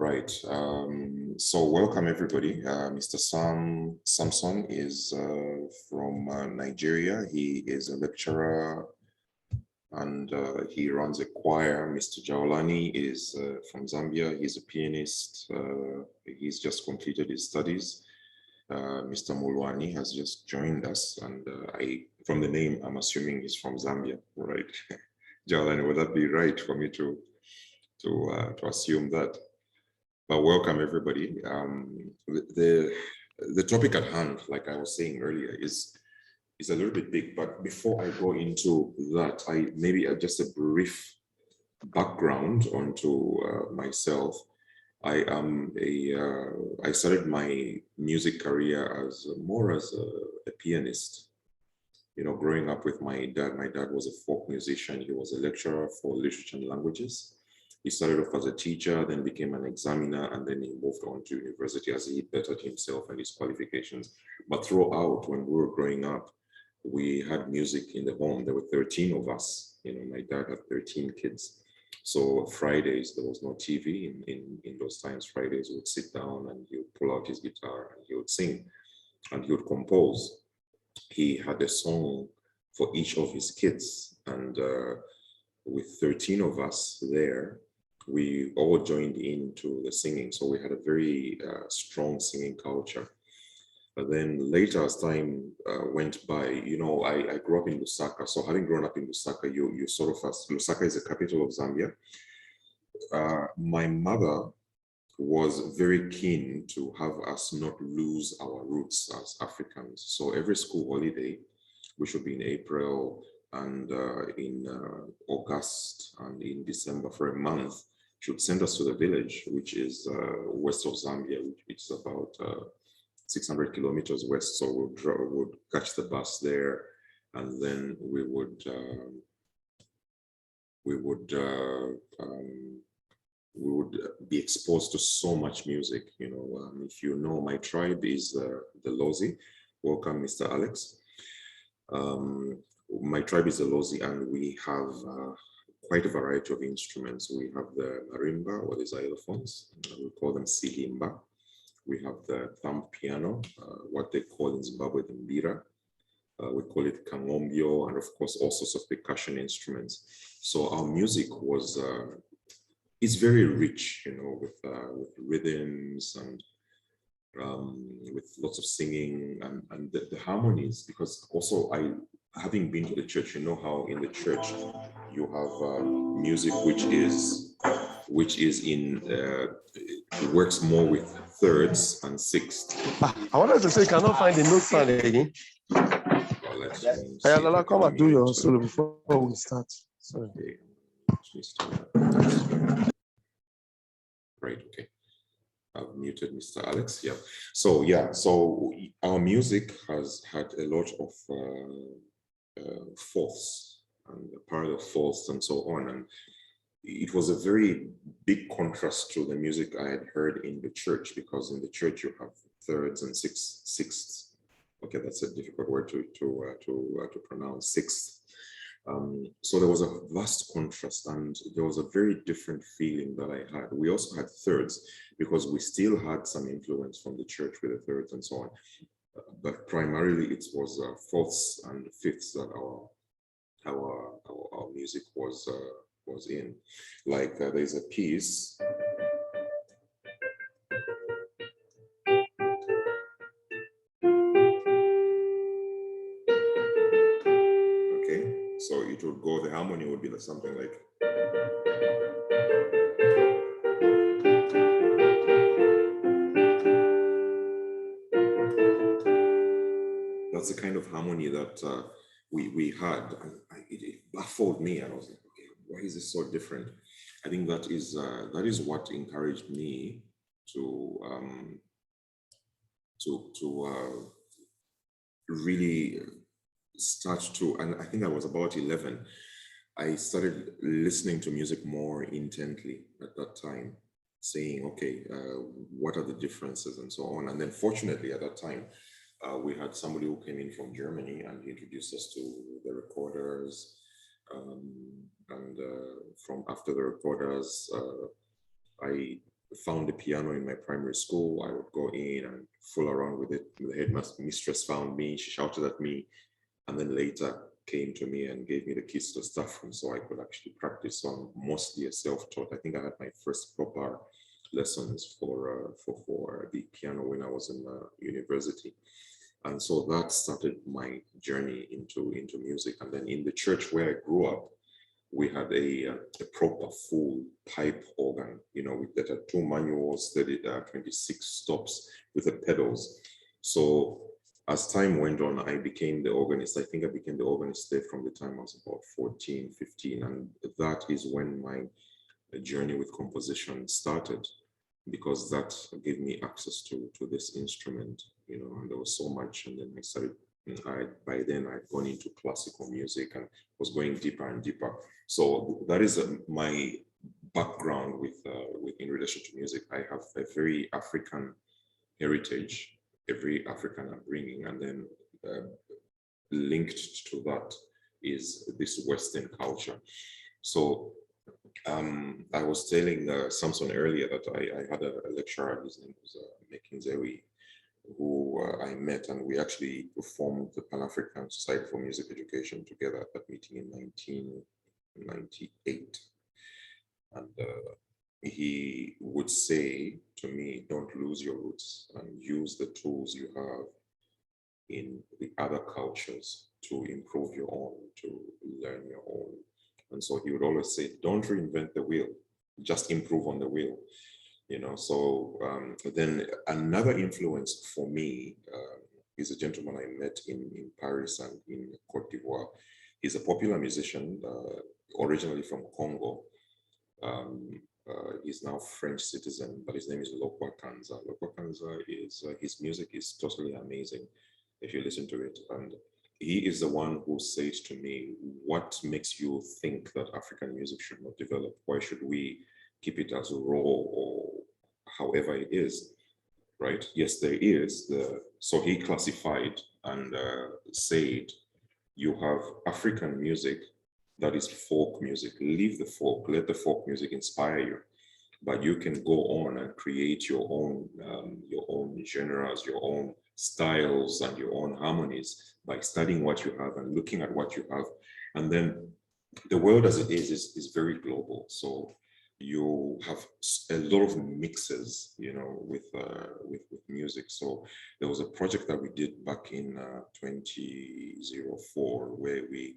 Right. So welcome everybody. Mr. Samson is from Nigeria. He is a lecturer and he runs a choir. Mr. Jaolani is from Zambia. He's a pianist. He's just completed his studies. Mr. Mulwani has just joined us, and from the name, I'm assuming he's from Zambia, right? Jaolani, would that be right for me to assume that? But welcome everybody. The topic at hand, like I was saying earlier, is a little bit big. But before I go into that, maybe just a brief background onto myself. I started my music career as a pianist. You know, growing up with my dad. My dad was a folk musician. He was a lecturer for literature and languages. He started off as a teacher, then became an examiner, and then he moved on to university as he bettered himself and his qualifications. But throughout, when we were growing up, we had music in the home. There were 13 of us. You know, my dad had 13 kids. So Fridays, there was no TV in those times. Fridays, we would sit down and he would pull out his guitar and he would sing and he would compose. He had a song for each of his kids. And with 13 of us there, we all joined into the singing. So we had a very strong singing culture. But then later as time went by, you know, I grew up in Lusaka. So having grown up in Lusaka, you sort of, Lusaka is the capital of Zambia. My mother was very keen to have us not lose our roots as Africans. So every school holiday, which would be in April and in August and in December for a month, she would send us to the village, which is west of Zambia, which is about 600 kilometers west. So we'd catch the bus there, and then we would be exposed to so much music. You know, if you know, my tribe is the Lozi. Welcome, Mr. Alex. My tribe is the Lozi, and we have quite a variety of instruments. We have the marimba, or the xylophones. We call them silimba. We have the thumb piano, what they call in Zimbabwe the mbira. We call it kangombio, and of course all sorts of percussion instruments. So our music was it's very rich, you know, with rhythms and with lots of singing and the harmonies. Because also having been to the church, you know how in the church you have music which is in works more with thirds and sixths. I wanted to say, cannot find the note pad again. Well, come and do your solo before we start. Sorry. Right. Okay. I've muted Mr. Alex. Yeah. So our music has had a lot of fourths and parallel fourths and so on, and it was a very big contrast to the music I had heard in the church, because in the church you have thirds and sixths. Okay, that's a difficult word to pronounce. Sixth. So there was a vast contrast, and there was a very different feeling that I had. We also had thirds because we still had some influence from the church with the thirds and so on. But primarily it was fourths and fifths that our music was in. Like there's a piece. Okay, so it would go, the harmony would be something like. That's the kind of harmony that we had, and it baffled me. And I was like, okay, why is this so different? I think that is what encouraged me to really start to. And I think I was about 11. I started listening to music more intently at that time, saying, okay, what are the differences and so on. And then fortunately at that time, we had somebody who came in from Germany and he introduced us to the recorders. And from after the recorders, I found the piano in my primary school. I would go in and fool around with it. The headmistress found me, she shouted at me, and then later came to me and gave me the keys to the staff room so I could actually practice. So I'm mostly a self-taught. I think I had my first proper lessons for the piano when I was in university. And so that started my journey into music. And then in the church where I grew up, we had a proper full pipe organ, you know, that had 2 manuals, 26 stops with the pedals. So as time went on, I became the organist. I think I became the organist there from the time I was about 14, 15. And that is when my journey with composition started, because that gave me access to this instrument, you know, and there was so much. And then I started, by then I'd gone into classical music and was going deeper and deeper. So that is my background with in relation to music. I have a very African heritage, every African upbringing, and then linked to that is this Western culture. So I was telling Samson earlier that I had a lecturer, his name was Mekinzewi, who I met, and we actually formed the Pan-African Society for Music Education together at that meeting in 1998. And he would say to me, don't lose your roots and use the tools you have in the other cultures to improve your own, to learn your own. And so he would always say, don't reinvent the wheel, just improve on the wheel. You know, so then another influence for me is a gentleman I met in Paris and in Cote d'Ivoire. He's a popular musician, originally from Congo. He's now French citizen, but his name is Lokwa Kanza. Lokwa Kanza is, his music is totally amazing if you listen to it. And he is the one who says to me, what makes you think that African music should not develop? Why should we keep it as raw or however it is, right? Yes, there is. So he classified and said, you have African music that is folk music. Leave the folk, let the folk music inspire you. But you can go on and create your own genres, your own styles, and your own harmonies by studying what you have and looking at what you have. And then the world as it is very global. So you have a lot of mixes, you know, with music. So there was a project that we did back in 2004 where we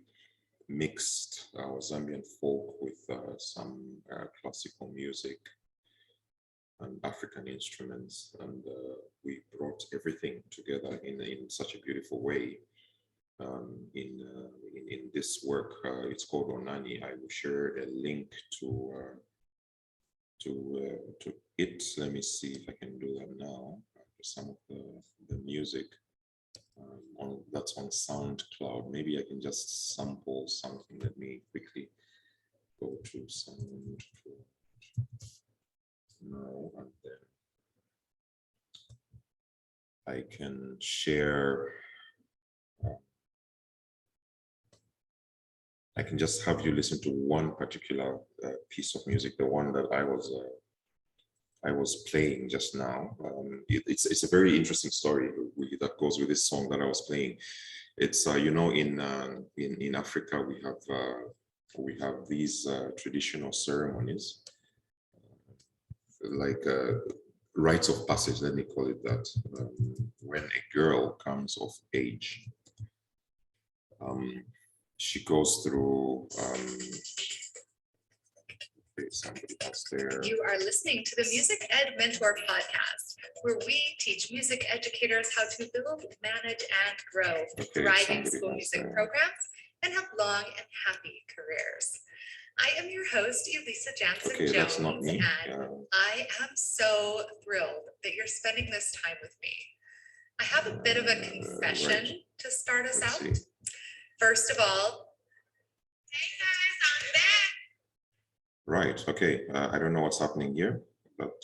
mixed our Zambian folk with some classical music and African instruments, and we brought everything together in such a beautiful way. In this work, it's called Onani. I will share a link to it. Let me see if I can do that now. Some of the music that's on SoundCloud. Maybe I can just sample something. Let me quickly go to SoundCloud now, and then I can share. I can just have you listen to one particular piece of music, the one that I was playing just now. It's a very interesting story that goes with this song that I was playing. It's you know, in Africa we have these traditional ceremonies, like rites of passage. Let me call it that. When a girl comes of age, she goes through. Somebody else there. You are listening to the Music Ed Mentor podcast, where we teach music educators how to build, manage, and grow thriving school music programs and have long and happy careers. I am your host, Elisa Jansen Jones, and I am so thrilled that you're spending this time with me. I have a bit of a confession to start us out. First of all, hey guys, I'm back. Right. Okay. I don't know what's happening here, but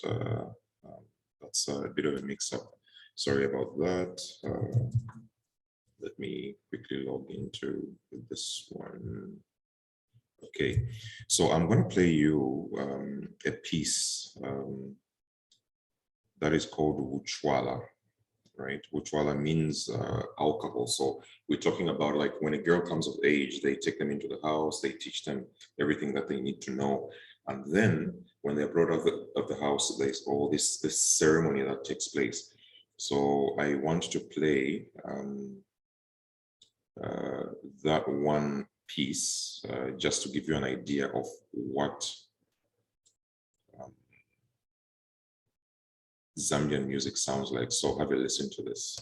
that's a bit of a mix-up. Sorry about that. Let me quickly log into this one. Okay. So I'm going to play you a piece that is called Wuchwala, right? Wuchwala means alcohol. So we're talking about like when a girl comes of age, they take them into the house, they teach them everything that they need to know. And then when they're brought out of the house, there's all this ceremony that takes place. So I want to play that one piece just to give you an idea of what Zambian music sounds like. So have a listen to this.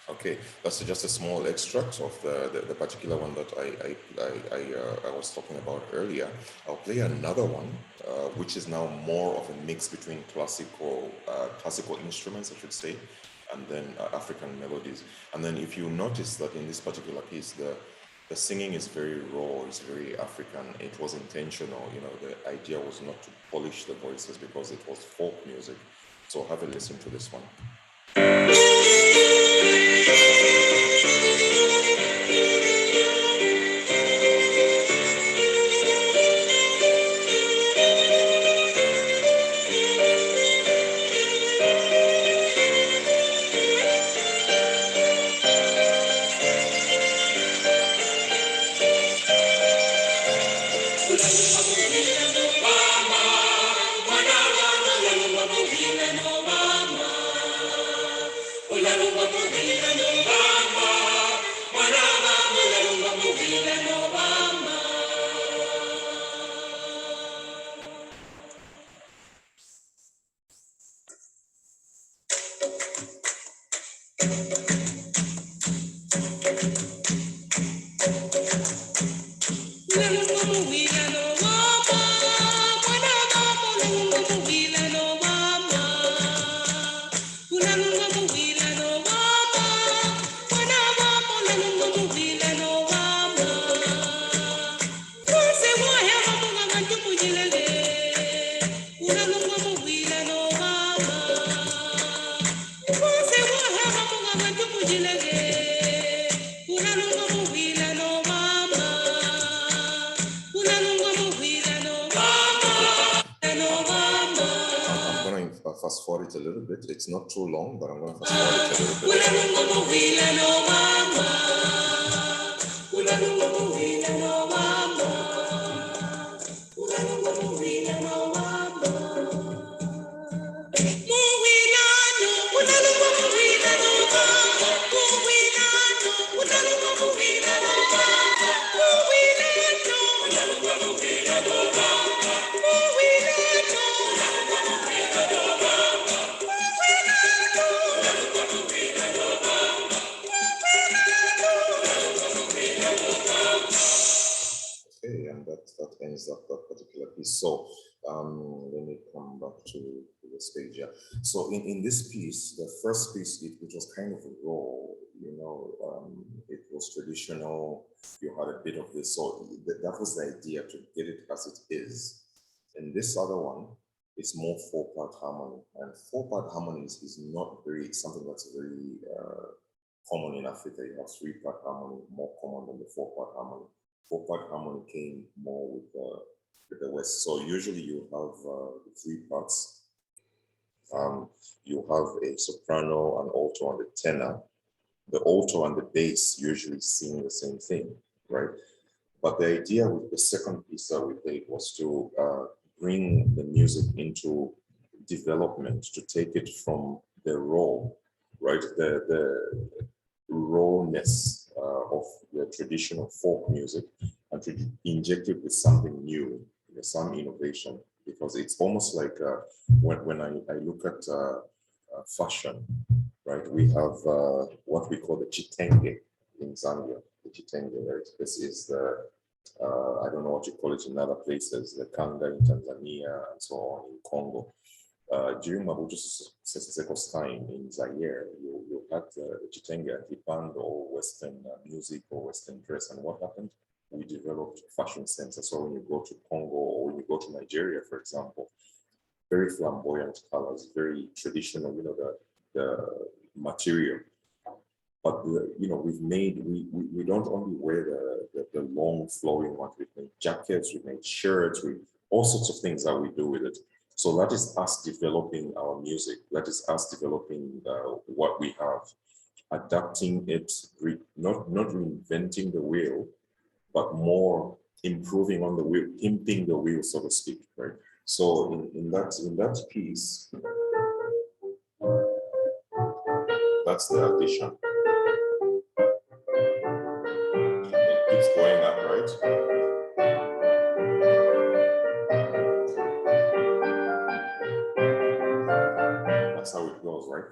Okay, that's just a small extract of the particular one that I was talking about earlier. I'll play another one, which is now more of a mix between classical instruments, I should say, and then African melodies. And then if you notice that in this particular piece, the singing is very raw, it's very African. It was intentional, you know, the idea was not to polish the voices because it was folk music. So have a listen to this one. Fast forward it a little bit. It's not too long, but I'm going to fast forward it a little bit. And that ends up that particular piece. So let me come back to the stage. Yeah. So in this piece, the first piece, it was kind of raw, you know, it was traditional. You had a bit of this, so that was the idea, to get it as it is. And this other one is more 4-part harmony, and 4-part harmonies is not very something that's very common in Africa. You have 3-part harmony, more common than the 4-part harmony. 4-part harmony came more with the West. So usually you have 3 parts. You have a soprano, an alto, and a tenor. The alto and the bass usually sing the same thing, right? But the idea with the second piece that we played was to bring the music into development to take it from the raw, right? The rawness of the traditional folk music and to inject it with something new, some innovation, because it's almost like when I look at fashion, right? We have what we call the chitenge in Zambia, the chitenge, right? This is the, I don't know what you call it in other places, the kanga in Tanzania and so on in Congo. During Mabutu Seseko's time in Zaire, you had the chitenge and the band or Western music or Western dress, and what happened? We developed fashion sense. So when you go to Congo or when you go to Nigeria, for example, very flamboyant colors, very traditional, the material. But we don't only wear the long flowing ones. We've made jackets, we've made shirts, all sorts of things that we do with it. So that is us developing our music. That is us developing what we have, adapting it, not reinventing the wheel, but more improving on the wheel, pimping the wheel, so to speak, right? So in that piece, that's the addition. It keeps going up, right? That's how it goes, right?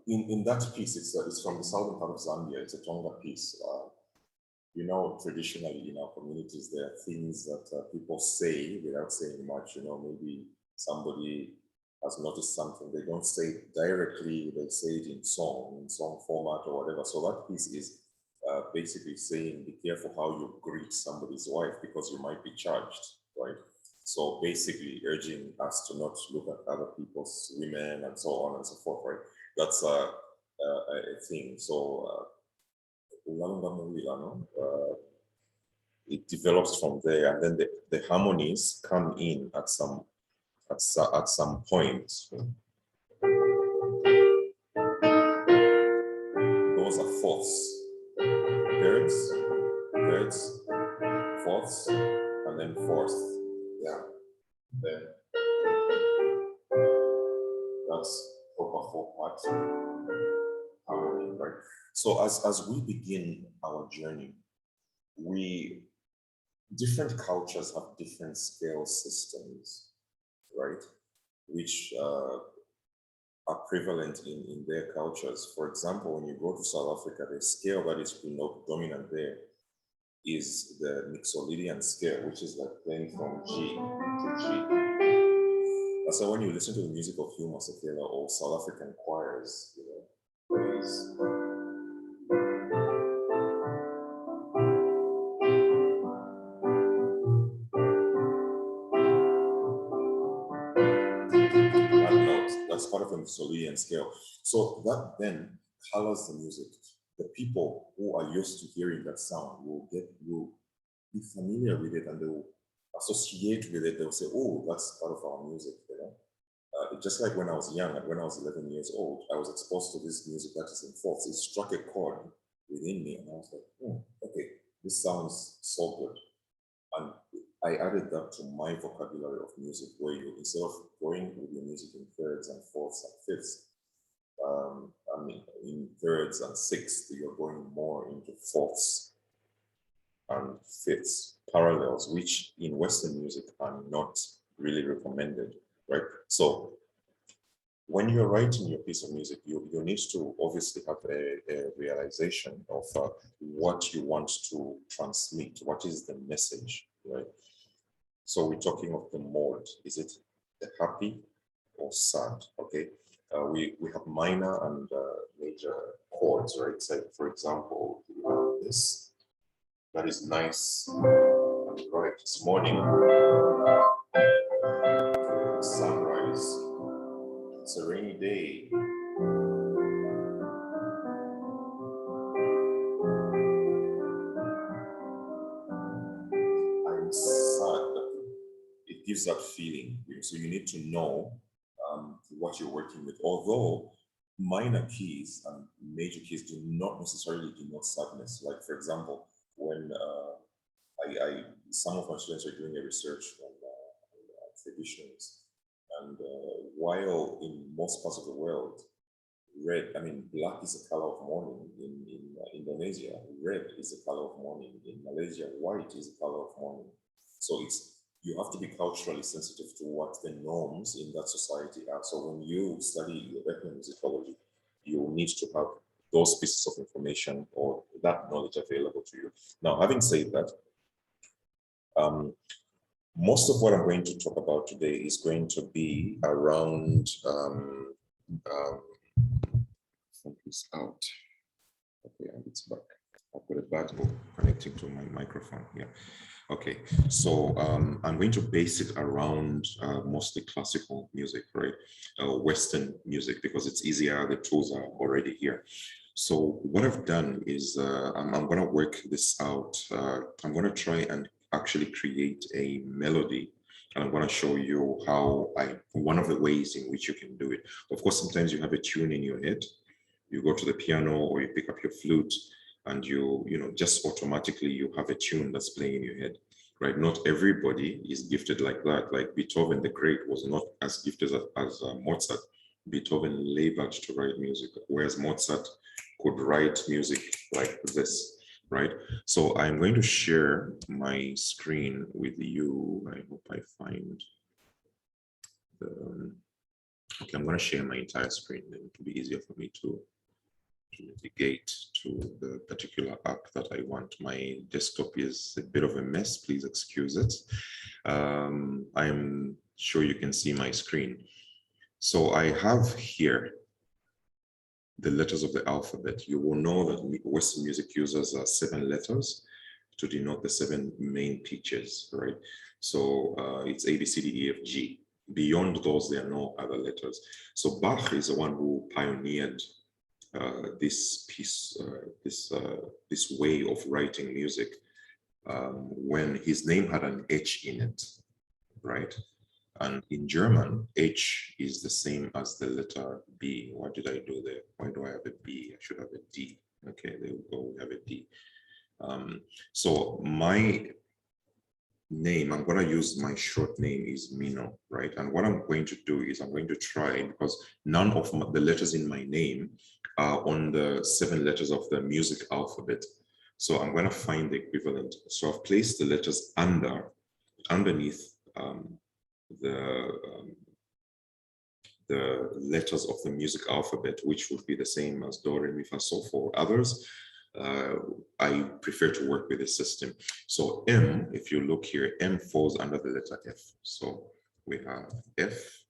In that piece, it's from the southern part of Zambia. It's a Tonga piece. Traditionally in our communities, there are things that people say without saying much. Maybe somebody has noticed something. They don't say it directly. They say it in song format or whatever. So that piece is basically saying, be careful how you greet somebody's wife because you might be charged, right? So basically urging us to not look at other people's women and so on and so forth, right? That's a thing. So it develops from there, and then the harmonies come in at some point. Those are fourths, thirds, fourths, and then fourths. Yeah, then that's proper four parts harmony, right? So as we begin our journey, different cultures have different scale systems, right? Which are prevalent in their cultures. For example, when you go to South Africa, the scale that is dominant there is the Mixolydian scale, which is like playing from G to G. And so when you listen to the music of Hugh Masekela or South African choirs, plays that note, that's part of the Mixolydian scale. So that then colors the music. The people who are used to hearing that sound will be familiar with it, and they will associate with it. They'll say, "Oh, that's part of our music." Just like when I was young, and when I was 11 years old, I was exposed to this music that is in fourths. It struck a chord within me, and I was like, "Okay, this sounds so good." And I added that to my vocabulary of music, where you, instead of going with your music in thirds and fourths and fifths, in thirds and sixths, you're going more into fourths and fifths, parallels, which in Western music are not really recommended, right? So when you're writing your piece of music, you need to obviously have a realization of what you want to transmit. What is the message, right? So we're talking of the mode. Is it the happy or sad? Okay. We have minor and major chords, right? So for example, you have this that is nice and bright. It's morning, sunrise, it's a rainy day. I'm sad. It gives that feeling. So you need to know what you're working with. Although minor keys and major keys do not necessarily denote sadness. Like for example, when some of my students are doing a research on traditions, And while in most parts of the world, black is a color of mourning in Indonesia, red is a color of mourning in Malaysia, white is a color of mourning. So you have to be culturally sensitive to what the norms in that society are. So when you study ethnomusicology, you need to have those pieces of information or that knowledge available to you. Now, having said that, most of what I'm going to talk about today is going to be around focus out. Okay, and it's back. I've got a bad hole connecting to my microphone. Yeah. Okay, so I'm going to base it around mostly classical music, right? Western music, because it's easier, the tools are already here. So what I've done is I'm going to work this out. I'm going to try and actually create a melody. And I'm going to show you how one of the ways in which you can do it. Of course, sometimes you have a tune in your head. You go to the piano or you pick up your flute, and you just automatically you have a tune that's playing in your head, right? Not everybody is gifted like that. Like Beethoven the Great was not as gifted as Mozart. Beethoven labored to write music, whereas Mozart could write music like this, right? So I'm going to share my screen with you. I hope I find the, okay, I'm going to share my entire screen, then it will be easier for me to navigate to the particular app that I want. My desktop is a bit of a mess, please excuse it. I'm sure you can see my screen. So I have here the letters of the alphabet. You will know that Western music uses 7 letters to denote the 7 main pitches, right? So it's A, B, C, D, E, F, G. Beyond those, there are no other letters. So Bach is the one who pioneered this piece, this way of writing music, when his name had an H in it, right? And in German, H is the same as the letter B. What did I do there? Why do I have a B? I should have a D. Okay, there we go, we have a D. So my name, I'm going to use my short name is Mino, right? And what I'm going to do is I'm going to try, because none of the letters in my name are on the 7 letters of the music alphabet. So I'm going to find the equivalent. So I've placed the letters underneath the letters of the music alphabet, which would be the same as do, re, mi, fa, sol. For others, I prefer to work with a system. So M, if you look here, M falls under the letter F. So we have F.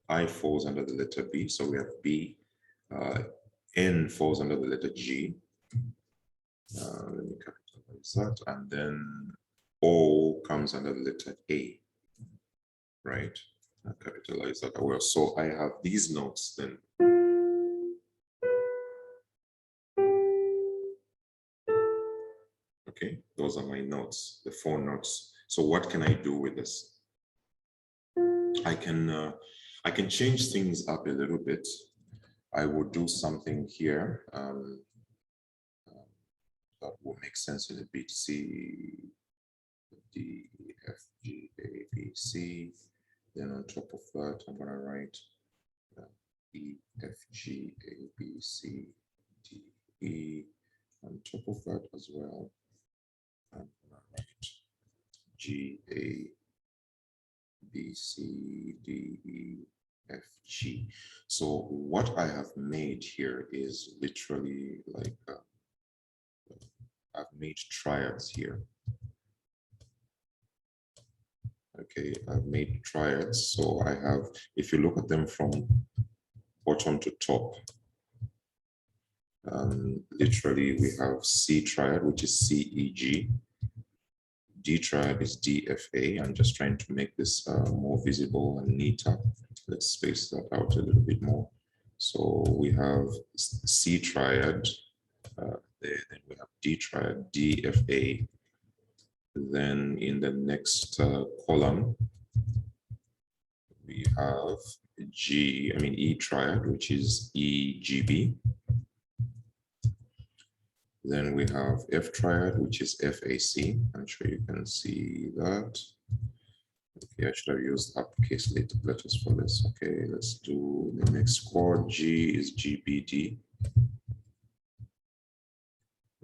I falls under the letter B. So we have B. N falls under the letter G. Let me capitalize that. And then O comes under the letter A, right? I capitalize that as well. So I have these notes then. Okay, those are my notes, the 4 notes. So what can I do with this? I can change things up a little bit. I will do something here that will make sense in a bit. C, D, F, G, A, B, C. Then on top of that, I'm gonna write E, F, G, A, B, C, D, E. On top of that as well, I'm gonna write G, A, B, C, D, E, F, G. So what I have made here is literally like, I've made triads here. Okay, I've made triads. So I have, if you look at them from bottom to top, literally we have C triad, which is C, E, G. D triad is D, F, A. I'm just trying to make this more visible and neater. Let's space that out a little bit more. So we have C triad, there, then we have D triad, D, F, A. Then in the next column, we have E triad, which is E, G, B. Then we have F triad, which is F, A, C. I'm sure you can see that. Okay, I should have used uppercase letters for this. Okay, let's do the next chord. G is GBD.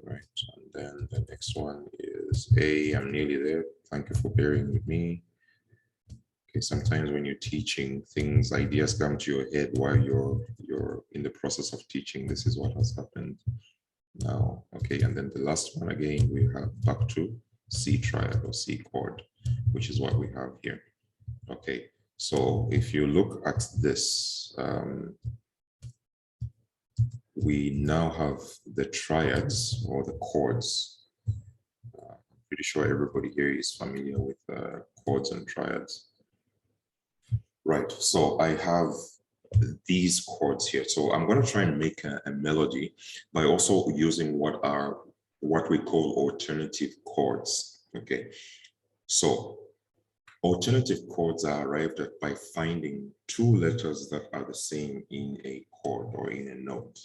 Right, and then the next one is A. I'm nearly there. Thank you for bearing with me. Okay, sometimes when you're teaching, ideas come to your head while you're in the process of teaching. This is what has happened now. Okay, and then the last one again, we have back to C triad or C chord, which is what we have here. Okay, so if you look at this, we now have the triads or the chords. I'm pretty sure everybody here is familiar with chords and triads. Right, so I have these chords here. So I'm going to try and make a melody by also using what we call alternative chords. Okay, so alternative chords are arrived at by finding two letters that are the same in a chord or in a note.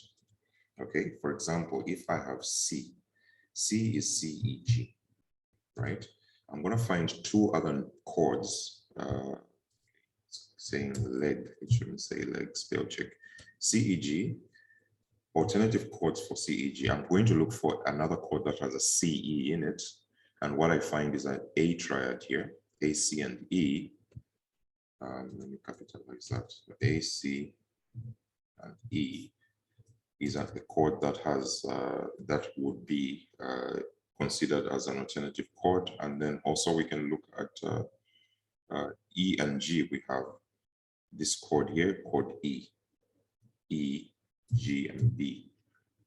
Okay, for example, if I have C, C is C, E, G, right? I'm going to find two other chords, saying leg, it shouldn't say leg, spell check. C, E, G, alternative chords for C, E, G. I'm going to look for another chord that has a C, E in it. And what I find is an A triad here, A, C, and E. Let me capitalize that. A, C, and E is at the chord that has that would be considered as an alternative chord. And then also we can look at E and G. We have this chord here, chord E, E, G, and B,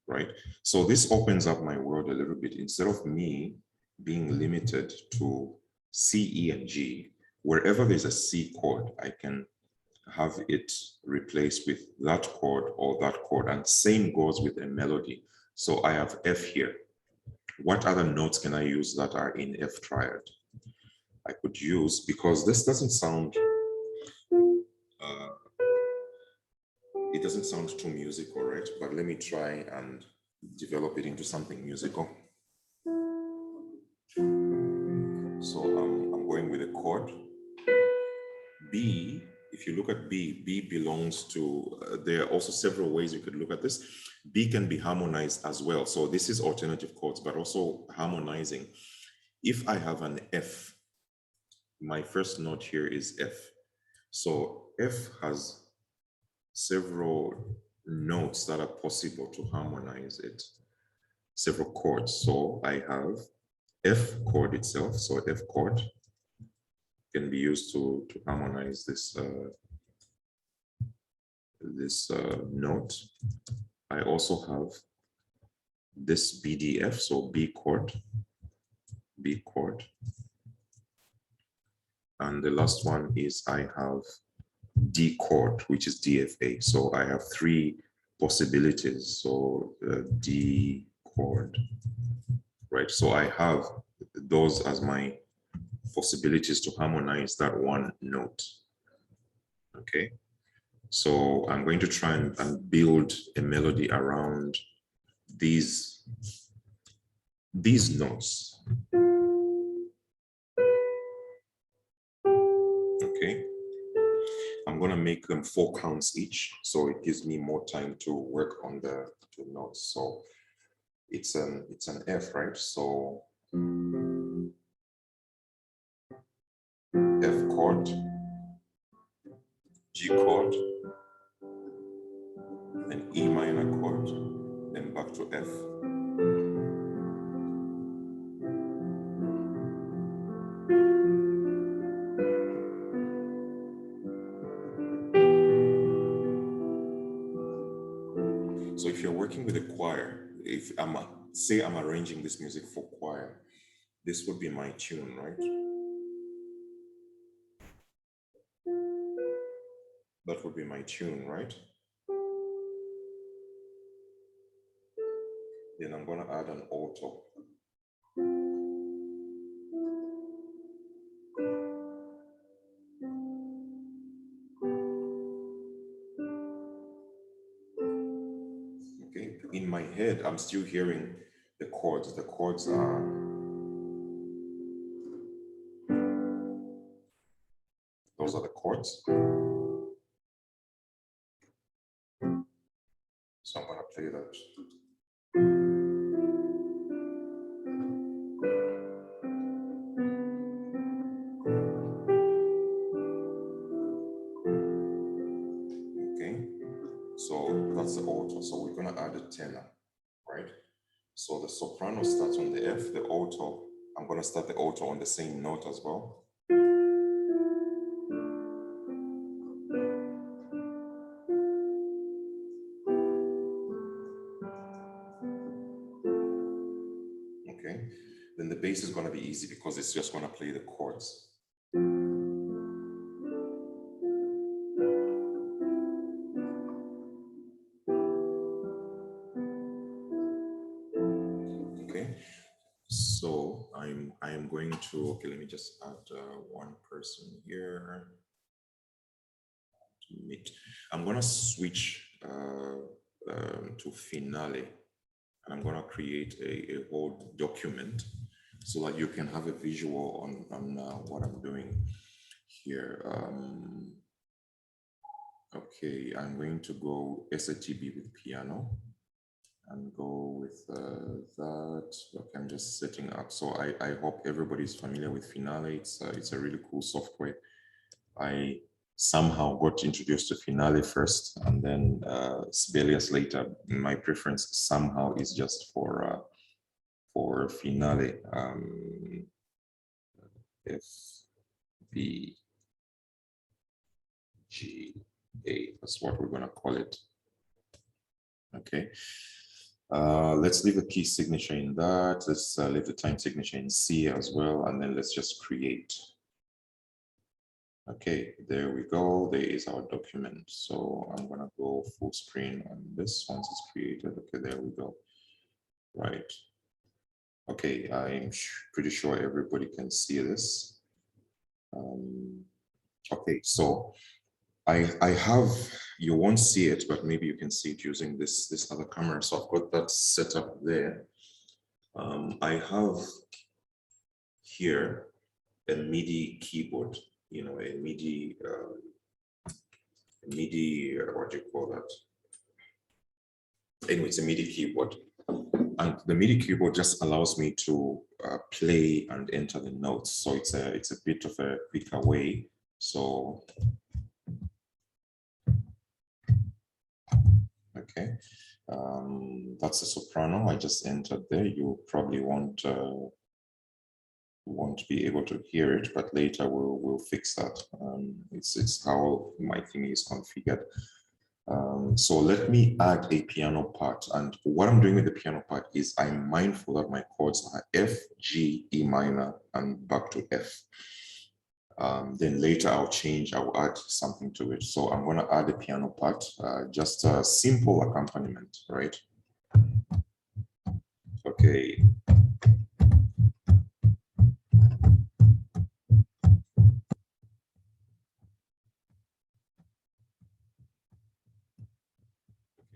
right? So this opens up my world a little bit. Instead of me being limited to C, E, and G, wherever there's a C chord, I can have it replaced with that chord or that chord, and same goes with a melody. So I have F here. What other notes can I use that are in F triad? I could use, because this doesn't sound, it doesn't sound too musical, right? But let me try and develop it into something musical. So I'm going with a chord. B, if you look at B, B belongs to, there are also several ways you could look at this. B can be harmonized as well. So this is alternative chords, but also harmonizing. If I have an F, my first note here is F. So F has several notes that are possible to harmonize it, several chords. So I have F chord itself. So F chord can be used to harmonize this note. I also have this BDF, so B chord, and the last one is I have D chord, which is DFA. So I have three possibilities. So D chord, right? So I have those as my possibilities to harmonize that one note. Okay, so I'm going to try and build a melody around these notes. Okay, I'm going to make them 4 counts each, so it gives me more time to work on the notes. So it's an F, right? So F chord, G chord, then E minor chord, then back to F. So if you're working with a choir, if say I'm arranging this music for choir, this would be my tune, right? That would be my tune, right? Then I'm going to add an alto. Okay, in my head, I'm still hearing the chords. The chords are chords. So I'm going to play that. Okay, so that's the alto. So we're going to add a tenor, right? So the soprano starts on the F, the alto, I'm going to start the alto on the same note as well. Okay, then the bass is going to be easy because it's just going to play the chords. Okay, so I am going to, okay, let me just add one person here to meet. I'm going to switch to finale. And I'm going to create a whole document so that you can have a visual on what I'm doing here. Okay, I'm going to go SATB with piano and go with that. Okay, I'm just setting up. So I hope everybody's familiar with Finale. It's a really cool software. I somehow got introduced to Finale first, and then Sibelius later. My preference somehow is just for Finale. F B G A. That's what we're gonna call it. Okay. Let's leave a key signature in that. Let's leave the time signature in C as well, and then let's just create. Okay, there we go. There is our document. So I'm gonna go full screen on this once it's created. Okay, there we go. Right. Okay, I'm pretty sure everybody can see this. Okay, so I have, you won't see it, but maybe you can see it using this other camera. So I've got that set up there. I have here a MIDI keyboard, you know, a MIDI, what do you call that? Anyway, it's a MIDI keyboard. And the MIDI keyboard just allows me to play and enter the notes. So it's a bit of a quicker way. So, okay, that's a soprano. I just entered there. You probably won't be able to hear it, but later we'll fix that. It's how my thing is configured. So let me add a piano part, and what I'm doing with the piano part is I'm mindful that my chords are F, G, E minor, and back to F. Then later I'll add something to it. So I'm going to add a piano part, just a simple accompaniment, right? Okay.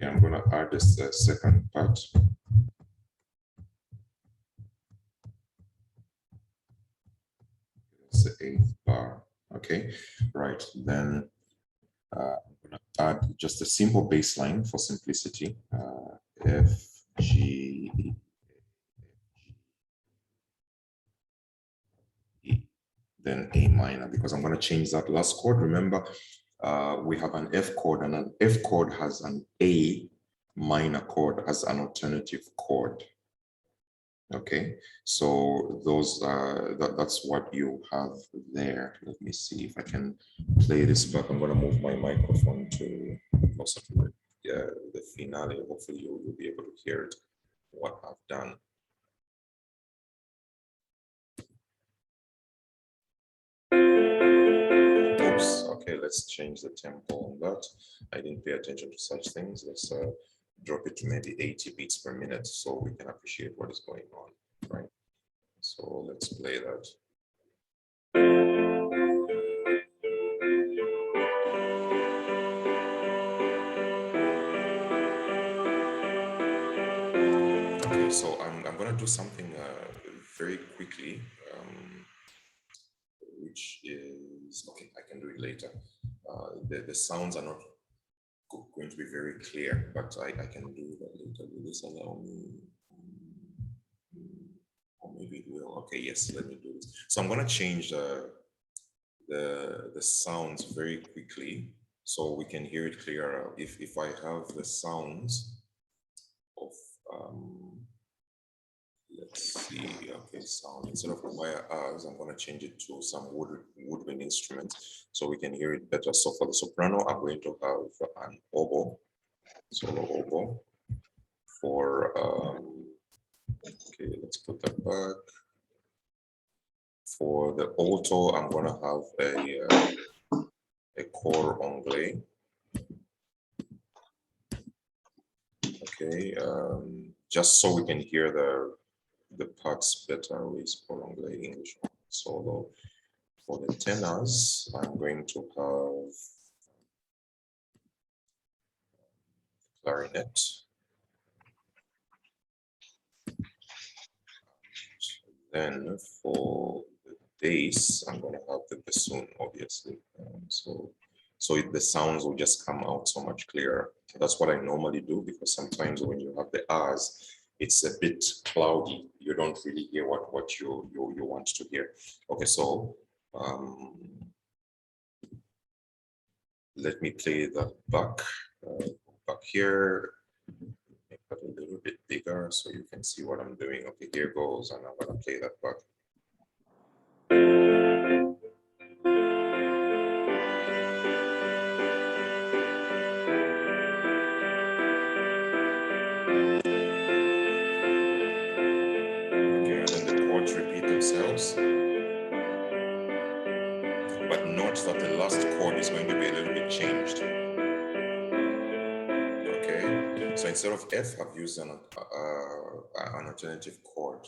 Okay, I'm going to add this second part. It's the 8th bar. Okay, right. Then I'm going to add just a simple bass line for simplicity. F, G, E, then A minor, because I'm going to change that last chord. Remember, we have an F chord, and an F chord has an A minor chord as an alternative chord. Okay, so those that's what you have there. Let me see if I can play this back. I'm going to move my microphone to closer to the finale. Hopefully you'll be able to hear it, what I've done. Oops. Okay, let's change the tempo on that. I didn't pay attention to such things. Let's drop it to maybe 80 beats per minute so we can appreciate what is going on, right? So let's play that. Okay, so I'm going to do something very quickly, which is, okay, I can do it later. the sounds are not going to be very clear, but I can do that later. Will this allow me? Or maybe it will. Okay, yes, let me do this. So I'm going to change the sounds very quickly so we can hear it clearer. If I have the sounds of let's see, okay, sound, instead of choir as, I'm going to change it to some woodwind instruments so we can hear it better. So for the soprano, I'm going to have an oboe, solo oboe. For okay, let's put that back. For the alto, I'm going to have a cor anglais. Okay, just so we can hear the parts better with cor anglais English solo. For the tenors, I'm going to have clarinet. Then for the bass, I'm going to have the bassoon, obviously. So the sounds will just come out so much clearer. That's what I normally do, because sometimes when you have the R's, it's a bit cloudy. You don't really hear what you want to hear. Okay, so let me play that back here. Make that a little bit bigger so you can see what I'm doing. Okay, here goes, and I'm gonna play that back. Okay, and then the chords repeat themselves. But note that the last chord is going to be a little bit changed. Okay, so instead of F, I've used an alternative chord.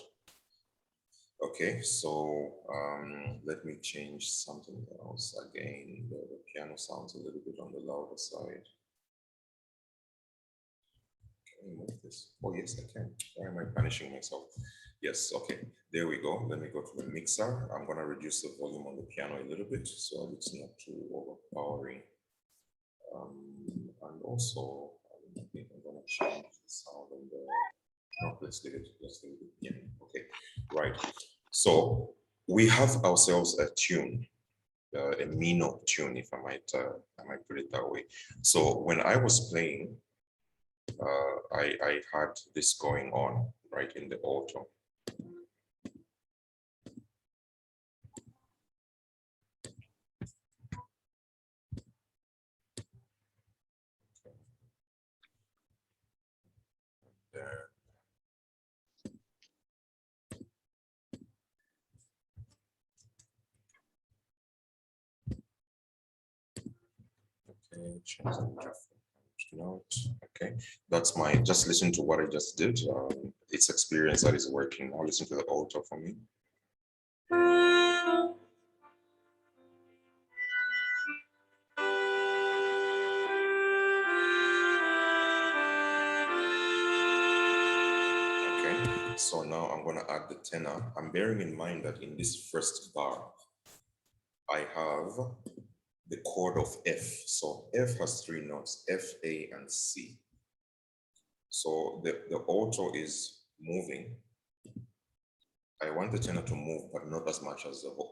Okay, so let me change something else again. The piano sounds a little bit on the louder side. Can I move this? Oh yes, I can. Why am I punishing myself? Yes, okay, there we go. Let me go to the mixer. I'm gonna reduce the volume on the piano a little bit so it's not too overpowering. And also, I think I'm gonna change the sound on the, no, let's leave it yeah, okay, right. So we have ourselves a tune, a Mino tune, if I might put it that way. So when I was playing, I had this going on right in the alto. There. Okay, change the note. Okay, that's my, just listen to what I just did. It's experience that is working. Now listen to the alto for me. Okay, so now I'm going to add the tenor. I'm bearing in mind that in this first bar, I have the chord of F. So F has 3 notes, F, A, and C. So the alto is moving. I want the tenor to move, but not as much as the alto.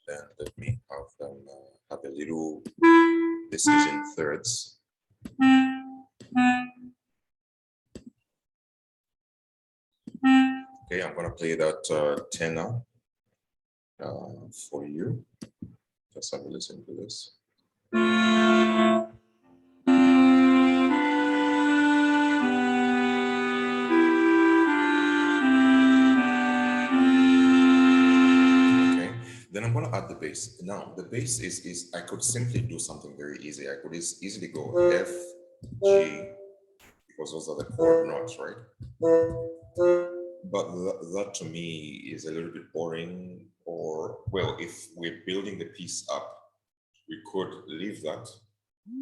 Then let me have them have a little. This is in thirds. Okay, I'm gonna play that tenor for you. Just have a listen to this. Okay, then I'm gonna add the bass. Now the bass is I could simply do something very easy. I could easily go F, G, because those are the chord notes, right? But that to me is a little bit boring. Or, well, if we're building the piece up, we could leave that,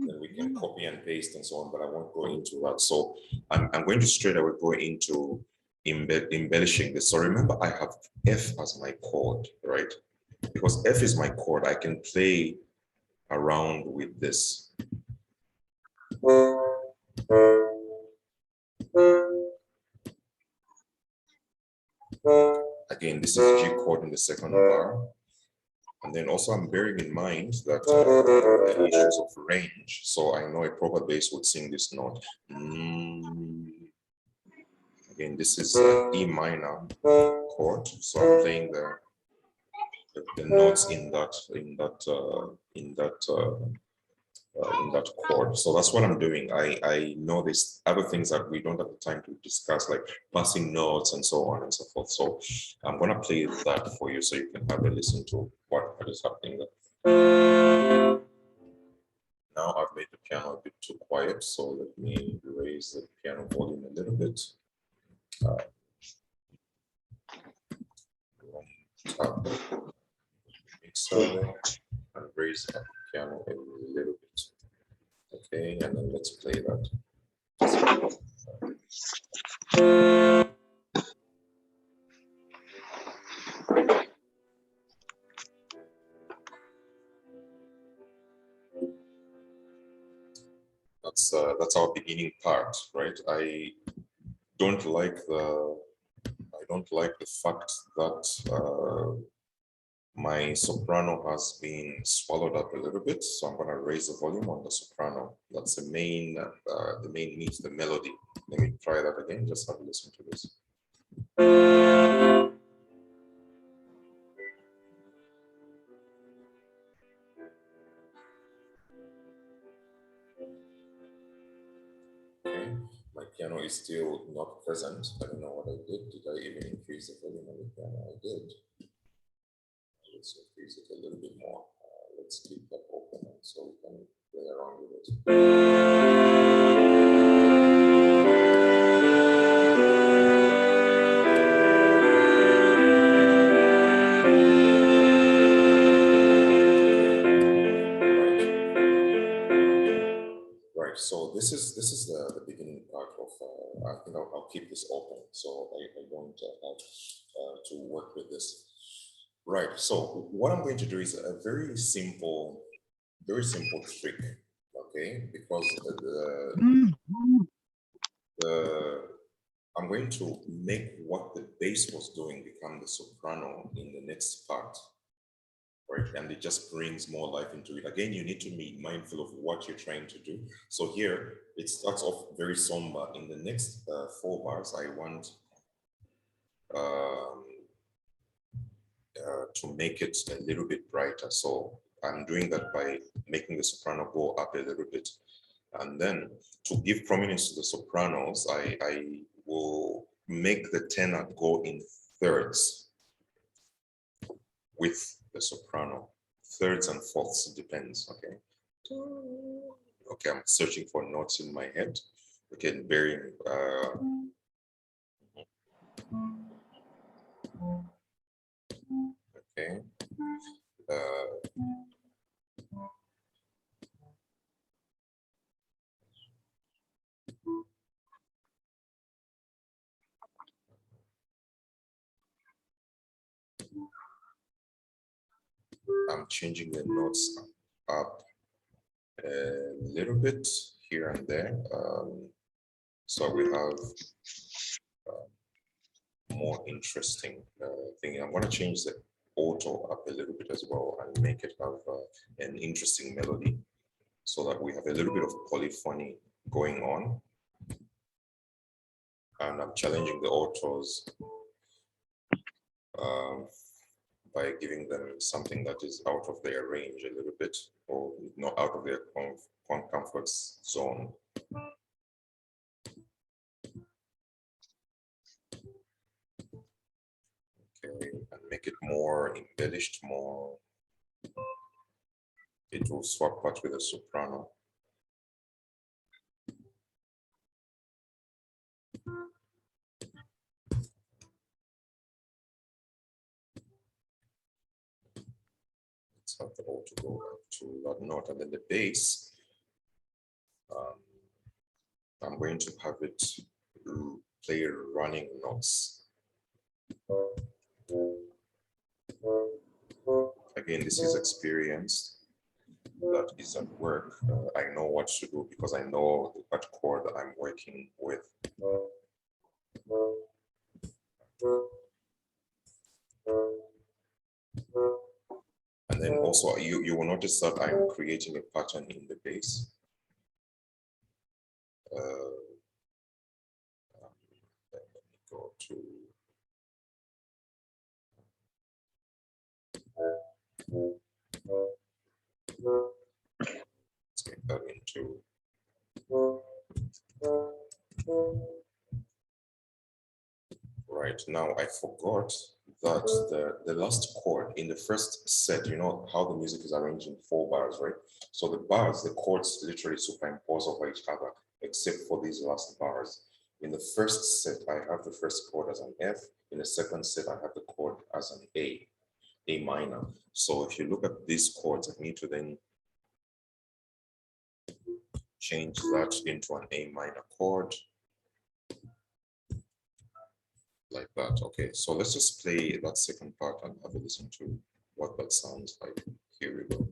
then we can copy and paste and so on, but I won't go into that. So I'm going to straight away go into embellishing this. So remember, I have F as my chord, right? Because F is my chord, I can play around with this. Again, this is G chord in the second bar. And then also I'm bearing in mind that the issues of range. So I know a proper bass would sing this note. Again, this is E minor chord. So I'm playing the notes in that chord. So that's what I'm doing. I know there's other things that we don't have the time to discuss, like passing notes and so on and so forth. So I'm gonna play that for you so you can have a listen to what is happening there. Now I've made the piano a bit too quiet, so let me raise the piano volume a little bit. Mixer and raise the piano a little bit. Okay, and then let's play that. That's our beginning part, right? I don't like the fact that my soprano has been swallowed up a little bit, so I'm going to raise the volume on the soprano. That's the main meat, the melody. Let me try that again. Just have a listen to this. Okay, my piano is still not present. I don't know what I did. Did I even increase the volume on the piano? I did. Let's increase it a little bit more. Let's keep that open so we can play around with it. Right. So this is the beginning part of. I think I'll keep this open, so I won't have to work with this. Right. So what I'm going to do is a very simple trick. Okay, because I'm going to make what the bass was doing become the soprano in the next part, right? And it just brings more life into it. Again, you need to be mindful of what you're trying to do. So here, it starts off very somber. In the next 4 bars, I want to make it a little bit brighter. So I'm doing that by making the soprano go up a little bit. And then to give prominence to the sopranos, I will make the tenor go in thirds with the soprano. Thirds and fourths, it depends, okay? Okay, I'm searching for notes in my head. Okay, bearing, okay. I'm changing the notes up a little bit here and there. So we have more interesting thing. I'm going to change the auto up a little bit as well and make it have an interesting melody so that we have a little bit of polyphony going on. And I'm challenging the autos by giving them something that is out of their range a little bit, or not out of their comfort zone. Okay, and make it more embellished, more. It will swap parts with a soprano. Let's have the auto go up to that note, and then the bass I'm going to have it play running notes. Again, this is experience that is at work. I know what to do because I know what chord I'm working with. And then also you will notice that I'm creating a pattern in the bass. Let me go to let's get that into right now. I forgot that the last chord in the first set, you know how the music is arranged in 4 bars, right? So the bars, the chords literally superimpose over each other, except for these last bars. In the first set, I have the first chord as an F. In the second set, I have the chord as an A minor. So if you look at these chords, I need to then change that into an A minor chord. Like that. Okay, so let's just play that second part and have a listen to what that sounds like. Here we go.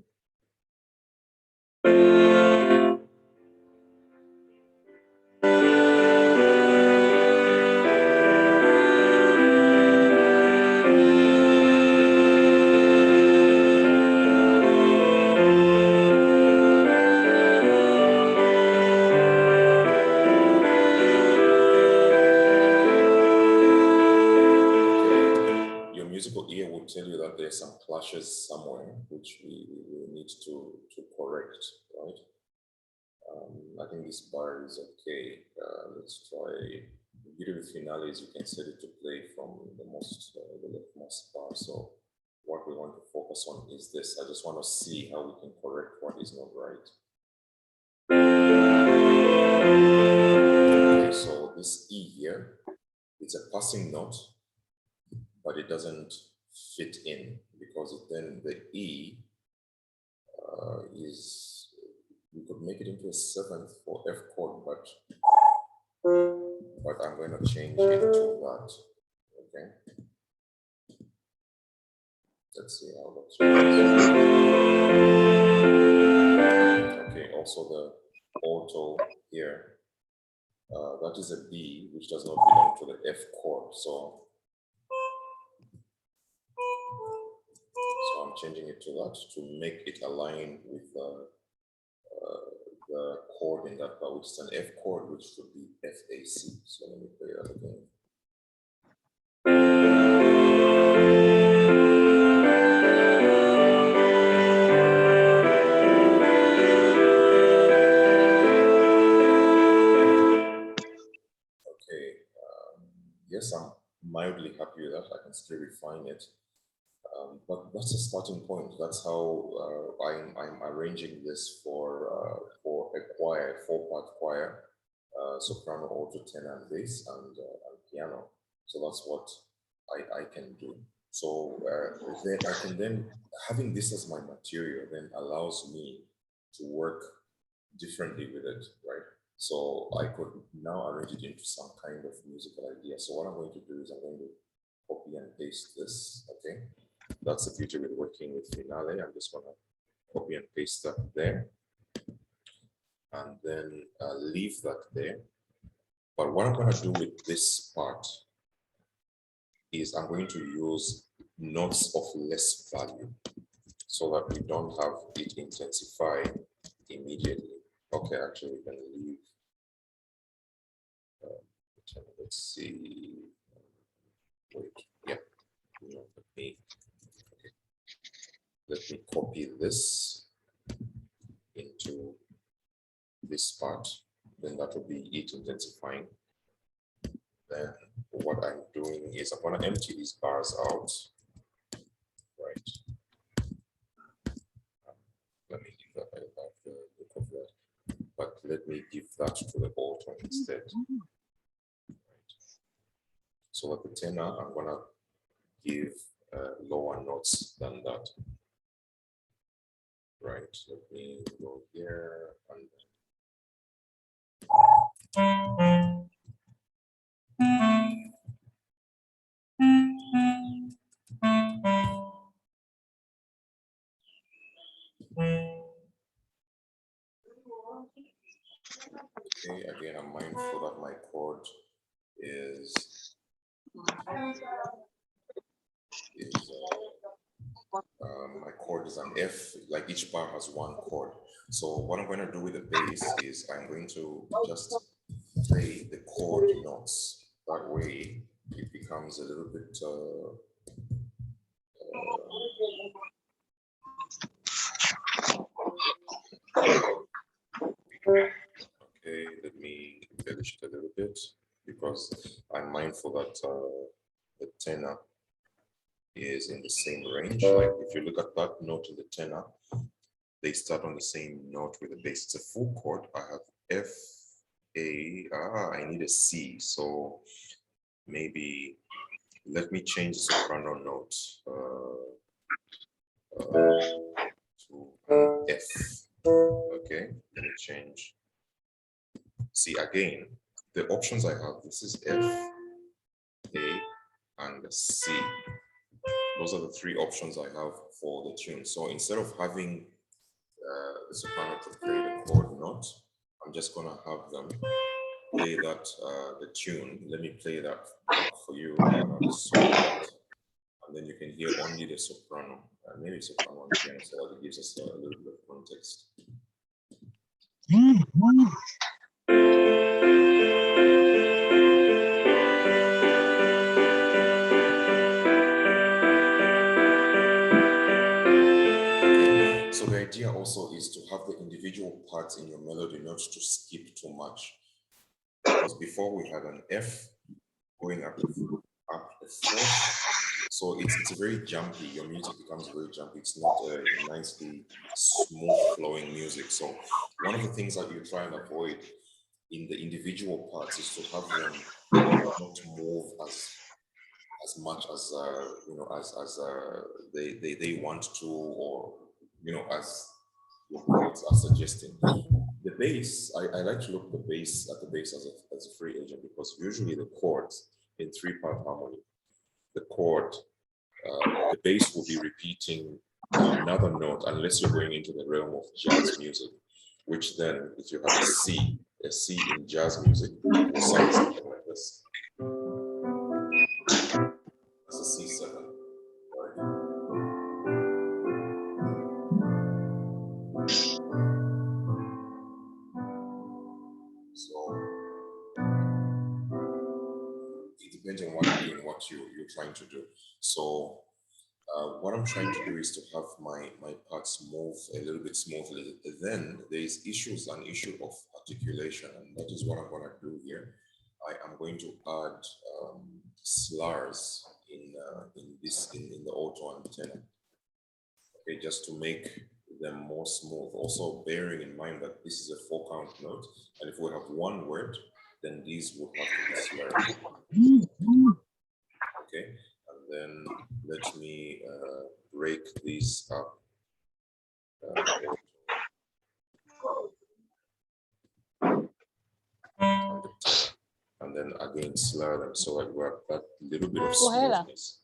Musical ear will tell you that there's some clashes somewhere, which we need to correct, right? I think this bar is okay. Let's try. The beauty with finale is you can set it to play from the leftmost bar. So what we want to focus on is this. I just want to see how we can correct what is not right. Okay, so this E here, it's a passing note, but it doesn't fit in because then the E is, we could make it into a 7th for F chord, but I'm going to change it to that. Okay. Let's see how that changes. Okay, also the alto here. That is a B, which does not belong to the F chord. So I'm changing it to that to make it align with the chord in that bar, which is an F chord, which should be FAC. So let me play that again. Okay, yes, I'm mildly happy with that. I can still refine it. But that's a starting point. That's how I'm arranging this for a choir, 4-part choir, soprano, alto, tenor, and bass, and piano. So that's what I can do. So then I can then, having this as my material then allows me to work differently with it, right? So I could now arrange it into some kind of musical idea. So what I'm going to do is I'm going to copy and paste this, okay? That's the beauty with working with finale. I'm just gonna copy and paste that there and then leave that there. But what I'm gonna do with this part is I'm going to use notes of less value so that we don't have it intensify immediately. Okay, actually we can leave. Let's see. Wait, yeah. No, let me copy this into this part, then that will be it intensifying. Then what I'm doing is I'm going to empty these bars out, right? Let me give that, I like the look of that, but let me give that to the alto instead. Right. So at the tenor, I'm going to give lower notes than that. Right, let me go here and Okay, again, I'm mindful that my chord is my chord is an F, like each bar has one chord. So what I'm going to do with the bass is I'm going to just play the chord notes. That way it becomes a little bit okay, let me embellish it a little bit because I'm mindful that the tenor is in the same range. Like if you look at that note in the tenor, they start on the same note with the bass. It's a full chord. I have F, A, I need a C. So maybe let me change the soprano note to F. Okay, let me change. See, again, the options I have, this is F, A, and C. Those are the three options I have for the tune. So instead of having the soprano to play the chord note, I'm just gonna have them play that the tune. Let me play that for you, the solo part, and then you can hear only the soprano, maybe soprano and piano, so that it gives us a little bit of context. So the idea also is to have the individual parts in your melody, not to skip too much. Because before we had an F going up the fourth, so it's very jumpy. Your music becomes very jumpy. It's not a nicely smooth flowing music. So one of the things that you try and avoid in the individual parts is to have them not move as much as you know as they want to, or you know, as your chords are suggesting. The bass, I like to look at the bass as a free agent, because usually the chords in 3-part harmony, the chord, the bass will be repeating another note unless you're going into the realm of jazz music, which then if you have a C in jazz music will sound something like this. That's a C7, right? So it depends on what you're doing, what you're trying to do. So what I'm trying to do is to have my parts move a little bit smoothly. Then there is an issue of articulation, and that is what I'm going to do here. I am going to add slurs in the alto and tenor, okay, just to make them more smooth. Also bearing in mind that this is a 4-count note, and if we have one word, then these will have to be slurred. Okay, and then let me break these up. And then again slur them, so that we have that little bit of smoothness.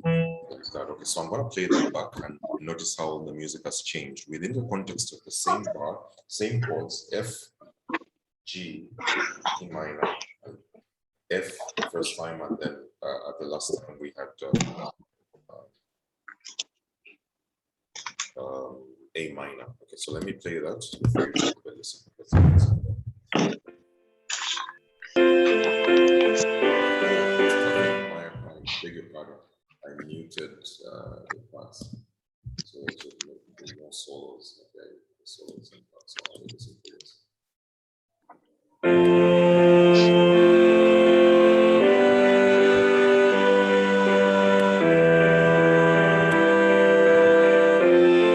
Okay, so I'm going to play that back and notice how the music has changed within the context of the same bar, same chords, F, G, E minor, and F the first time, and then at the last time we had A minor. Okay, so let me play that before you take a listen. Okay, I beg your pardon. I muted the parts, so it should make more solos. Okay, solos and parts. So I'll listen to this.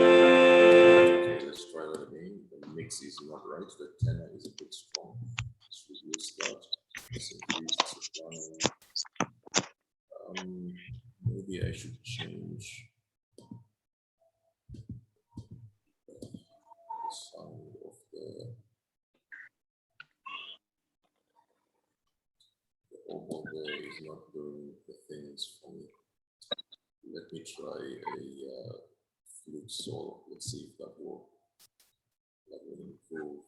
Okay, let's try that again. The mix is not right. The tenor is a bit strong. Let's reduce that. Let's increase the soprano. Maybe I should change the sound of the not doing the things for me. Let me try a flute solo. Let's see if that will improve.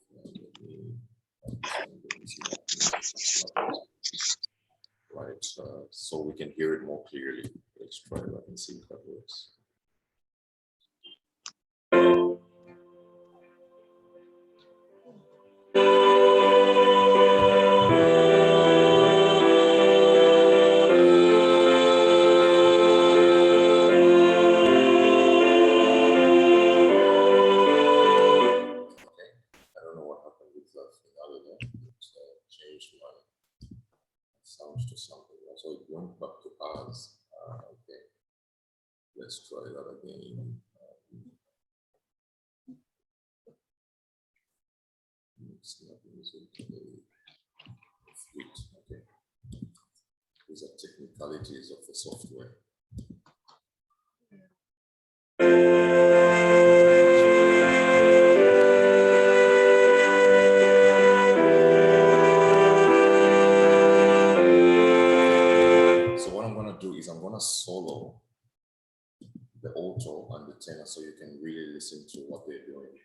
Right, so we can hear it more clearly. Let's try that and see if that works. To something else. So it went back to us. Okay, let's try that again. It's not using a flute. Okay, these are technicalities of the software. I'm going to solo the alto and the tenor so you can really listen to what they're doing.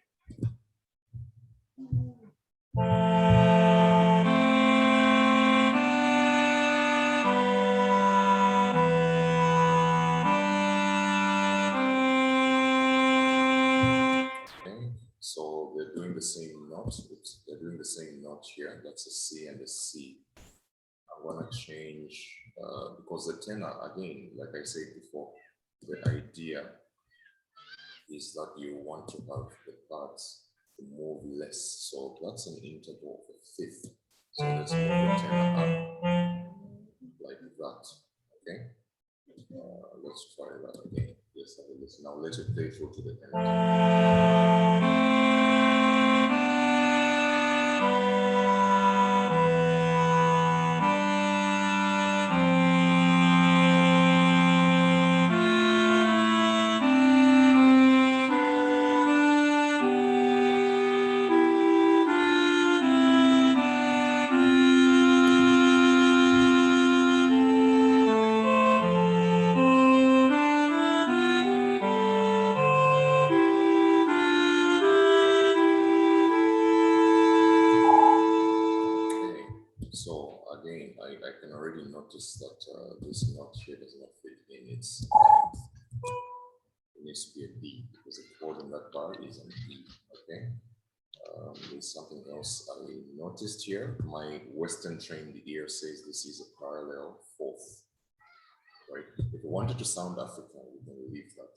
Okay, so they're doing the same note. They're doing the same note here. That's a C and a C. I want to change because the tenor, again, like I said before, the idea is that you want to have the parts to move less. So that's an interval of a fifth. So let's move the tenor up like that. Okay. Let's try that again. Yes, have a listen. Now let it play through to the end. So again, I can already notice that this note here does not fit in its it needs to be a B because the chord in that bar is an E. Okay. There's something else I noticed here. My Western trained ear says this is a parallel fourth. Right? If you wanted to sound African, we can leave that.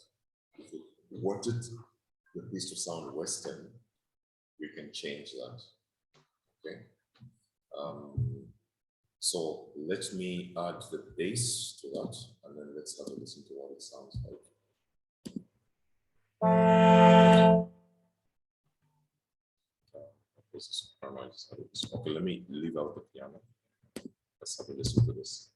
If you wanted the piece to sound Western, we can change that. Okay. So let me add the bass to that, and then let's have a listen to what it sounds like. This is Soprano. I just have it. Okay, let me leave out the piano. Let's have a listen to this.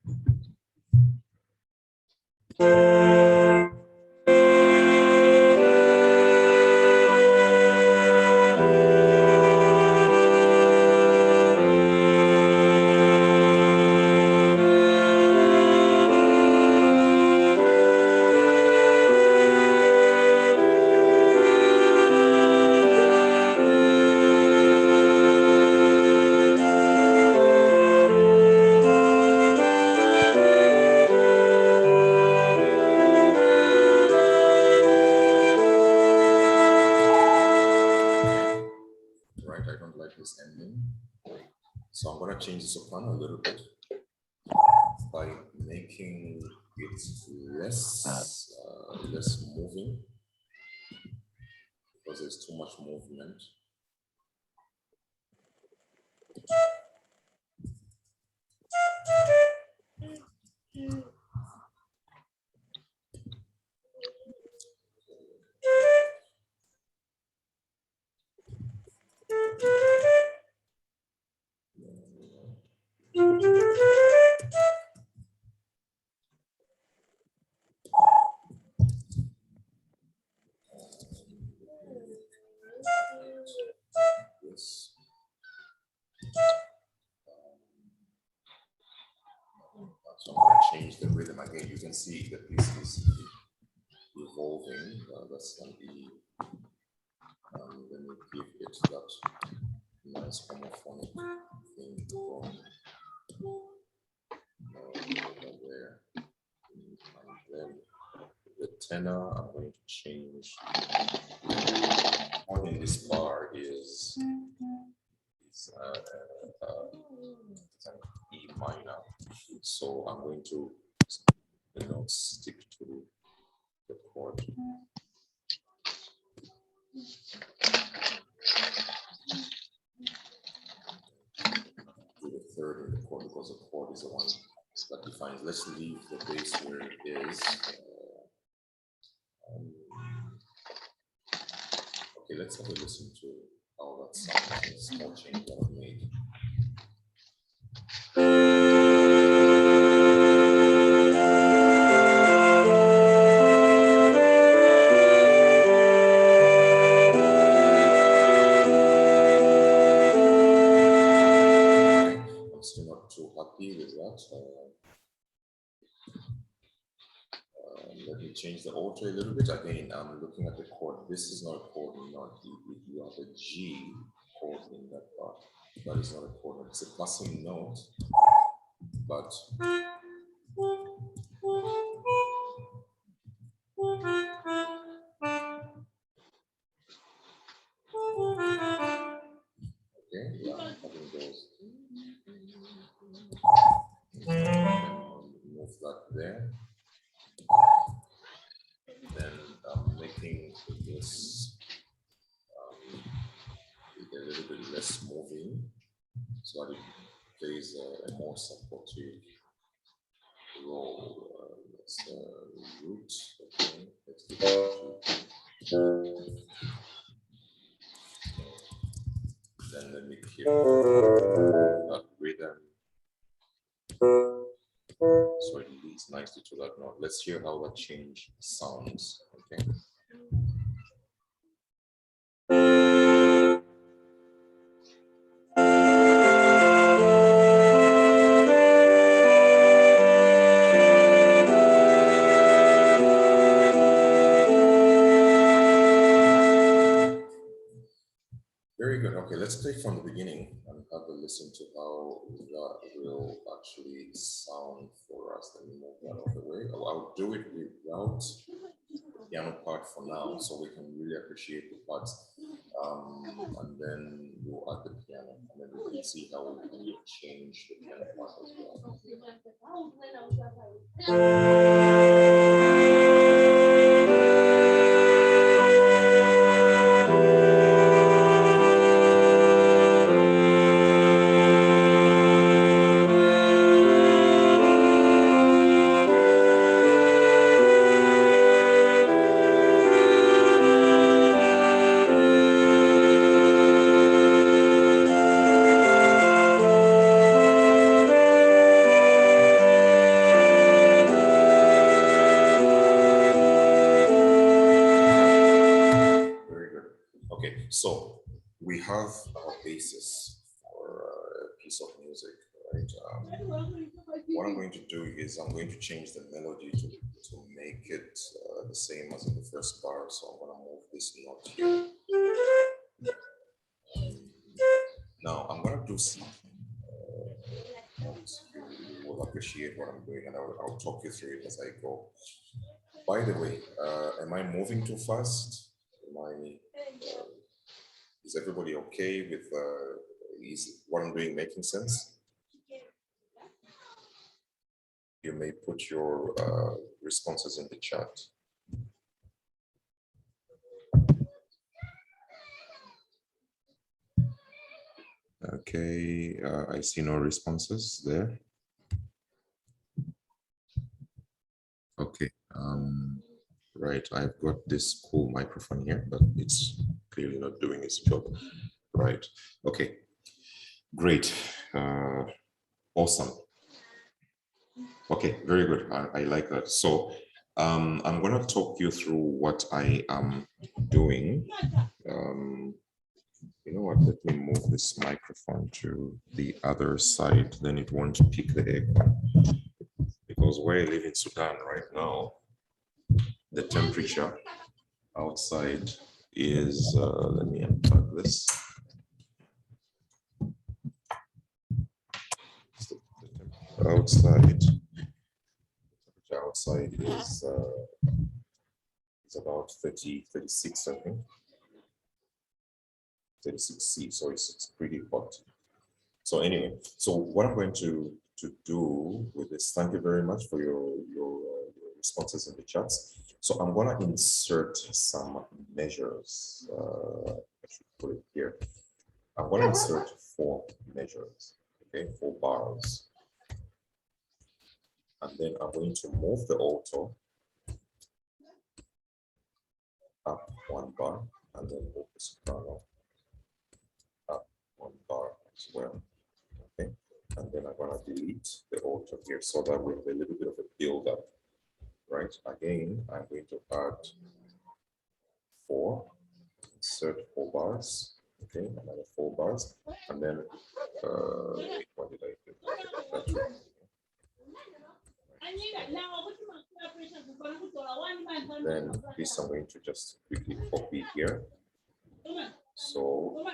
So I'm going to change the soprano a little bit by making it less moving because there's too much movement. Yes. again, you can see the piece is evolving. That's an E. Then we give it that nice homophonic thing going there. And then the tenor, I'm going to change. One in this bar is an E minor. So I'm going to, stick to the chord. Do the third in the chord because the chord is the one that defines. Let's leave the bass where it is. Okay, let's have a listen to how that sounds. A small change that I've made. I'm still not too happy with that. Let me change the alto a little bit. Again, I'm looking at the chord. This is not a chord not you have a G chord in that part. That is not a chord. It's a passing note, but okay, yeah, I'm having those. Move that there. Then I'm making this a little bit less moving so that it plays a more supportive role. That's the root. Okay, let's do then let me keep that rhythm. So it leads nicely to that note. Let's hear how that change sounds. Okay. Very good. Okay, let's play from the beginning and have a listen to how that will actually sound for us. Let me move that out of the way. I'll do it without the piano part for now, so we can really appreciate the parts. And then we'll add the piano, and then we can see how we can change the piano part as well. So we have our basis for a piece of music, right? What I'm going to do is I'm going to change the melody to make it the same as in the first bar. So I'm going to move this note here. Now I'm going to do something. You will appreciate what I'm doing, and I'll talk you through it as I go. By the way, am I moving too fast? Is everybody okay with is what I'm doing making sense? You may put your responses in the chat. Okay, I see no responses there. Okay, right, I've got this cool microphone here, but it's clearly not doing its job. Right, okay, great, awesome. Okay, very good, I like that. So I'm gonna talk you through what I am doing. You know what, let me move this microphone to the other side, then it won't pick the echo. Because because where I live in Sudan right now, the temperature outside is, let me unplug this. Outside is about 36, I think. 36C, so it's pretty hot. So anyway, so what I'm going to do with this, thank you very much for your responses in the chats. So I'm going to insert some measures. I should put it here. I'm going to insert 4 measures, okay, 4 bars. And then I'm going to move the alto up 1 bar, and then move the soprano up 1 bar as well. Okay, and then I'm going to delete the alto here so that we have a little bit of a build up. Right, again, I'm going to add 4, insert 4 bars. Okay, another 4 bars, and then what did I do? Then this I'm going to just quickly copy here. So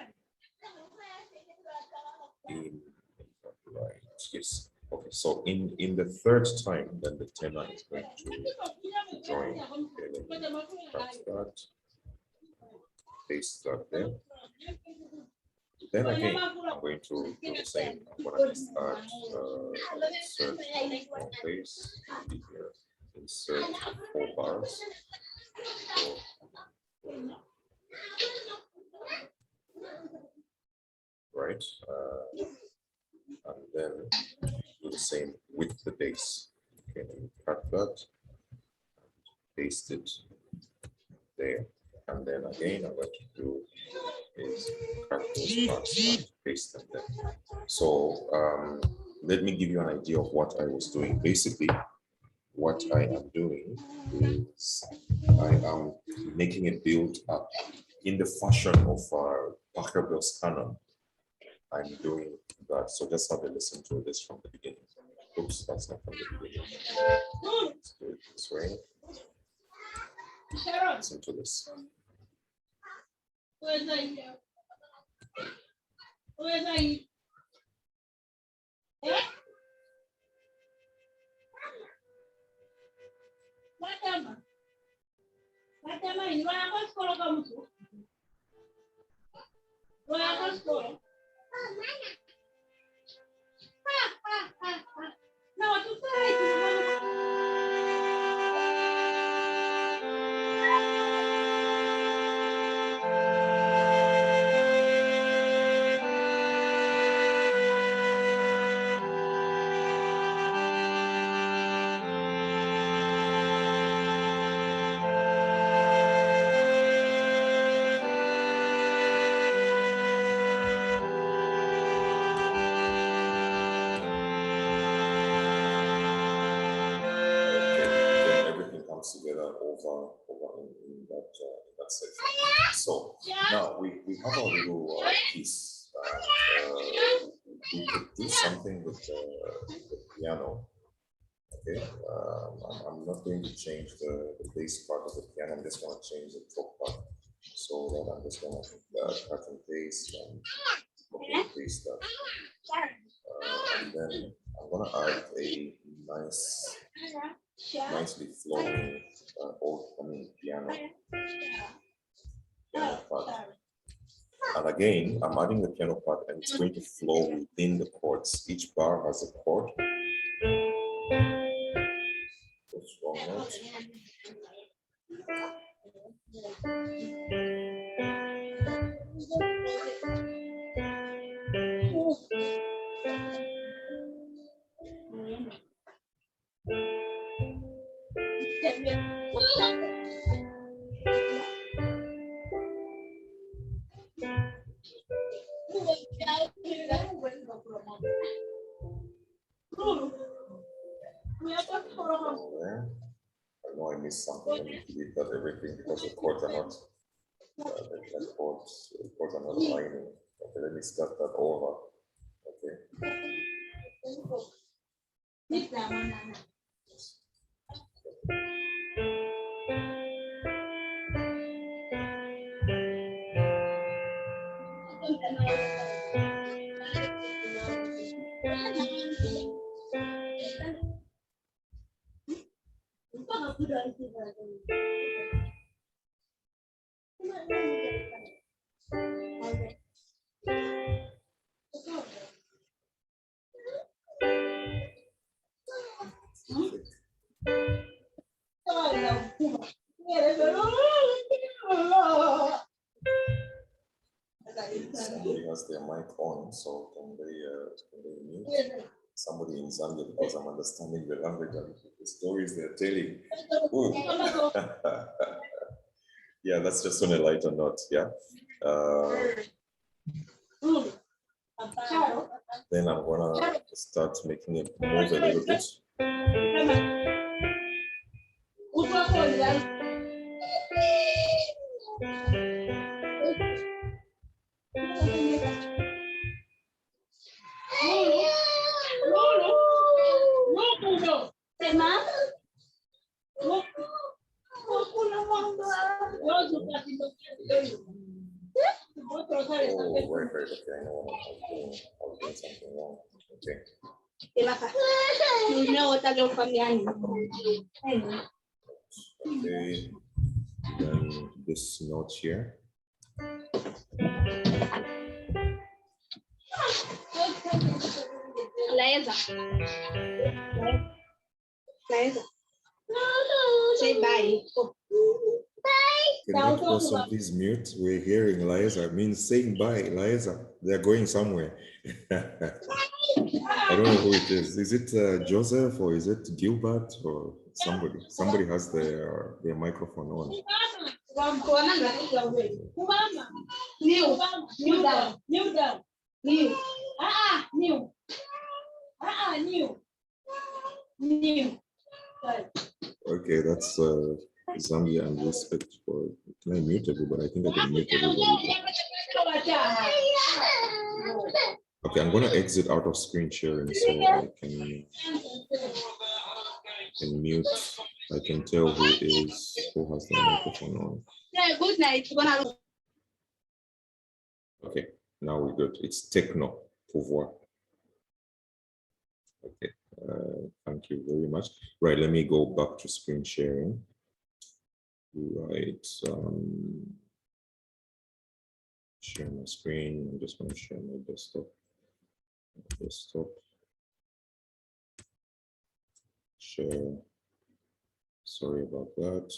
right, yes. Okay, so in the 3rd time, then the tenor is going to join. Okay, let me cut that, paste that there. Then again, I'm going to do the same. I'm going to just add insert one place here, insert 4 bars. Right, and then do the same with the bass. Okay, let me cut that, paste it there, and then again I'm going to do is cut those parts and paste them there. So let me give you an idea of what I was doing. Basically, what I am doing is I am making a build up in the fashion of Pachelbel's canon. I'm doing that. So just have a listen to this from the beginning. Oops, that's not from the beginning. Let's do it this way. Listen to this. Together over in that section. So now we have a little piece. We could do something with the piano. Okay, I'm not going to change the bass part of the piano. I'm just going to change the top part. So then I'm just going to cut and paste and copy and paste that. And then I'm going to add a nicely flowing piano part. And again, I'm adding the piano part and it's going to flow within the chords. Each bar has a chord. What's wrong with I know I missed something. Let me delete that everything because the chords are not the chords are not aligning. Okay, let me start that over. Okay. Somebody has their mic on, so can they mute? Somebody in Zambia, because I'm understanding the language and the stories they're telling. Yeah, that's just on a lighter note. Yeah. Then I'm gonna start making it move a little bit. Oh, right, okay, I know what I was doing something wrong. Okay. Okay, then this note here. Say bye. Can that person please mute? We're hearing Liza means saying bye, Liza. They're going somewhere. I don't know who it is. Is it Joseph or is it Gilbert or somebody? Somebody has their microphone on. Okay, that's Zambia and respect for. Can I mute everybody? I think I can mute everybody. Okay, I'm gonna exit out of screen sharing so I can mute. I can tell who has the microphone on. Good night. Okay, now we're good. It's techno pouvoir. Okay, thank you very much. Right, let me go back to screen sharing. Right, share my screen. I'm just going to share my desktop. Share. Sorry about that.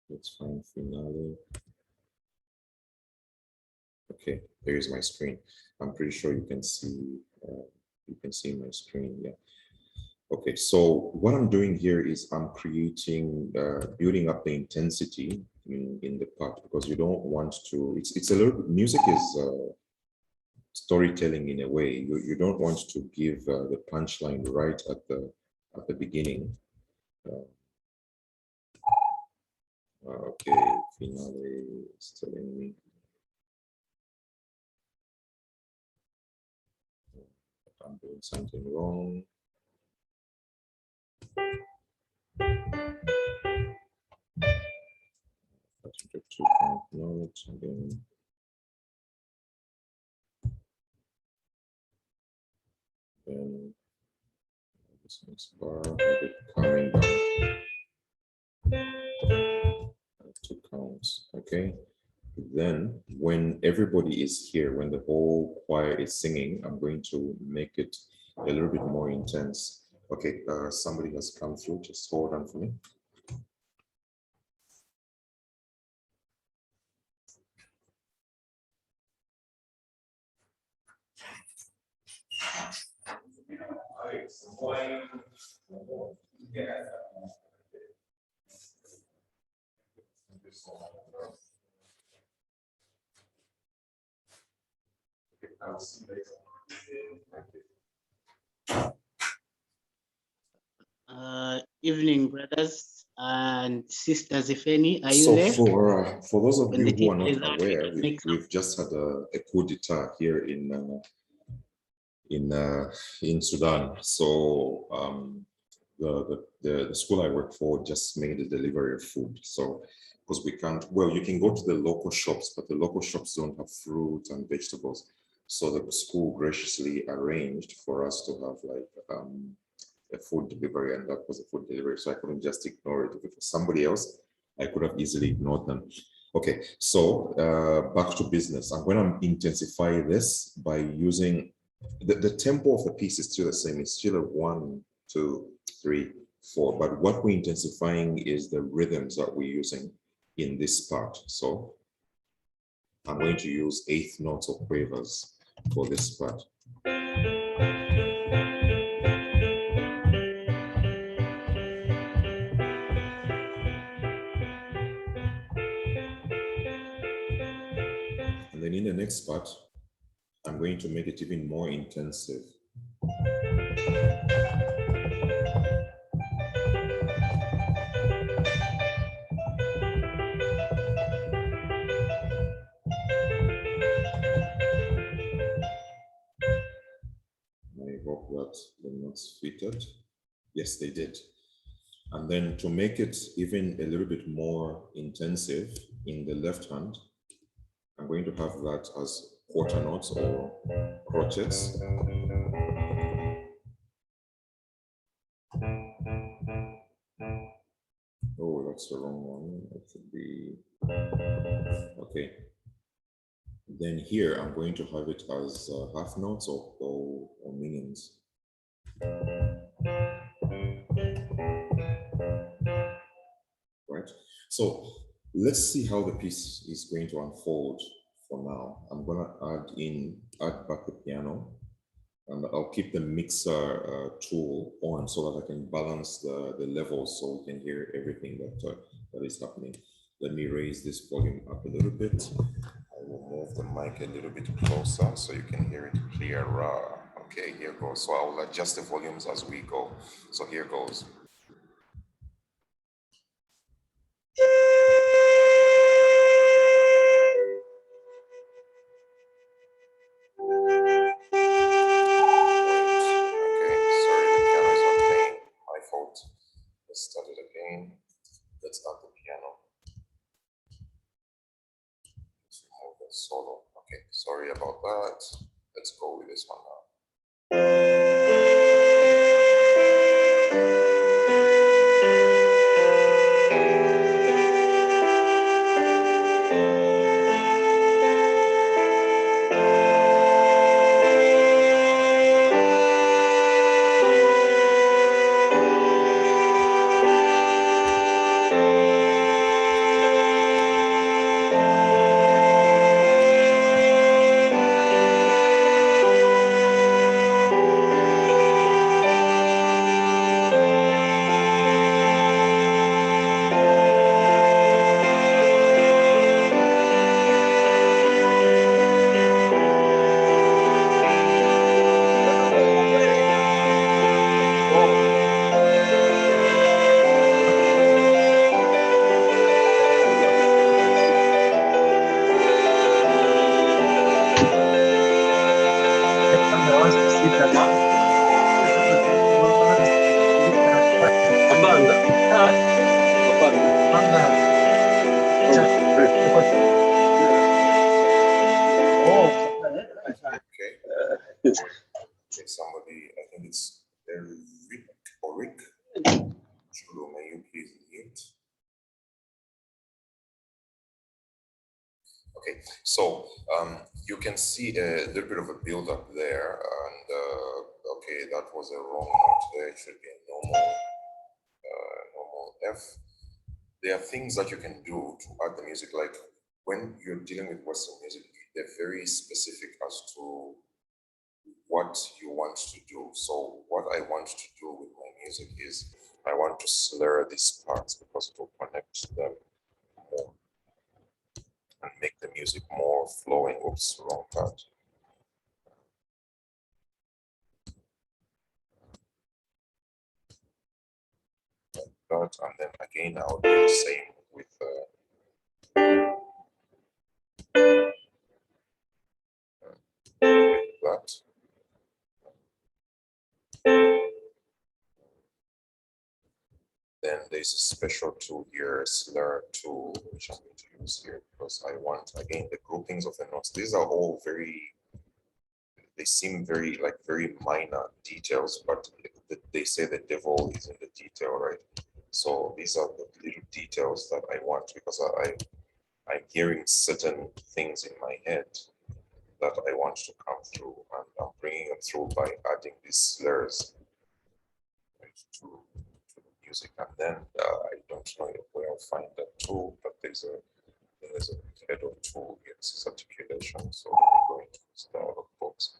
Let's find finale. Okay, there's my screen. I'm pretty sure you can see. You can see my screen. Yeah. Okay, so what I'm doing here is I'm creating, building up the intensity in the part, because you don't want to. It's a little. Music is storytelling in a way. You don't want to give the punchline right at the beginning. Okay, finale is telling me. I'm doing something wrong. Notes again. Then this next bar, have it coming down. 2 counts. Okay. Then when everybody is here, when the whole choir is singing, I'm going to make it a little bit more intense. Okay, somebody has come through. Just hold on for me. I'll see you later. Evening, brothers and sisters, if any, are you there? For those of you who are not result, aware, we've just had a coup d'etat here in Sudan. So the school I work for just made a delivery of food. So because we can't, well, you can go to the local shops, but the local shops don't have fruit and vegetables. So the school graciously arranged for us to have like a full delivery, and that was a full delivery, so I couldn't just ignore it. If it was somebody else, I could have easily ignored them. Okay, so back to business. I'm going to intensify this by using the tempo of the piece is still the same. It's still a 1, 2, 3, 4. But what we're intensifying is the rhythms that we're using in this part. So I'm going to use eighth notes or quavers for this part. And then in the next part, I'm going to make it even more intensive. I hope that the notes fitted. Yes, they did. And then to make it even a little bit more intensive in the left hand, I'm going to have that as quarter notes or crotchets. Oh, that's the wrong one. It should be, okay. Then here, I'm going to have it as half notes or minions. Right? So let's see how the piece is going to unfold for now. I'm going to add back the piano, and I'll keep the mixer tool on so that I can balance the levels so we can hear everything that is happening. Let me raise this volume up a little bit. I will move the mic a little bit closer so you can hear it clearer. Okay, here goes. So I will adjust the volumes as we go. So here goes. Let's start it again. Let's start the piano. Let's remove the solo. Okay, sorry about that. Let's go with this one now. Somebody, I think it's Rick or Rick. Chulo, may you please mute? Okay, so you can see a little bit of a build up there, and okay, that was a wrong note there. It should be a normal F. There are things that you can do to add the music, like when you're dealing with Western music, they're very specific as to what you want to do. So what I want to do with my music is I want to slur these parts because it will connect them more and make the music more flowing. Oops, wrong part. Like that, and then again I'll do the same with that. Then there's a special tool here, slur tool, which I'm going to use here because I want, again, the groupings of the notes. These are all very they seem very minor details, but they say the devil is in the detail, right? So these are the little details that I want, because I'm hearing certain things in my head that I want to come through, and I'm bringing them through by adding these slurs, right, to the music. And then I don't know where I'll find that tool, but there's a pedal tool. Yes, it's articulation. So let me go into this dialog box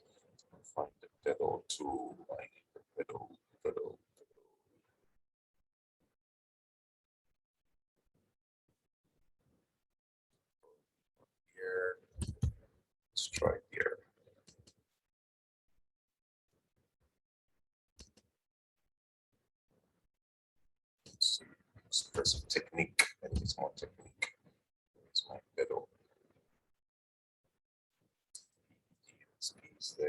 and find the pedal tool. I need the pedal. Here, let's try here. Let's express technique, and it's more technique. It's my pedal. Is there?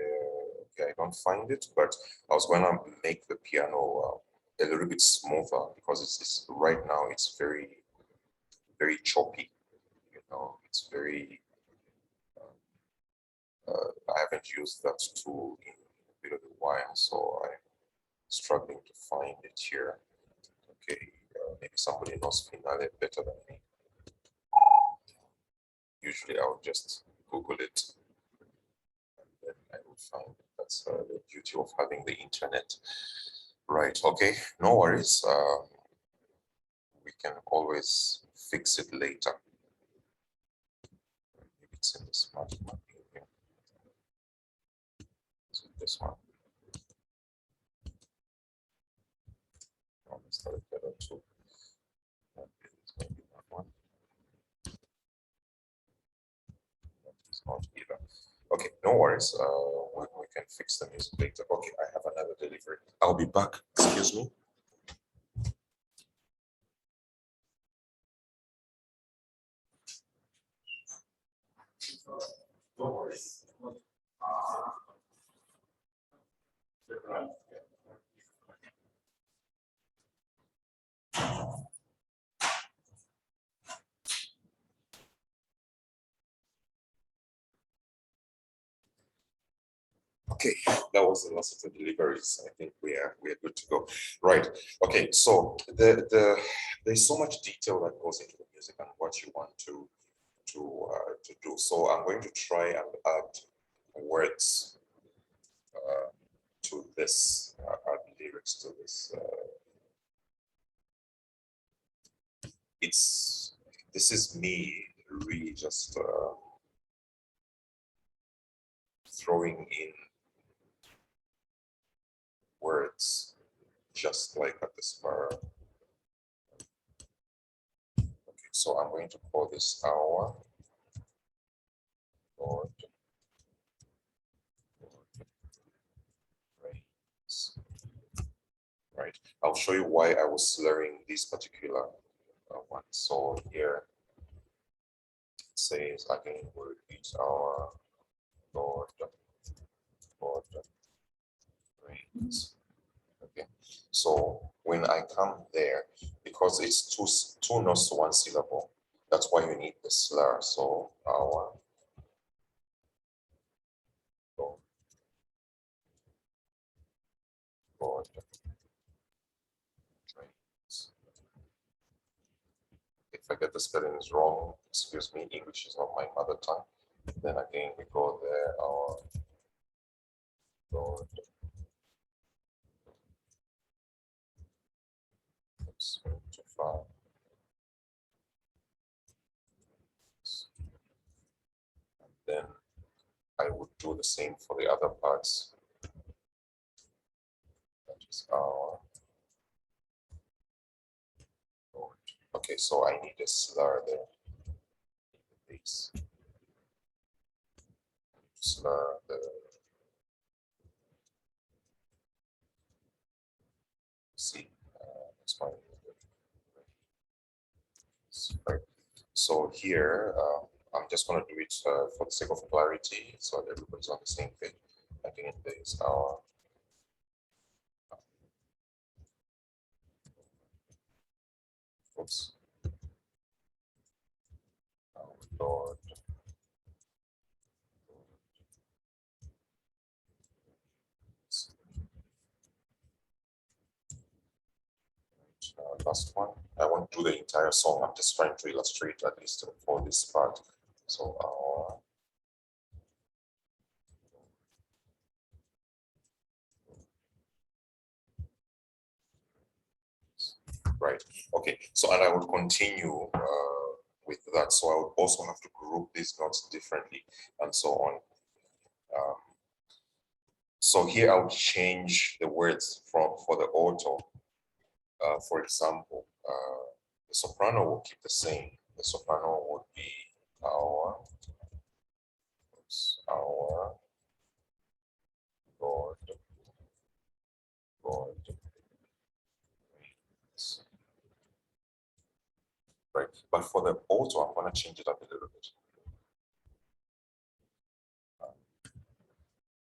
Okay, I don't find it, but I was going to make the piano a little bit smoother, because it's right now it's very choppy. You know, it's very. I haven't used that tool in a bit of a while, so I'm struggling to find it here. Okay, maybe somebody knows Finale better than me. Usually I'll just Google it, and then I will find it. That's the beauty of having the internet. Right, okay, no worries. We can always fix it later. Maybe it's in the smart mapping here. Is it this one? No, it's not a better tool. It's maybe that one. It's not either. Okay, no worries. We can fix the music later. Okay, I have another delivery. I'll be back. Excuse me. No worries. Okay, that was the last of the deliveries. I think we are good to go. Right. Okay. So there's so much detail that goes into the music and what you want to do. So I'm going to try and add words to this, add lyrics to this. This is me really just throwing in words just like at the spur. Okay, so I'm going to call this hour. Chord, right. I'll show you why I was slurring this particular one. So here it says again word each hour, Lord, rains. Okay, so when I come there, because it's two notes to one syllable, that's why you need the slur. So hour, Lord, rains. If I get the spellings wrong, excuse me, English is not my mother tongue. Then again, we go there, our Lord. Let's go to 5. And then I would do the same for the other parts. That is our Lord. Okay, so I need a slur there in the bass. Slur the C. That's my right. So here, I'm just going to do it for the sake of clarity, so that everybody's on the same page. Again, there is our oops. Our Lord. last one. I won't do the entire song. I'm just trying to illustrate at least for this part. So right. Okay. So and I will continue with that. So I would also have to group these notes differently and so on. So here I'll change the words for the alto. For example, the soprano will keep the same. The soprano would be our Lord, Lord. Right, but for the alto, I'm going to change it up a little bit.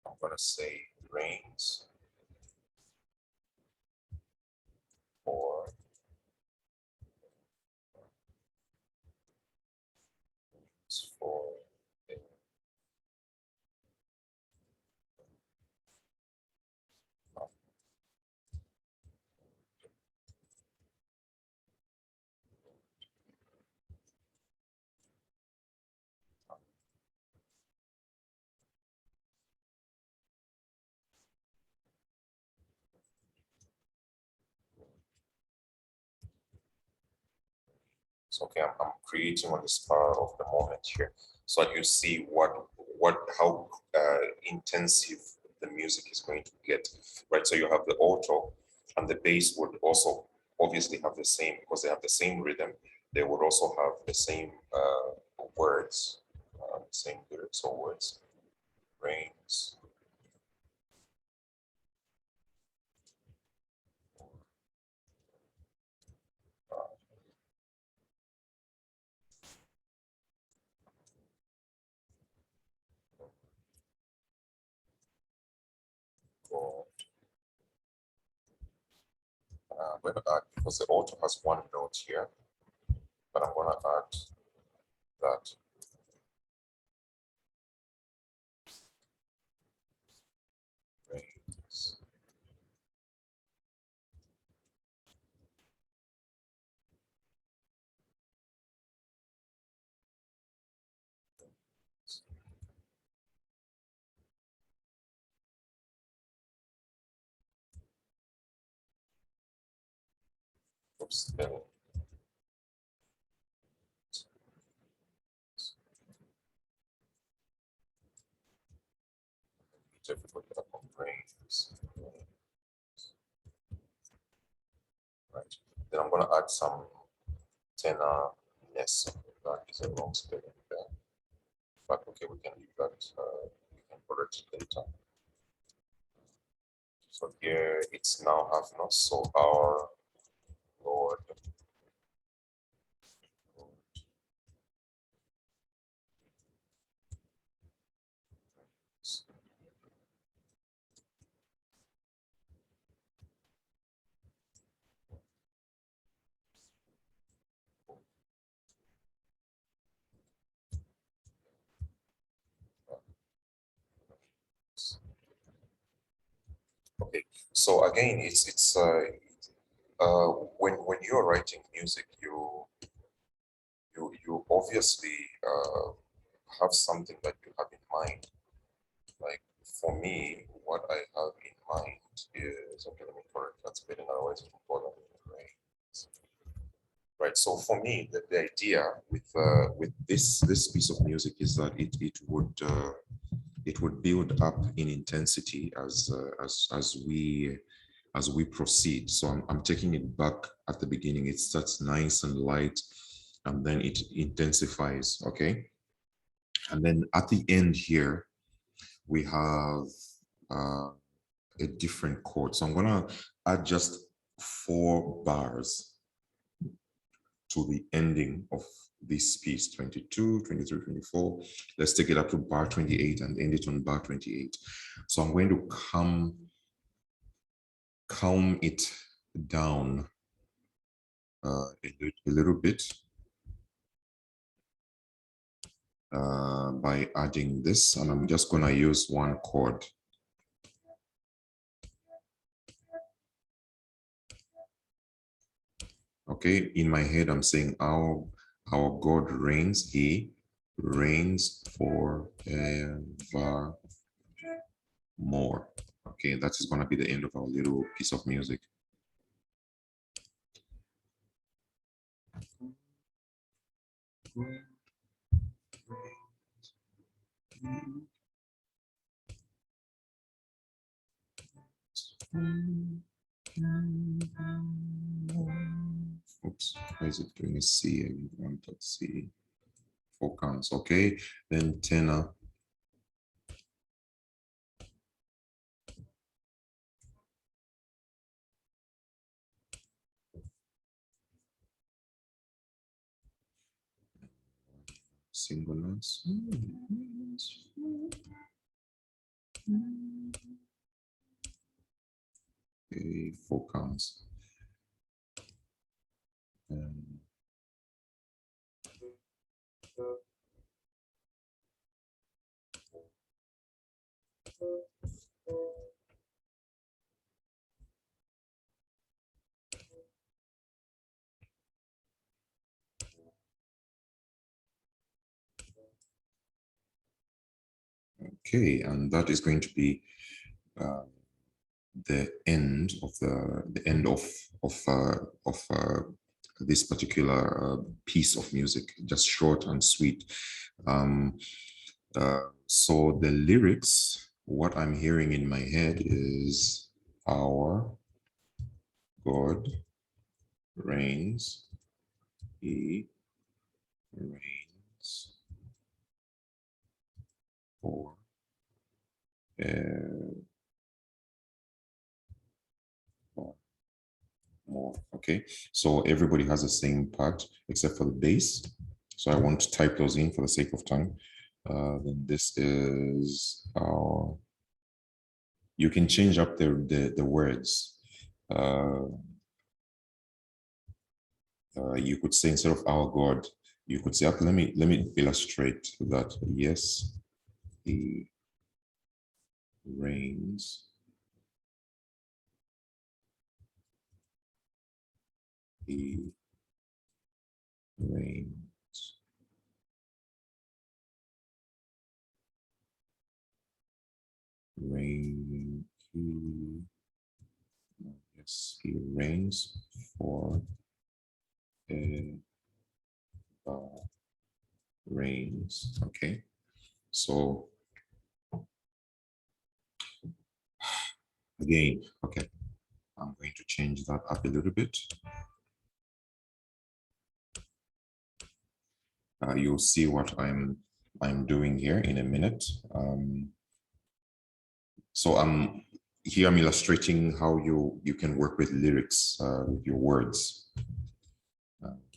I'm going to say rains for so okay, I'm creating on the spur of the moment here, so that you see how intensive the music is going to get, right? So you have the alto, and the bass would also obviously have the same, because they have the same rhythm. They would also have the same words, same lyrics or words. Rains. I'm going to add, because the alto has one note here, but I'm going to add that. Rains. Oops, difficult to rains. Right. Then I'm going to add some tenor-ness. That is a wrong spelling there. But okay, we can leave that. We can correct it later. So here it's now half notes. So our Lord. Okay, so again, it's when you're writing music, you obviously have something that you have in mind. Like for me, what I have in mind is, okay, let me correct that spelling, otherwise it will bother me. Right. So for me, the idea with this piece of music is that it would build up in intensity as we proceed. So I'm taking it back at the beginning. It starts nice and light, and then it intensifies. Okay, and then at the end here, we have a different chord. So I'm gonna add just 4 bars to the ending of this piece, 22, 23, 24. Let's take it up to bar 28 and end it on bar 28. So I'm going to calm it down a little bit by adding this, and I'm just going to use one chord. Okay, in my head, I'm saying our God reigns. He reigns forever more. Okay, that is going to be the end of our little piece of music. Oops, why is it doing a C? I want that C. 4 counts, okay. Then tenor. Single notes. Okay, 4 counts. Okay, and that is going to be the end of this particular piece of music, just short and sweet. So the lyrics, what I'm hearing in my head is our God reigns, he reigns for more. Okay, so everybody has the same part except for the bass. So I won't type those in for the sake of time. Then this is our. You can change up the words. You could say instead of our God, you could say, let me illustrate that. Yes, he reigns. He reigns. Reign. Yes, he reigns for reigns. Okay, so again, okay, I'm going to change that up a little bit. You'll see what I'm doing here in a minute. So I'm illustrating how you can work with lyrics, with your words.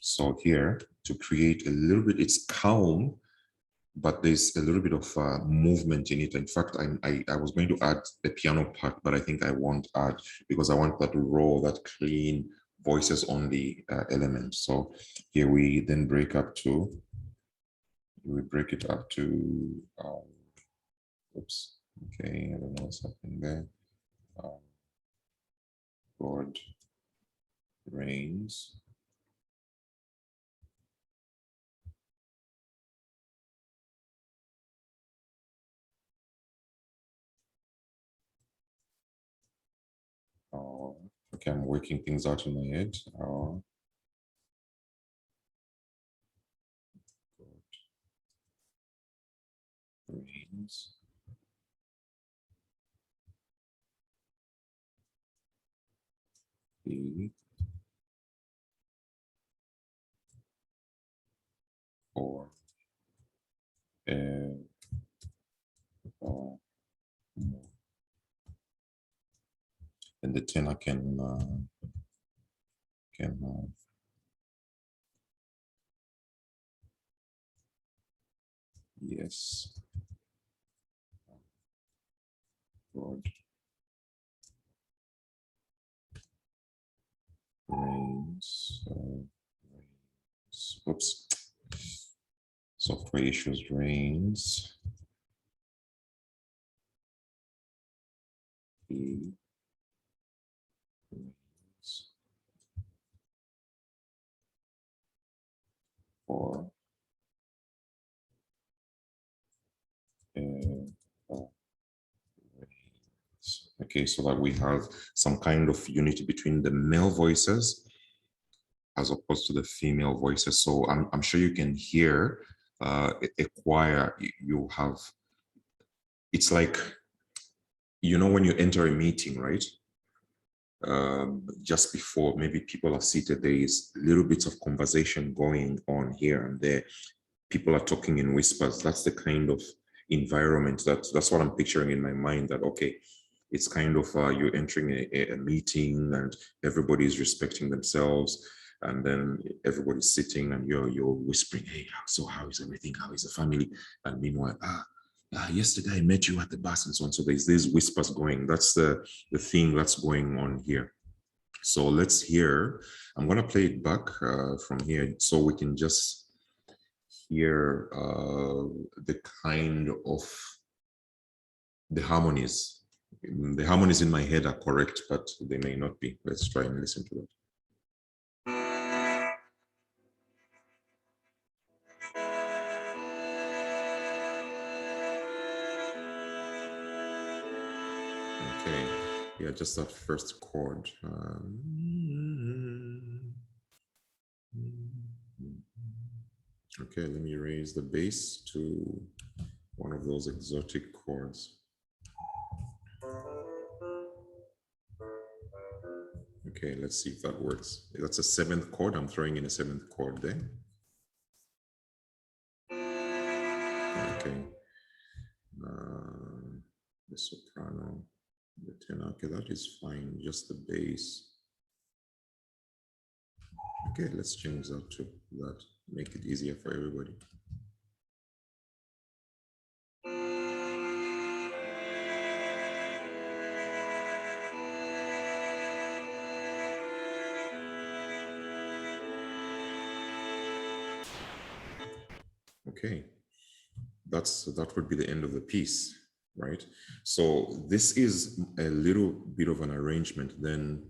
So here, to create a little bit, it's calm, but there's a little bit of movement in it. In fact, I was going to add the piano part, but I think I won't add because I want that raw, that clean, voices only element. So here we then break it up to, oops, okay, I don't know what's happening there. God reigns. Okay, I'm working things out in my head. God reigns. He or and the tenor can yes, God reigns. Oops, software issues. Reigns. He reigns for okay, so that we have some kind of unity between the male voices as opposed to the female voices. So I'm sure you can hear a choir. You have, it's like, you know, when you enter a meeting, right? Just before maybe people are seated, there is little bits of conversation going on here and there. People are talking in whispers. That's the kind of environment that's what I'm picturing in my mind, that okay, it's kind of you're entering a meeting and everybody's respecting themselves, and then everybody's sitting and you're whispering, hey, so how is everything? How is the family? And meanwhile, yesterday I met you at the bus and so on. So there's these whispers going. That's the thing that's going on here. So let's hear. I'm going to play it back from here so we can just hear the kind of the harmonies. The harmonies in my head are correct, but they may not be. Let's try and listen to that. Okay, yeah, just that first chord. Okay, let me raise the bass to one of those exotic chords. Okay, let's see if that works. That's a seventh chord. I'm throwing in a seventh chord there. Okay. The soprano, the tenor. Okay, that is fine. Just the bass. Okay, let's change that to that. Make it easier for everybody. Okay, that would be the end of the piece, right? So this is a little bit of an arrangement. Then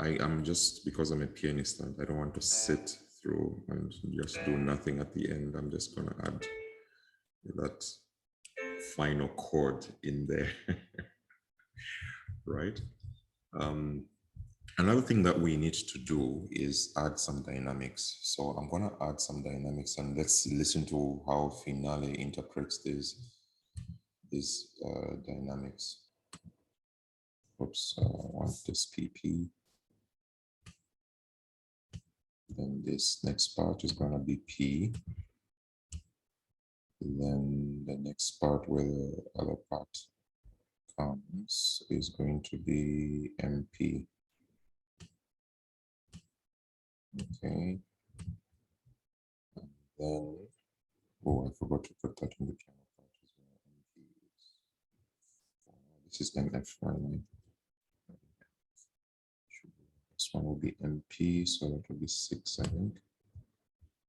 I'm just, because I'm a pianist and I don't want to sit through and just do nothing at the end. I'm just gonna add that final chord in there, right? Another thing that we need to do is add some dynamics. So I'm gonna add some dynamics, and let's listen to how Finale interprets these dynamics. Oops, I want this PP. Then this next part is gonna be P. Then the next part where the other part comes is going to be MP. Okay. And then, oh, I forgot to put that in the piano part as well. This is MF, right? This one will be MP, so that will be 6, I think.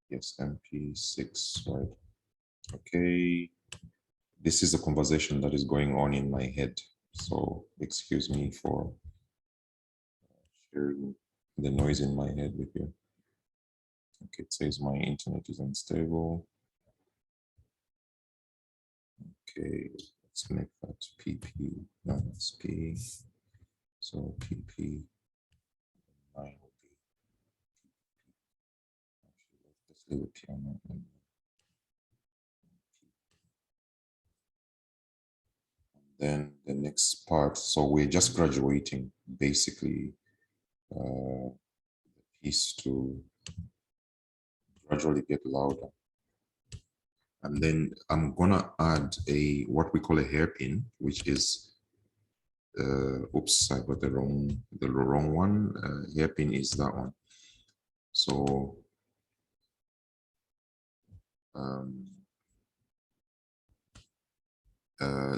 Yes, MP 6, right? Okay. This is a conversation that is going on in my head, so excuse me for sharing the noise in my head with you. Okay, it says my internet is unstable. Okay, let's make that PP. No, that's P. So PP. 9 will be. Actually, let's leave the piano. And then the next part. So we're just graduating basically the piece to gradually get louder. And then I'm gonna add what we call a hairpin, which is oops, I got the wrong one. Hairpin is that one. So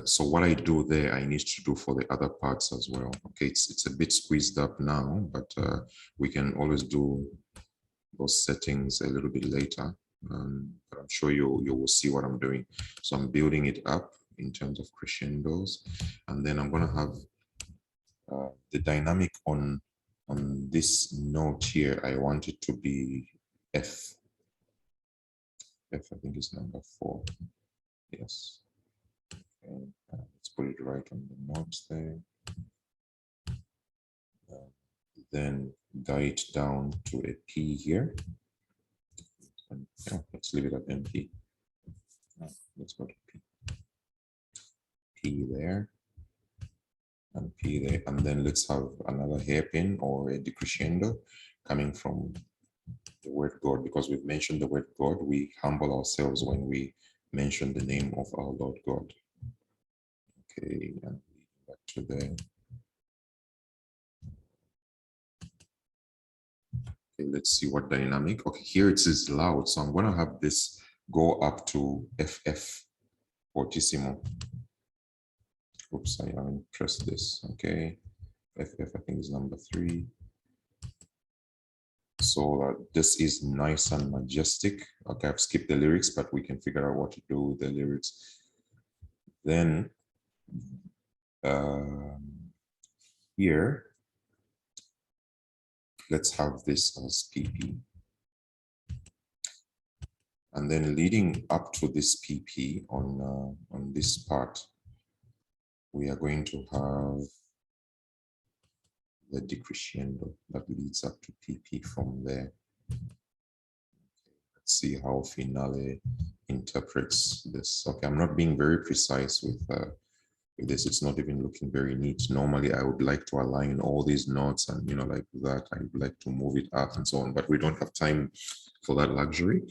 so what I do there, I need to do for the other parts as well. Okay, it's a bit squeezed up now, but we can always do those settings a little bit later. But I'm sure you will see what I'm doing. So I'm building it up in terms of crescendos, and then I'm gonna have the dynamic on this note here. I want it to be F. FF, I think is number 4. Yes. Okay. Let's put it right on the notes there. Then die it down to a P here. And, yeah, let's leave it at MP. Let's go to P. P there. And P there. And then let's have another hairpin or a decrescendo coming from the word God, because we've mentioned the word God. We humble ourselves when we mention the name of our Lord God. Okay, and back to there. Okay, let's see what dynamic. Okay, here it says loud, so I'm going to have this go up to FF fortissimo. Oops, I haven't pressed this. Okay, FF, I think is number 3. So this is nice and majestic. Okay, I've skipped the lyrics, but we can figure out what to do with the lyrics. Then here, let's have this as PP. And then leading up to this PP on this part, we are going to have the decrescendo that leads up to PP from there. Let's see how finale interprets this. Okay, I'm not being very precise with this. It's not even looking very neat. Normally, I would like to align all these notes and, you know, like that. I would like to move it up and so on, but we don't have time for that luxury.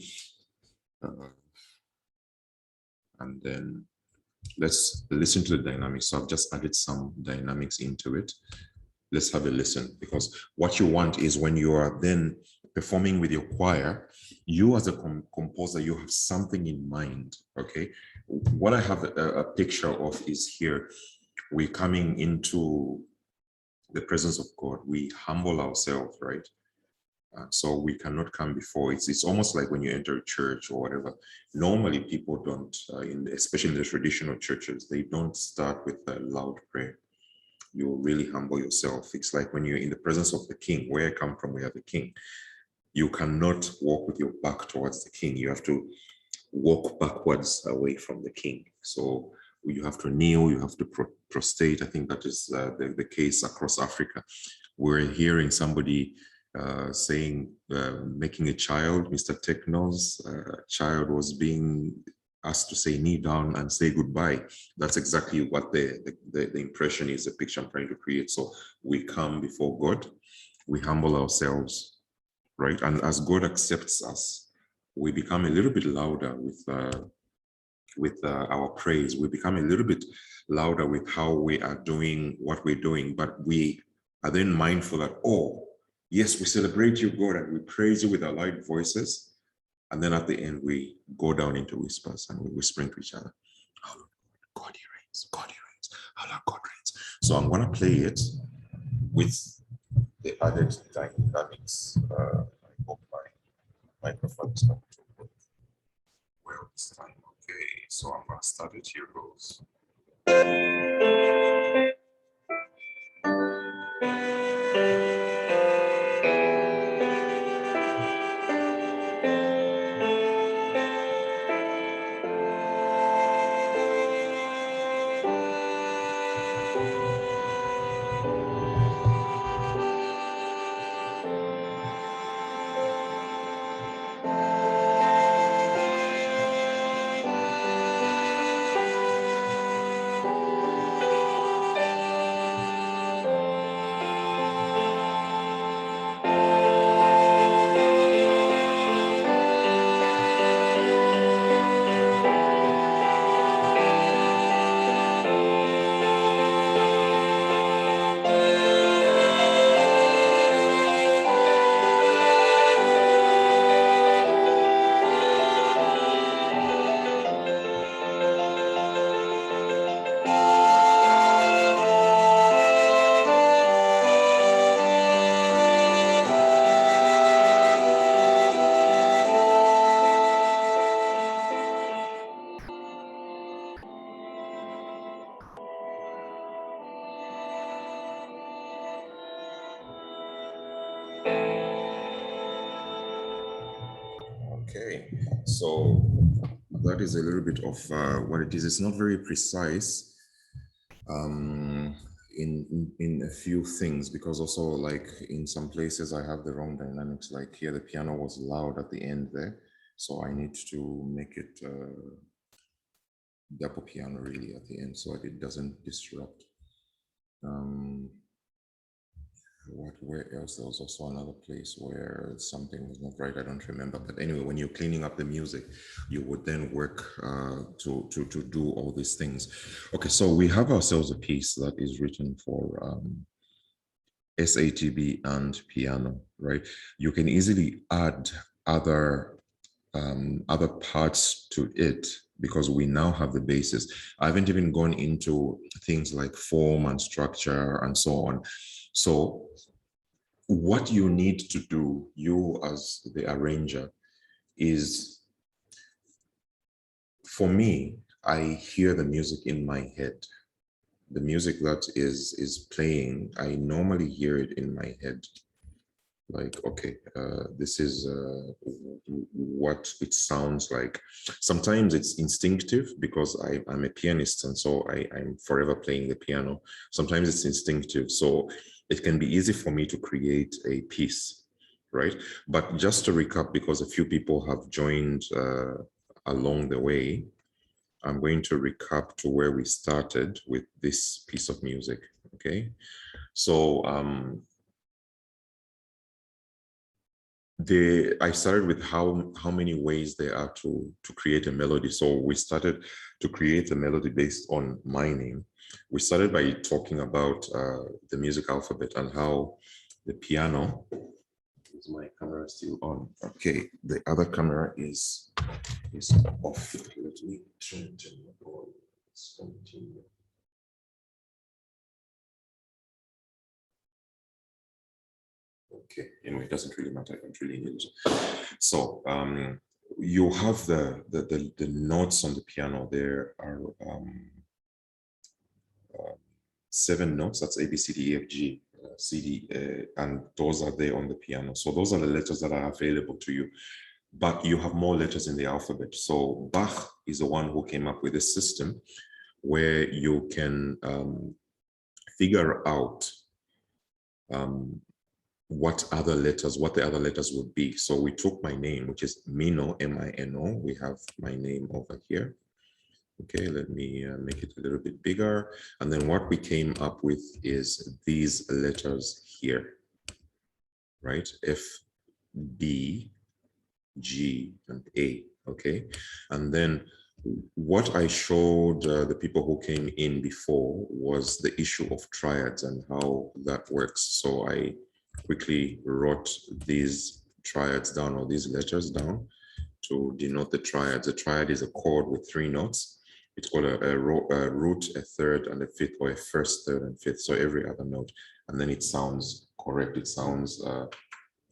And then let's listen to the dynamics. So I've just added some dynamics into it. Let's have a listen, because what you want is when you are then performing with your choir, you as a composer, you have something in mind, okay? What I have a picture of is here, we're coming into the presence of God. We humble ourselves, right? So we cannot come before. It's almost like when you enter a church or whatever. Normally people don't, especially in the traditional churches, they don't start with a loud prayer. You really humble yourself. It's like when you're in the presence of the king. Where I come from, we have a king. You cannot walk with your back towards the king. You have to walk backwards away from the king. So you have to kneel, you have to prostrate. I think that is the case across Africa. We're hearing somebody saying, making a child, Mr. Techno's child was being asked to say knee down and say goodbye. That's exactly what the impression is, the picture I'm trying to create. So we come before God, we humble ourselves, right? And as God accepts us, we become a little bit louder with our praise. We become a little bit louder with how we are doing what we're doing, but we are then mindful that, oh, yes, we celebrate you, God, and we praise you with our loud voices. And then at the end, we go down into whispers and we're whispering to each other, oh, God, he reigns, God, he reigns, oh, God reigns. So I'm going to play it with the added dynamics. I hope my microphone is not too good. Well, this time, okay. So I'm going to start it. Here goes. Okay, so that is a little bit of what it is. It's not very precise in a few things, because also like in some places I have the wrong dynamics. Like here, the piano was loud at the end there, so I need to make it double piano really at the end so that it doesn't disrupt. Where else? There was also another place where something was not right. I don't remember. But anyway, when you're cleaning up the music, you would then work to do all these things. Okay, so we have ourselves a piece that is written for SATB and piano, right? You can easily add other parts to it because we now have the basis. I haven't even gone into things like form and structure and so on. So what you need to do, you as the arranger, is, for me, I hear the music in my head. The music that is playing, I normally hear it in my head. Like, okay, this is what it sounds like. Sometimes it's instinctive because I'm a pianist, and so I'm forever playing the piano. Sometimes it's instinctive, so it can be easy for me to create a piece, right? But just to recap, because a few people have joined along the way, I'm going to recap to where we started with this piece of music, okay? So, I started with how many ways there are to create a melody. So we started to create a melody based on my name. We started by talking about the music alphabet and how the piano. Is my camera still on? Okay, the other camera is off. Let me turn it on. Let's continue. Okay, anyway, it doesn't really matter. I don't really need it. So you have the notes on the piano. There are 7 notes. That's A, B, C, D, E, F, G, C, D, and those are there on the piano. So those are the letters that are available to you. But you have more letters in the alphabet. So Bach is the one who came up with a system where you can figure out what the other letters would be. So we took my name, which is Mino, M-I-N-O. We have my name over here. Okay, let me make it a little bit bigger. And then what we came up with is these letters here, right? F, B, G, and A, okay? And then what I showed the people who came in before was the issue of triads and how that works. So I quickly wrote these triads down, or these letters down, to denote the triads. A triad is a chord with 3 notes. It's called a root, a third, and a fifth, or a first, third, and fifth. So every other note, and then it sounds correct. It sounds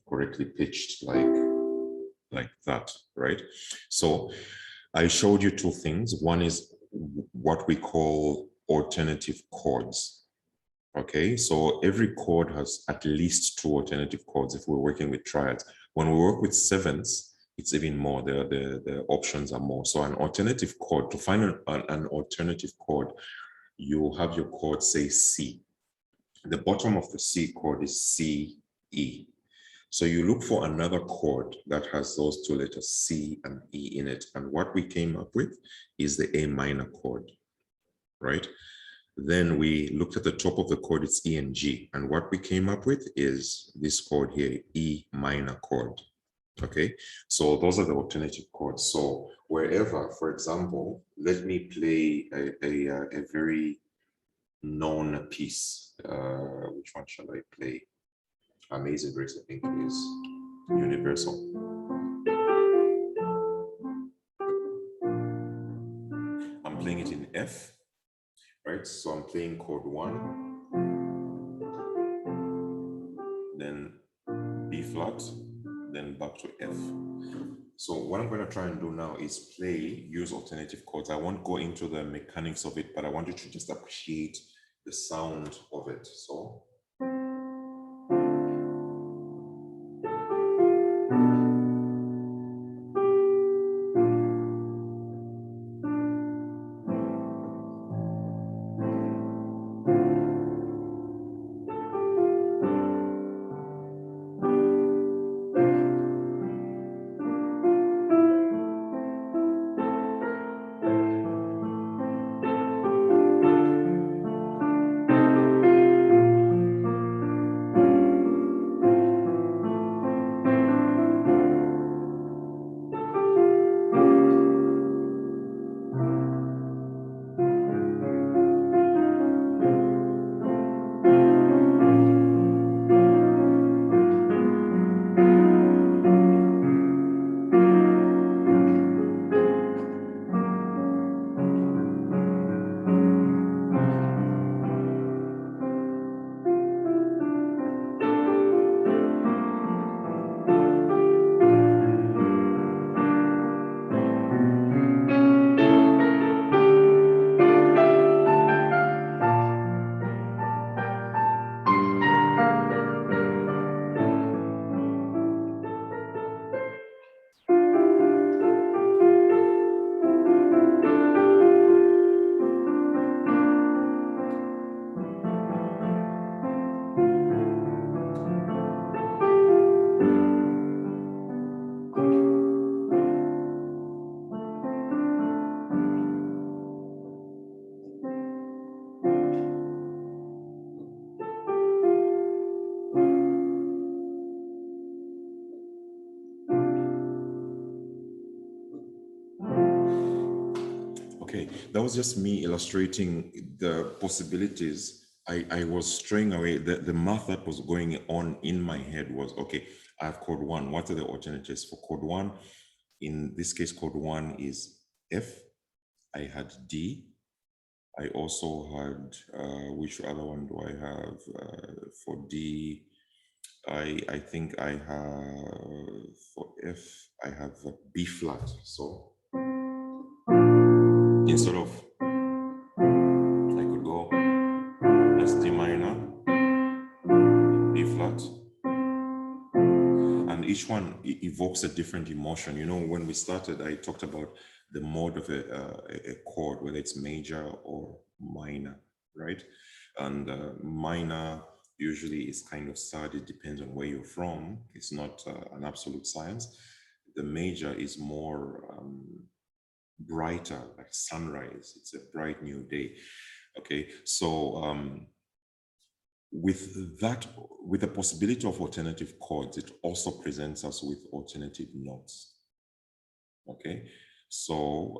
correctly pitched, like that, right? So I showed you 2 things. One is what we call alternative chords. Okay, so every chord has at least 2 alternative chords if we're working with triads. When we work with sevenths, it's even more. The options are more. So an alternative chord, to find an alternative chord, you have your chord say C. The bottom of the C chord is C, E. So you look for another chord that has those 2 letters, C and E, in it. And what we came up with is the A minor chord, right? Then we looked at the top of the chord, it's E and G. And what we came up with is this chord here, E minor chord. Okay, so those are the alternative chords. So wherever, for example, let me play a very known piece. Which one shall I play? Amazing Grace, I think, is universal. I'm playing it in F, right? So I'm playing chord 1, then B flat, then back to F. So what I'm going to try and do now is use alternative chords. I won't go into the mechanics of it, but I want you to just appreciate the sound of it. So. Okay, that was just me illustrating the possibilities. I was straying away. The math that was going on in my head was, okay, I have chord one. What are the alternatives for chord one? In this case, chord one is F. I had D. I also had, which other one do I have for D? I think I have, for F, I have a B flat. So instead of, I could go as D minor, B flat, and each one evokes a different emotion. You know, when we started, I talked about the mode of a chord, whether it's major or minor, right? And minor usually is kind of sad. It depends on where you're from. It's not an absolute science. The major is more brighter, like sunrise. It's a bright new day. Okay, so with that, with the possibility of alternative chords, it also presents us with alternative notes. Okay, so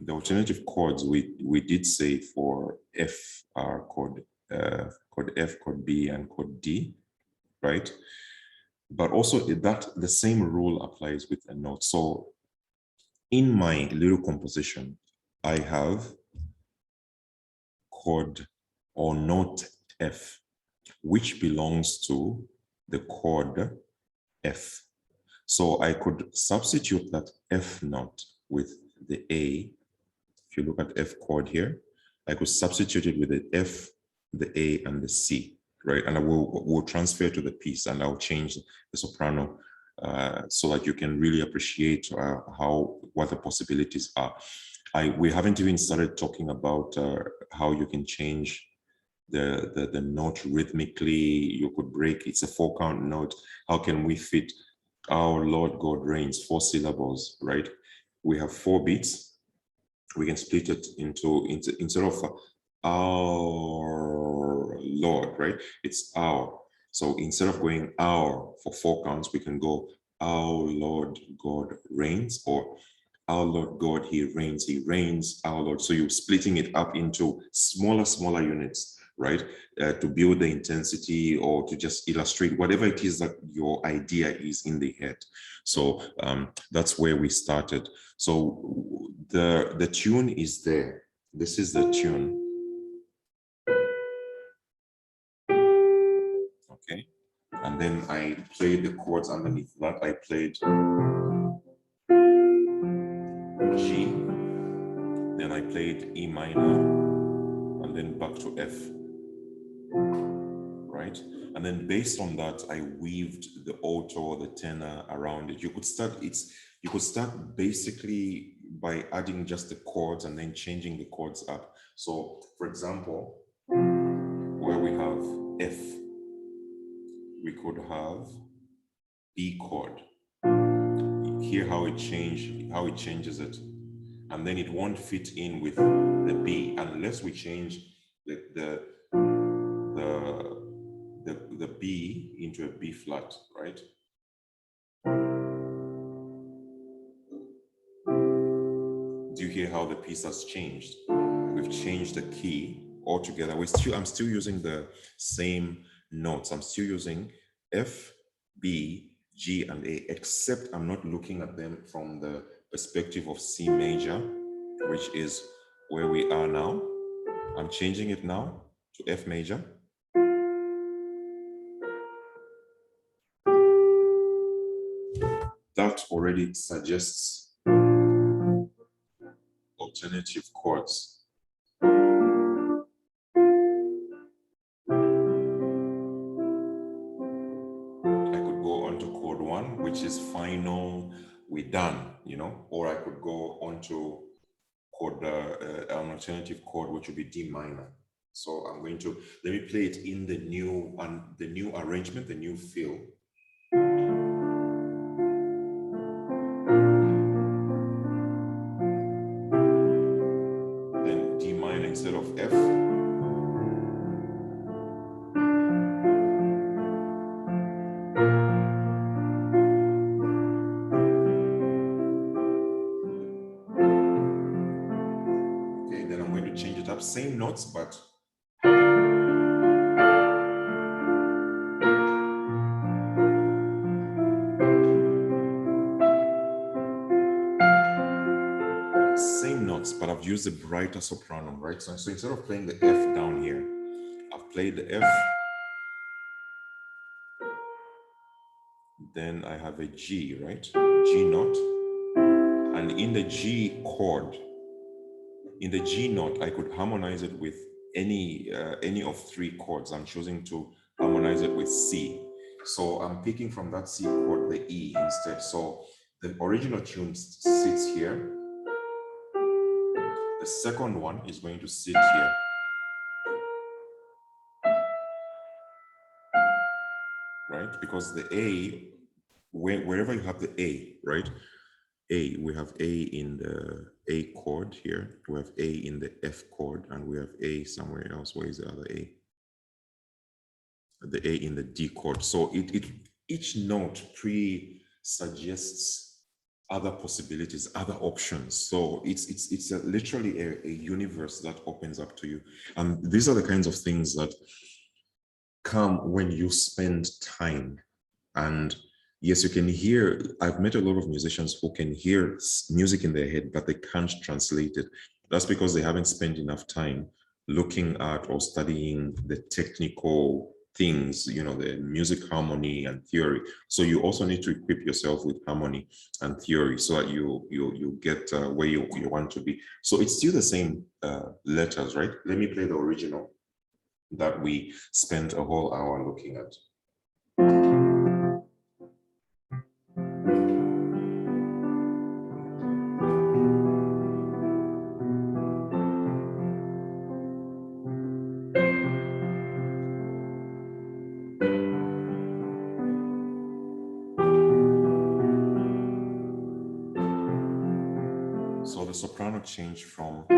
the alternative chords we did say for F are chord F, chord B, and chord D, right? But also that the same rule applies with a note. So in my little composition, I have chord or note F, which belongs to the chord F. So I could substitute that F note with the A. If you look at F chord here, I could substitute it with the F, the A, and the C, right? And I will transfer to the piece, and I'll change the soprano so that you can really appreciate what the possibilities are. We haven't even started talking about how you can change the note rhythmically. You could break, it's a 4-count note. How can we fit our Lord God reigns, 4 syllables, right? We have 4 beats. We can split it into instead of our Lord, right? It's our. So instead of going our for 4 counts, we can go our Lord God reigns, or our Lord God, he reigns, our Lord. So you're splitting it up into smaller units, right? To build the intensity or to just illustrate whatever it is that your idea is in the head. So that's where we started. So the tune is there. This is the tune. Okay. And then I played the chords underneath that. I played G, then I played E minor, and then back to F. Right? And then based on that, I weaved the alto, the tenor around it. You could start basically by adding just the chords and then changing the chords up. So for example, where we have F, we could have B chord. Hear how it changes it. And then it won't fit in with the B unless we change the B into a B flat, right? Do you hear how the piece has changed? We've changed the key altogether. I'm still using the same notes. I'm still using F, B, G, and A, except I'm not looking at them from the perspective of C major, which is where we are now. I'm changing it now to F major. That already suggests alternative chords. I could go on to chord 1, which is final, we're done, you know, or I could go on to chord, an alternative chord, which would be D minor. So I'm going to, let me play it in the new arrangement, the new feel. Then D minor instead of F. up, same notes, but same notes, but I've used a brighter soprano, right? So instead of playing the F down here, I've played the F, then I have a G, right? G note, and in the G chord, in the G note, I could harmonize it with any of three chords. I'm choosing to harmonize it with C. So I'm picking from that C chord the E instead. So the original tune sits here. The second one is going to sit here. Right? Because the A, wherever you have the A, right? A, we have A in the A chord here. We have A in the F chord, and we have A somewhere else. Where is the other A? The A in the D chord. So each note suggests other possibilities, other options. So it's literally a universe that opens up to you. And these are the kinds of things that come when you spend time. And yes, you can hear, I've met a lot of musicians who can hear music in their head, but they can't translate it. That's because they haven't spent enough time looking at or studying the technical things, you know, the music harmony and theory. So you also need to equip yourself with harmony and theory so that you get where you want to be. So it's still the same letters, right? Let me play the original that we spent a whole hour looking at. So the soprano changed from to,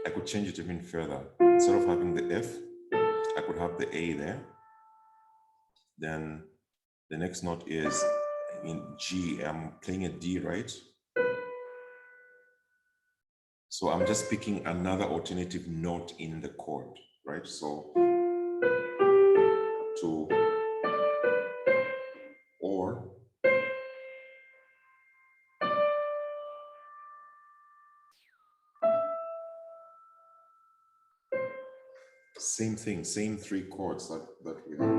I could change it even further. Instead of having the F, I could have the A there. Then the next note is in G. I'm playing a D, right? So I'm just picking another alternative note in the chord, right? So to, or, same thing, same three chords that we have.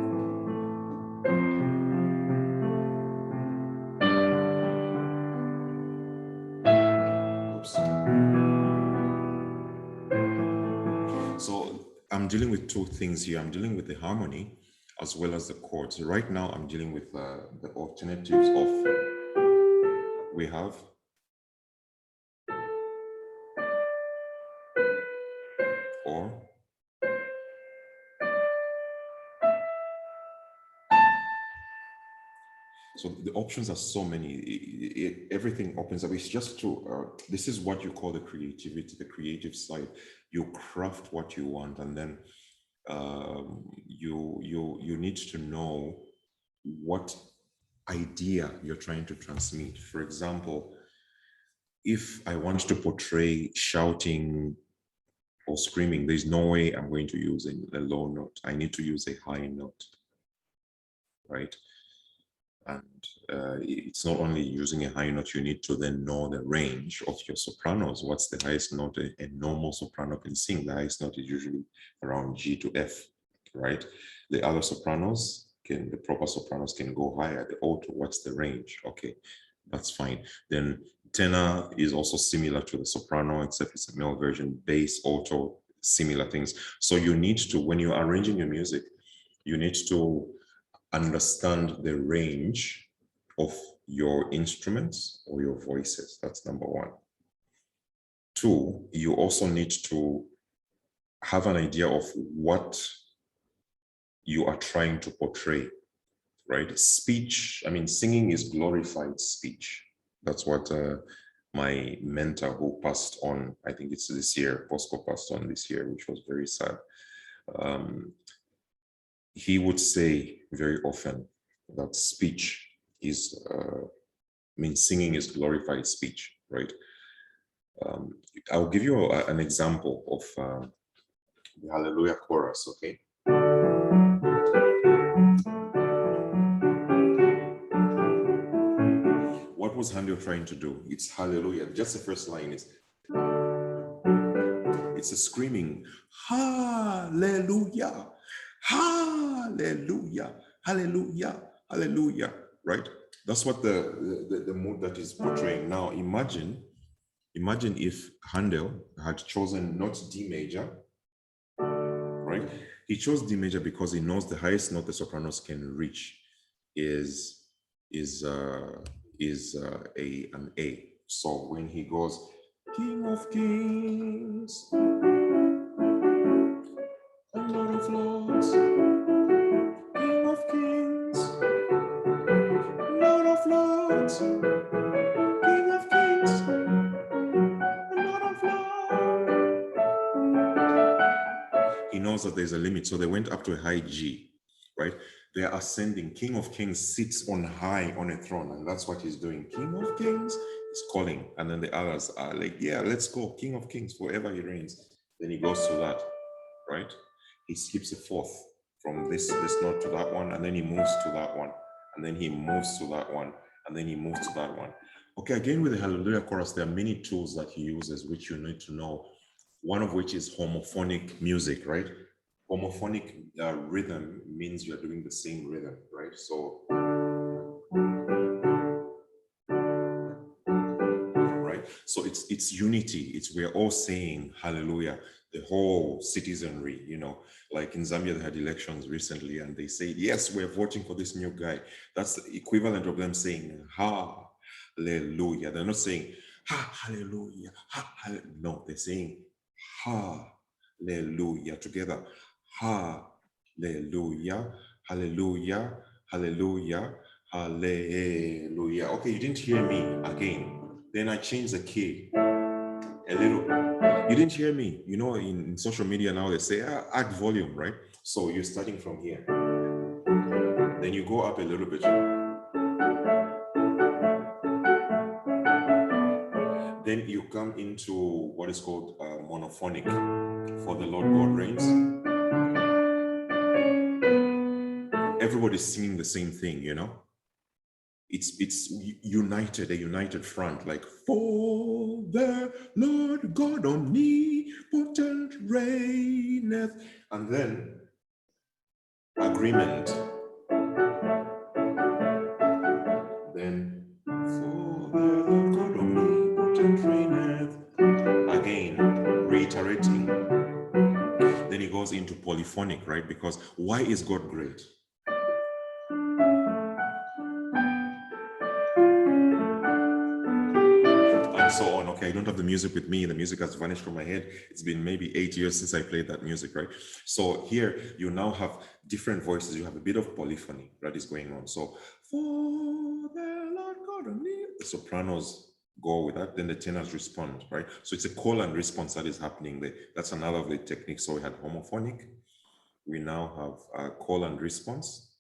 So I'm dealing with two things here. I'm dealing with the harmony as well as the chords. Right now, I'm dealing with the alternatives of, we have or, so the options are so many. Everything opens up. It's just to, this is what you call the creativity, the creative side. You craft what you want, and then you need to know what idea you're trying to transmit. For example, if I want to portray shouting or screaming, there's no way I'm going to use a low note. I need to use a high note, right? And it's not only using a high note, you need to then know the range of your sopranos. What's the highest note a normal soprano can sing? The highest note is usually around G to F, right? The other sopranos the proper sopranos can go higher. The alto, what's the range? Okay, that's fine. Then tenor is also similar to the soprano, except it's a male version. Bass, alto, similar things. So you need to, when you're arranging your music, you need to understand the range of your instruments or your voices. That's number one. Two, you also need to have an idea of what you are trying to portray, right? Speech, I mean, singing is glorified speech. That's what my mentor who passed on, I think it's this year, Bosco passed on this year, which was very sad. He would say very often that speech is, I mean, singing is glorified speech, right? I'll give you an example of the Hallelujah chorus, okay? What was Handel trying to do? It's Hallelujah. Just the first line is, it's a screaming, Hallelujah, Hallelujah, Hallelujah, Hallelujah, right? That's what the mood that is portraying. Now imagine if Handel had chosen not D major, right? He chose D major because he knows the highest note the sopranos can reach is an A. So when he goes, King of Kings, and Lord of Lords, King of Kings, Lord of Lords, King of Kings, and Lord of Lords. He knows that there's a limit, so they went up to a high G, right? They are ascending. King of Kings sits on high on a throne, and that's what he's doing. King of Kings is calling, and then the others are like, yeah, let's go. King of Kings, forever he reigns. Then he goes to that, right? He skips a fourth from this note to that one, and then he moves to that one, and then he moves to that one, and then he moves to that one. Okay, again with the Hallelujah chorus, there are many tools that he uses, which you need to know. One of which is homophonic music, right? Homophonic rhythm means you're doing the same rhythm, right? So, right? So it's unity. It's we're all saying hallelujah. The whole citizenry, you know, like in Zambia, they had elections recently, and they said, yes, we're voting for this new guy. That's the equivalent of them saying hallelujah. They're not saying hallelujah, hallelujah. No, they're saying hallelujah together. Hallelujah, hallelujah, hallelujah, hallelujah. Okay, you didn't hear me again. Then I changed the key a little. You didn't hear me. You know, in social media now, they say, add volume, right? So you're starting from here. Then you go up a little bit. Then you come into what is called monophonic, for the Lord God reigns. Everybody's singing the same thing, you know? It's united, a united front, like, for the Lord God omnipotent reigneth. And then agreement. Then, for the Lord God omnipotent reigneth. Again, reiterating. Then he goes into polyphonic, right? Because why is God great? And so on. Okay, I don't have the music with me. The music has vanished from my head. It's been maybe 8 years since I played that music, right? So here you now have different voices. You have a bit of polyphony that is going on. So, for the Lord God, the sopranos go with that, then the tenors respond, right? So it's a call and response that is happening there. That's another of the techniques. So we had homophonic. We now have a call and response.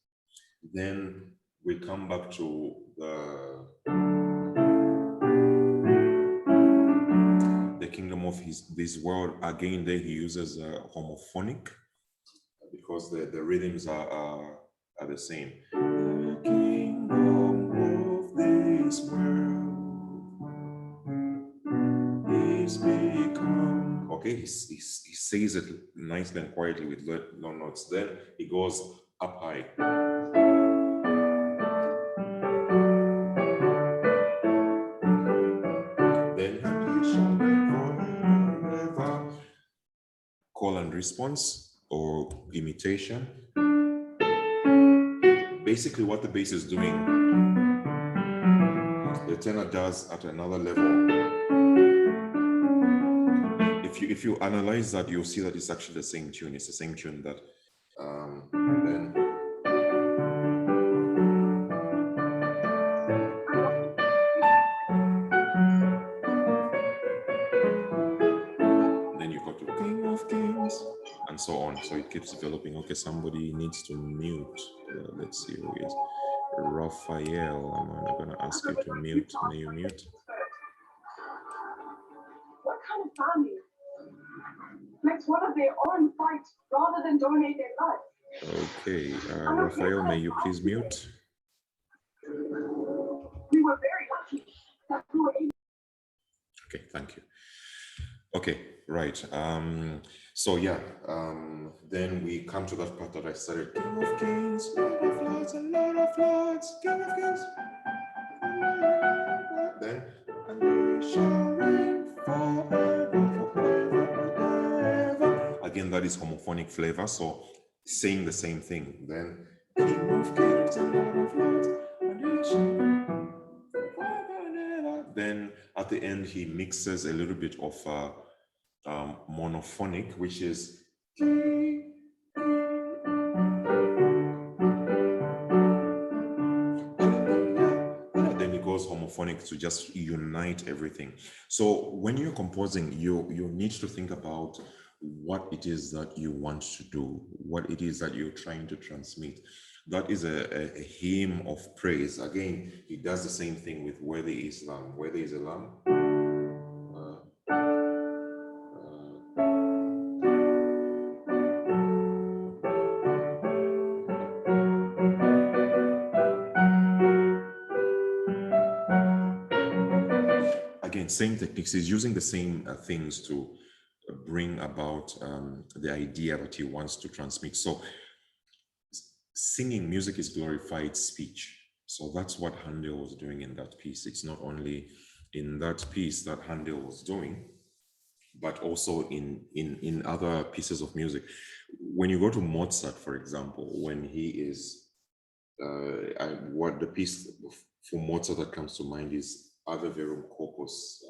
Then we come back to the kingdom of this world. Again, there he uses homophonic because the rhythms are the same. The kingdom of this world is become. Okay, he says it nicely and quietly with long notes. Then he goes up high. Call and response or imitation. Basically what the bass is doing, the tenor does at another level. If you analyze that, you'll see that it's actually the same tune. It's the same tune that then you go to King of Kings and so on. So it keeps developing. Okay, somebody needs to mute. Let's see who is. Raphael, I'm gonna ask you to mute. May you mute? family. Let one of their own fight rather than donate their blood. Okay, Raphael, may you please mute? We were very lucky that we were able. Okay, thank you. Okay, right. So yeah, then we come to that part that I started. King of Kings, Lord of Lords, and Lord of Lords, King of Kings. Then, and we shall reign forever, forever. Again, that is homophonic flavor, so saying the same thing. Then, King of Kings and Lord of Lords, and we shall reign forever and ever. Then at the end, he mixes a little bit of monophonic, which is then it goes homophonic to just unite everything. So when you're composing, you need to think about what it is that you want to do, what it is that you're trying to transmit. That is a hymn of praise. Again, he does the same thing with Worthy is Lamb. Worthy is a lamb. Again, same techniques. He's using the same things to bring about the idea that he wants to transmit. So singing, music is glorified speech. So that's what Handel was doing in that piece. It's not only in that piece that Handel was doing, but also in other pieces of music. When you go to Mozart, for example, when he is, what the piece for Mozart that comes to mind is Ave Verum Corpus.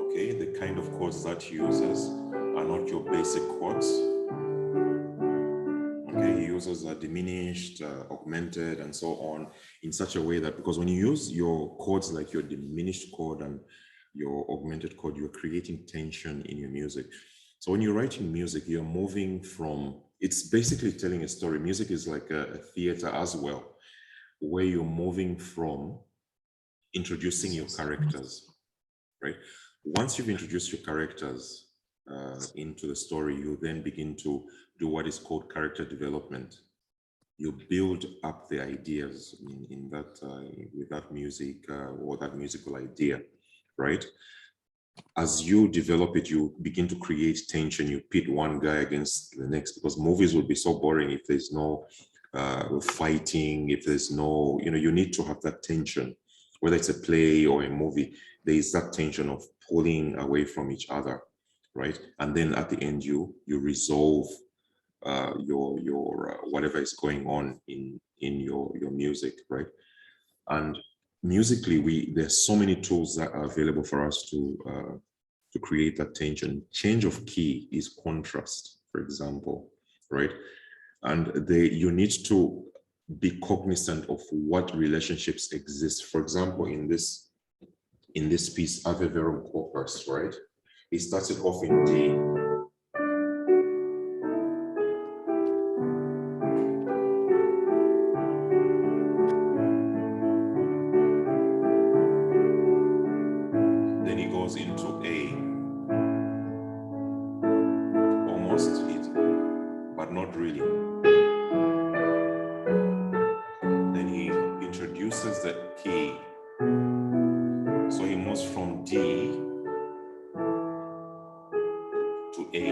Okay, the kind of chords that he uses are not your basic chords. Okay, he uses diminished, augmented, and so on in such a way that, because when you use your chords like your diminished chord and your augmented chord, you're creating tension in your music. So when you're writing music, you're moving from, it's basically telling a story. Music is like a theater as well, where you're moving from introducing your characters, right? Once you've introduced your characters into the story, you then begin to do what is called character development. You build up the ideas in that with that music or that musical idea, right? As you develop it, you begin to create tension. You pit one guy against the next, because movies would be so boring if there's no fighting, if there's no, you need to have that tension. Whether it's a play or a movie, there is that tension of pulling away from each other, right? And then at the end, you resolve your whatever is going on in your music, right? And musically, there's so many tools that are available for us to create that tension. Change of key is contrast, for example, right? And you need to be cognizant of what relationships exist. For example, in this piece, Ave Verum Corpus, right? It started off in D. Then he goes into A. Almost hit, but not really. Then he introduces the key. So he moves from D to A,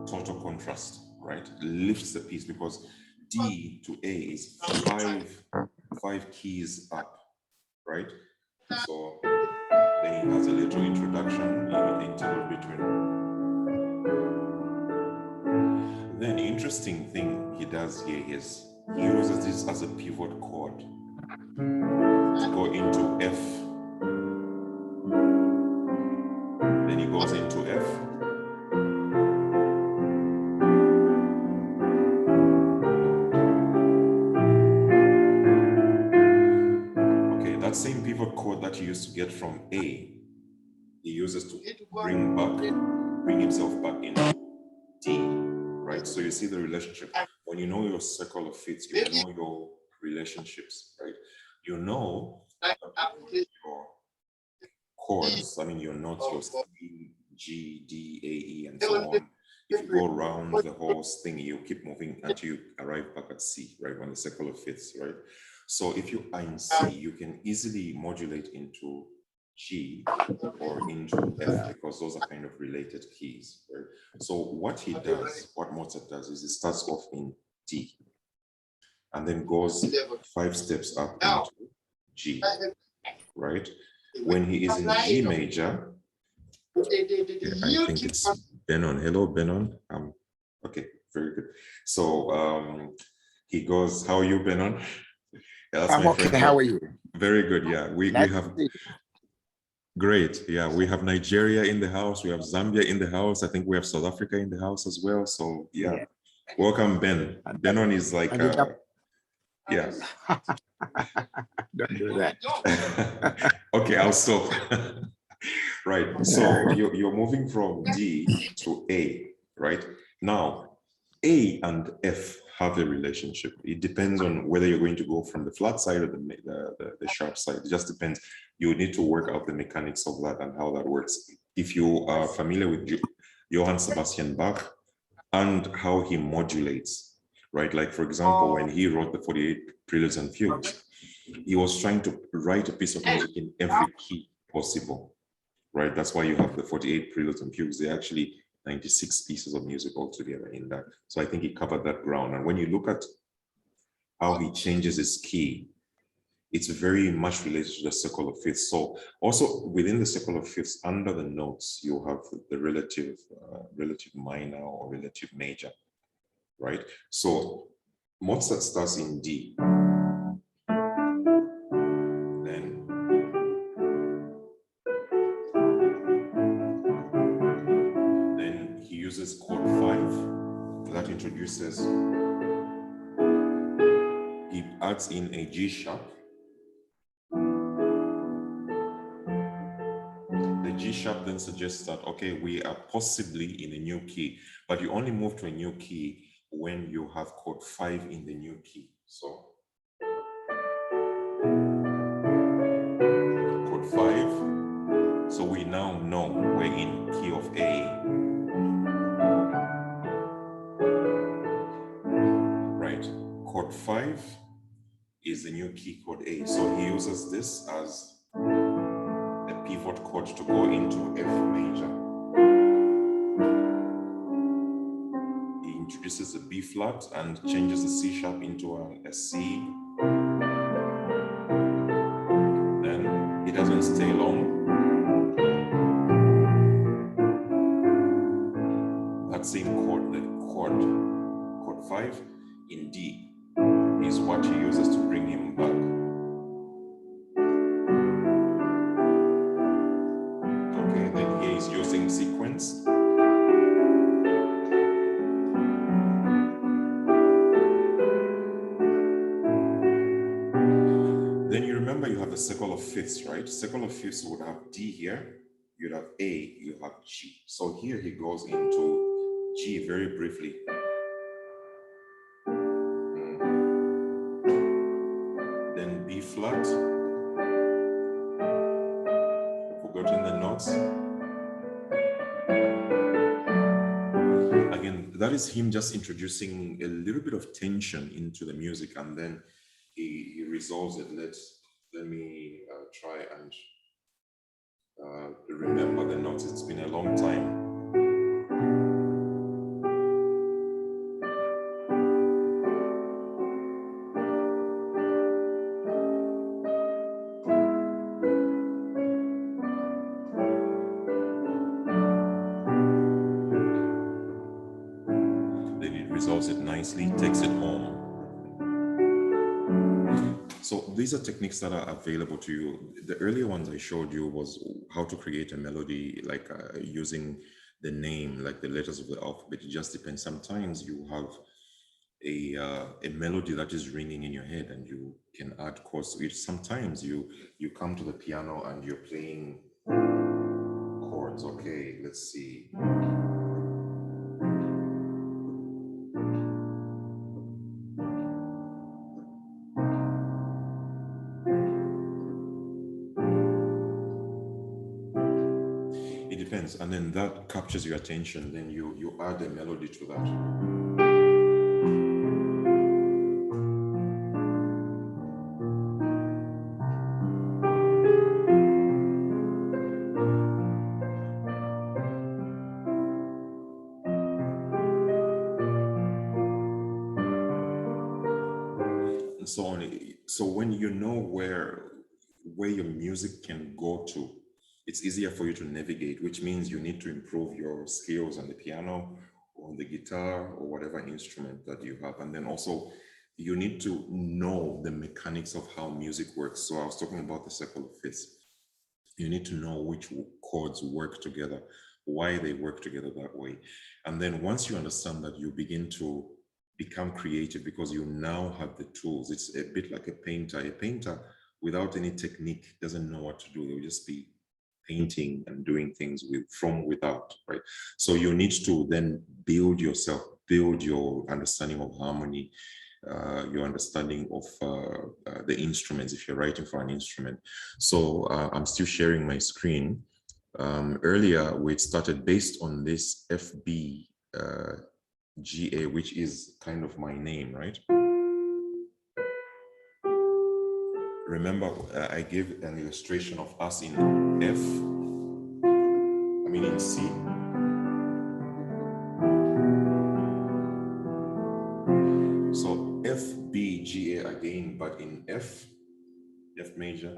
total contrast, right? Lifts the piece, because D to A is five keys up, right? So then he has a little introduction in interval between. Then the interesting thing he does here is he uses this as a pivot chord to go into F. Then he goes into F. Okay, that same pivot chord that you used to get from A, he uses to bring himself back into D, right? So you see the relationship. When when you know your circle of fifths, you know your relationships, right? You know your chords, I mean your notes, your C, G, D, A, E, and so on. If you go around the whole thing, you keep moving until you arrive back at C, right, on the circle of fifths, right? So if you are in C, you can easily modulate into G or into F because those are kind of related keys, right? So what he does, what Mozart does is he starts off in D and then goes 5 steps up into G, right? When he is in G major, I think it's Benon. Hello, Benon. Okay, very good. So he goes, how are you, Benon? Yeah, I'm okay. How are you? Very good. Yeah, we have great. Yeah, we have Nigeria in the house. We have Zambia in the house. I think we have South Africa in the house as well. So yeah, welcome, Ben. Benon is like, yeah. Don't do that. Okay, I'll stop. Right. So you're moving from D to A, right? Now, A and F have a relationship. It depends on whether you're going to go from the flat side or the sharp side. It just depends. You need to work out the mechanics of that and how that works. If you are familiar with Johann Sebastian Bach and how he modulates, right? Like, for example, when he wrote the 48 Preludes and Fugues, he was trying to write a piece of music in every key possible, right? That's why you have the 48 Preludes and Fugues. They're actually 96 pieces of music altogether in that. So I think he covered that ground. And when you look at how he changes his key, it's very much related to the circle of fifths. So also within the circle of fifths, under the notes, you have the relative minor or relative major, right? So Mozart starts in D. Then he uses chord 5. That introduces, he adds in a G sharp. The G sharp then suggests that, okay, we are possibly in a new key, but you only move to a new key when you have chord 5 in the new key. So chord 5. So we now know we're in key of A. Right. Chord 5 is the new key, chord A. So he uses this as a pivot chord to go into F major. He introduces the B flat and changes the C sharp into a C. Then he doesn't stay long. That same chord, the chord 5 in D is what he uses to bring him back. Okay, then he is using sequence. Then you remember you have the circle of fifths, right? Circle of fifths would have D here, you'd have A, you have G. So here he goes into G very briefly. Then B flat. Forgotten the notes. Again, that is him just introducing a little bit of tension into the music, and then he resolves it. Let me try and remember the notes. It's been a long time. Resolves it nicely, takes it home. So these are techniques that are available to you. The earlier ones I showed you was how to create a melody, like using the name, like the letters of the alphabet. It just depends. Sometimes you have a melody that is ringing in your head and you can add chords to it. Sometimes you come to the piano and you're playing chords. Okay, let's see. depends. And then that captures your attention. Then you add a melody to that. And so on. So when you know where your music can go to, it's easier for you to navigate, which means you need to improve your skills on the piano or on the guitar or whatever instrument that you have. And then also you need to know the mechanics of how music works. So I was talking about the circle of fifths. You need to know which chords work together, why they work together that way. And then once you understand that, you begin to become creative because you now have the tools. It's a bit like a painter. A painter without any technique doesn't know what to do. They'll just be painting and doing things from without, right? So you need to then build yourself, build your understanding of harmony, your understanding of the instruments if you're writing for an instrument. So I'm still sharing my screen. Earlier we started based on this FB GA, which is kind of my name, right? Remember, I gave an illustration of us in F, I mean in C. So F, B, G, A again, but in F, F major.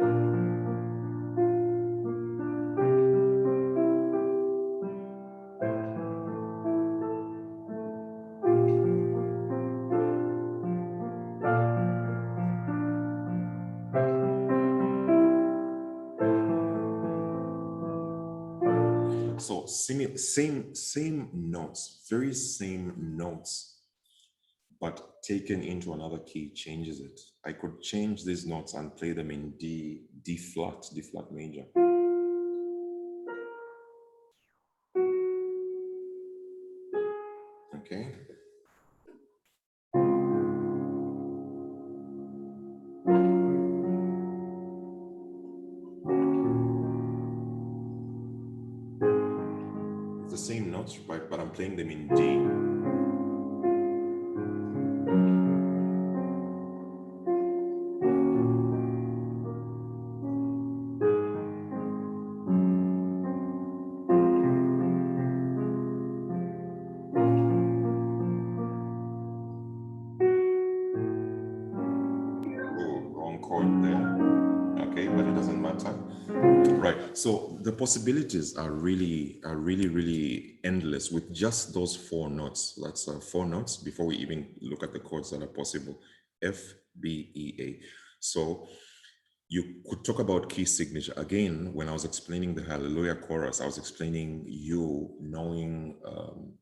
So same notes, very same notes, but taken into another key changes it. I could change these notes and play them in D flat major. Okay. The same notes, right? But I'm playing them in D. Oh, wrong chord there. Okay, but it doesn't matter. Right. So the possibilities are really endless with just those four notes. That's four notes before we even look at the chords that are possible. F, B, E, A. So you could talk about key signature. Again, when I was explaining the Hallelujah chorus, I was explaining you knowing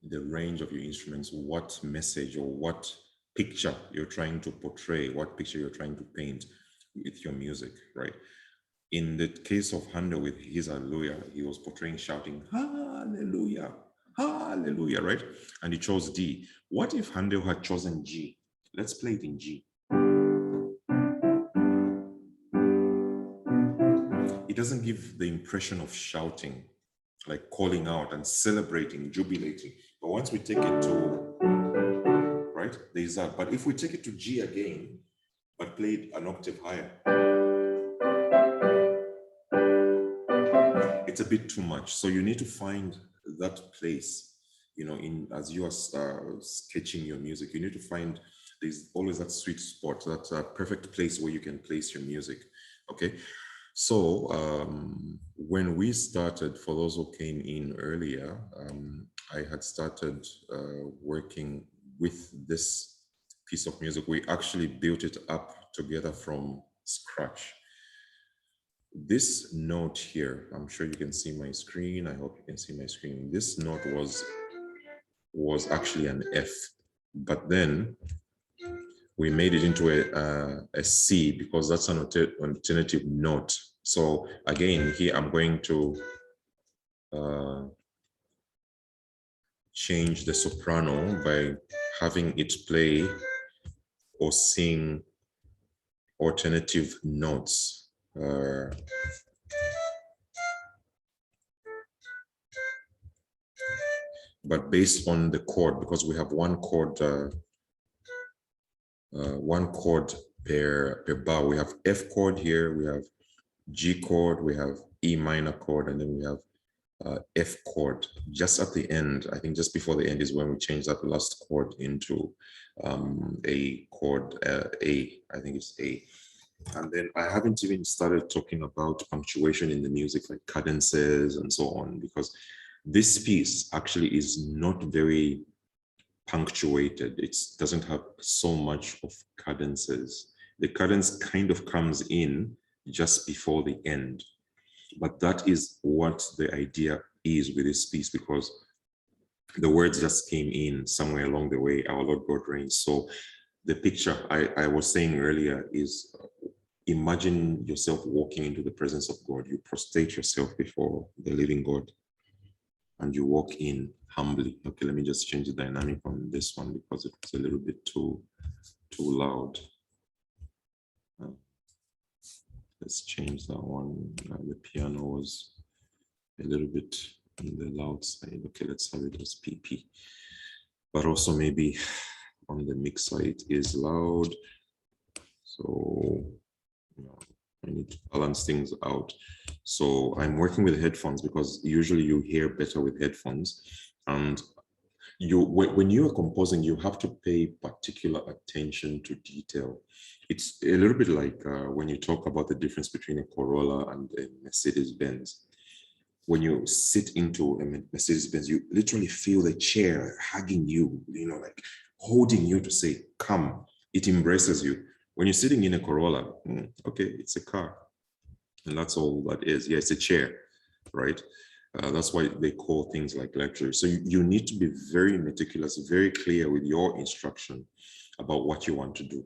the range of your instruments, what message or what picture you're trying to portray, what picture you're trying to paint with your music, right? In the case of Handel with his Hallelujah, he was portraying shouting, Hallelujah, Hallelujah, right? And he chose D. What if Handel had chosen G? Let's play it in G. It doesn't give the impression of shouting, like calling out and celebrating, jubilating. But once we take it to, right, there's that. But if we take it to G again, but play it an octave higher, it's a bit too much. So you need to find that place, you know, as you are sketching your music, you need to find, there's always that sweet spot, that perfect place where you can place your music, okay? So when we started, for those who came in earlier, I had started working with this piece of music. We actually built it up together from scratch. This note here, I'm sure you can see my screen. I hope you can see my screen. This note was actually an F, but then we made it into a C because that's an alternative note. So again, here I'm going to change the soprano by having it play or sing alternative notes. but based on the chord, because we have one chord per bar. We have F chord here, we have G chord, we have E minor chord, and then we have F chord. Just at the end, I think just before the end is when we change that last chord into a chord, A, I think it's A. And then I haven't even started talking about punctuation in the music, like cadences and so on, because this piece actually is not very punctuated. It doesn't have so much of cadences. The cadence kind of comes in just before the end. But that is what the idea is with this piece, because the words just came in somewhere along the way, our Lord God reigns. So the picture I was saying earlier is, imagine yourself walking into the presence of God. You prostrate yourself before the living God and you walk in humbly. Okay, let me just change the dynamic on this one because it was a little bit too loud. Let's change that one. The piano was a little bit on the loud side. Okay, let's have it as PP. But also maybe on the mixer it is loud. So I need to balance things out. So I'm working with headphones because usually you hear better with headphones. And when you are composing, you have to pay particular attention to detail. It's a little bit like when you talk about the difference between a Corolla and a Mercedes-Benz. When you sit into a Mercedes-Benz, you literally feel the chair hugging you, like holding you to say, come. It embraces you. When you're sitting in a Corolla, okay, it's a car. And that's all that is. Yeah, it's a chair, right? That's why they call things like luxury. So you need to be very meticulous, very clear with your instruction about what you want to do,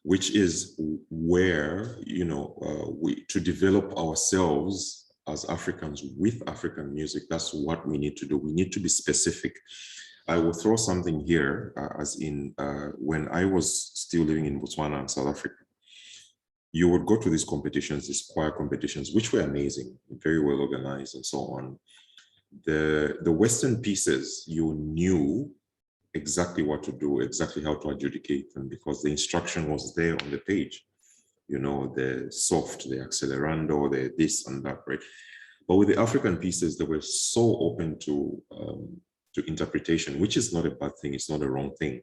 which is where, to develop ourselves as Africans with African music, that's what we need to do. We need to be specific. I will throw something here, as in when I was still living in Botswana and South Africa, you would go to these competitions, these choir competitions, which were amazing, very well organized and so on. The Western pieces, you knew exactly what to do, exactly how to adjudicate them, because the instruction was there on the page. The soft, the accelerando, the this and that, right? But with the African pieces, they were so open to interpretation, which is not a bad thing, it's not a wrong thing.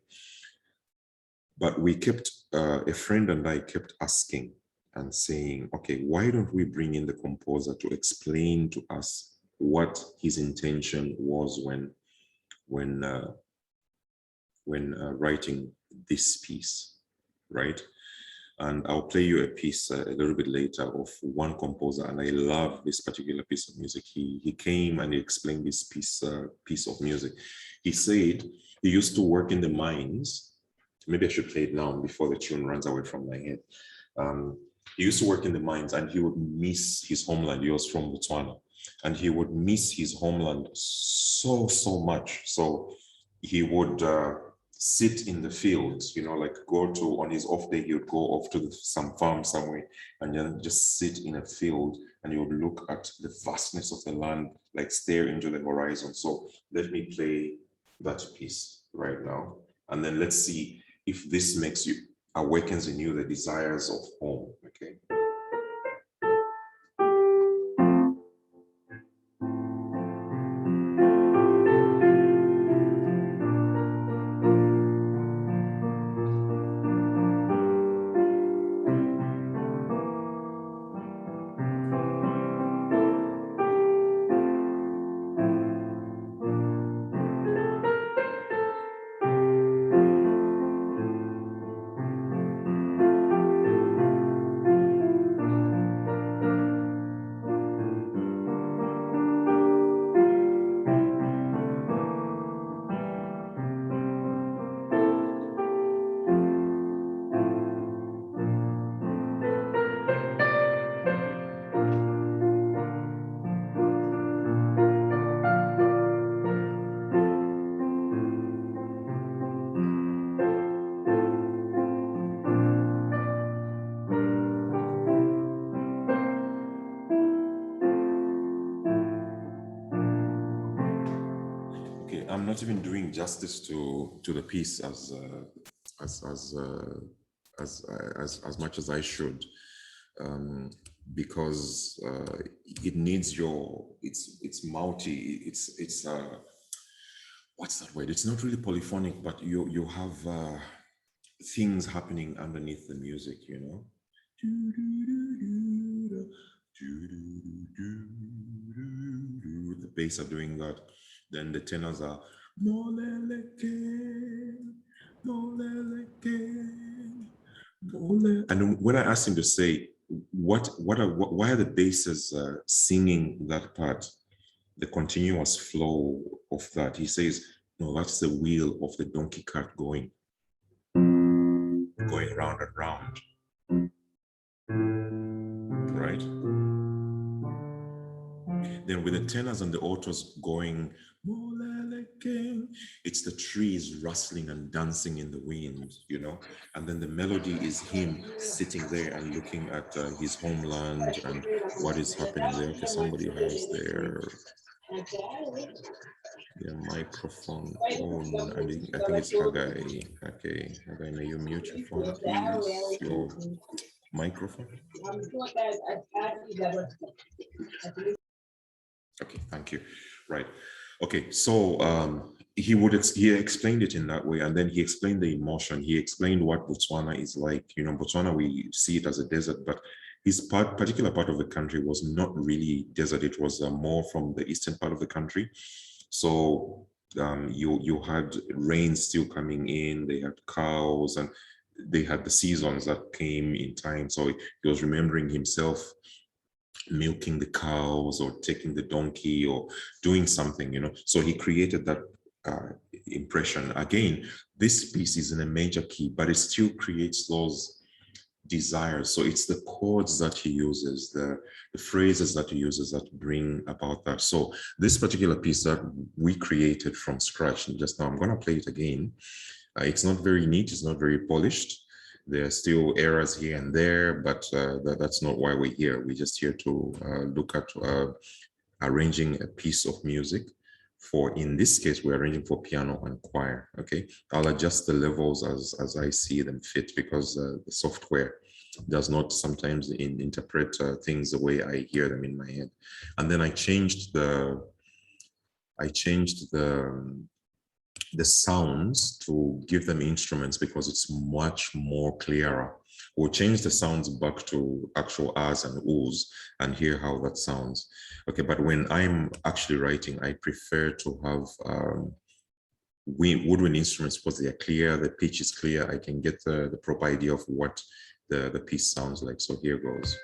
But we kept, a friend and I kept asking and saying, okay, why don't we bring in the composer to explain to us what his intention was when writing this piece, right? And I'll play you a piece a little bit later of one composer, and I love this particular piece of music. He came and he explained this piece of music. He said he used to work in the mines. Maybe I should play it now before the tune runs away from my head. He used to work in the mines and he would miss his homeland. He was from Botswana and he would miss his homeland so much. So he would sit in the fields, like go to, on his off day, he would go off to some farm somewhere and then just sit in a field and he would look at the vastness of the land, like stare into the horizon. So let me play that piece right now. And then let's see if this awakens in you the desires of home, okay? I'm not even doing justice to the piece as much as I should, because it needs it's multi, it's what's that word? It's not really polyphonic, but you have things happening underneath the music, you know. The bass are doing that. Then the tenors are and when I asked him to say why are the basses singing that part, the continuous flow of that, he says, no, that's the wheel of the donkey cart going round and round, right? Then with the tenors and the altos going, it's the trees rustling and dancing in the wind, you know? And then the melody is him sitting there and looking at his homeland and what is happening there. Okay, somebody has their microphone on. I think it's Haggai. Okay, Haggai, may you mute your phone, please? Your microphone. Okay, thank you. Right. Okay, so he explained it in that way, and then he explained the emotion. He explained what Botswana is like. You know, Botswana, we see it as a desert, but his particular part of the country was not really desert. It was more from the eastern part of the country. So you had rain still coming in. They had cows, and they had the seasons that came in time. So he was remembering himself milking the cows or taking the donkey or doing something, you know. So he created that impression. Again, this piece is in a major key, but it still creates those desires. So it's the chords that he uses, the phrases that he uses that bring about that. So this particular piece that we created from scratch just now, I'm going to play it again. It's not very neat, it's not very polished. There are still errors here and there, but that's not why we're here. We're just here to look at arranging a piece of music for, in this case, we're arranging for piano and choir, okay? I'll adjust the levels as I see them fit, because the software does not sometimes interpret things the way I hear them in my head. And then I changed the sounds to give them instruments because it's much more clearer. We'll change the sounds back to actual ahs and oohs and hear how that sounds. Okay, but when I'm actually writing, I prefer to have woodwind instruments because they are clear, the pitch is clear, I can get the proper idea of what the piece sounds like. So here goes.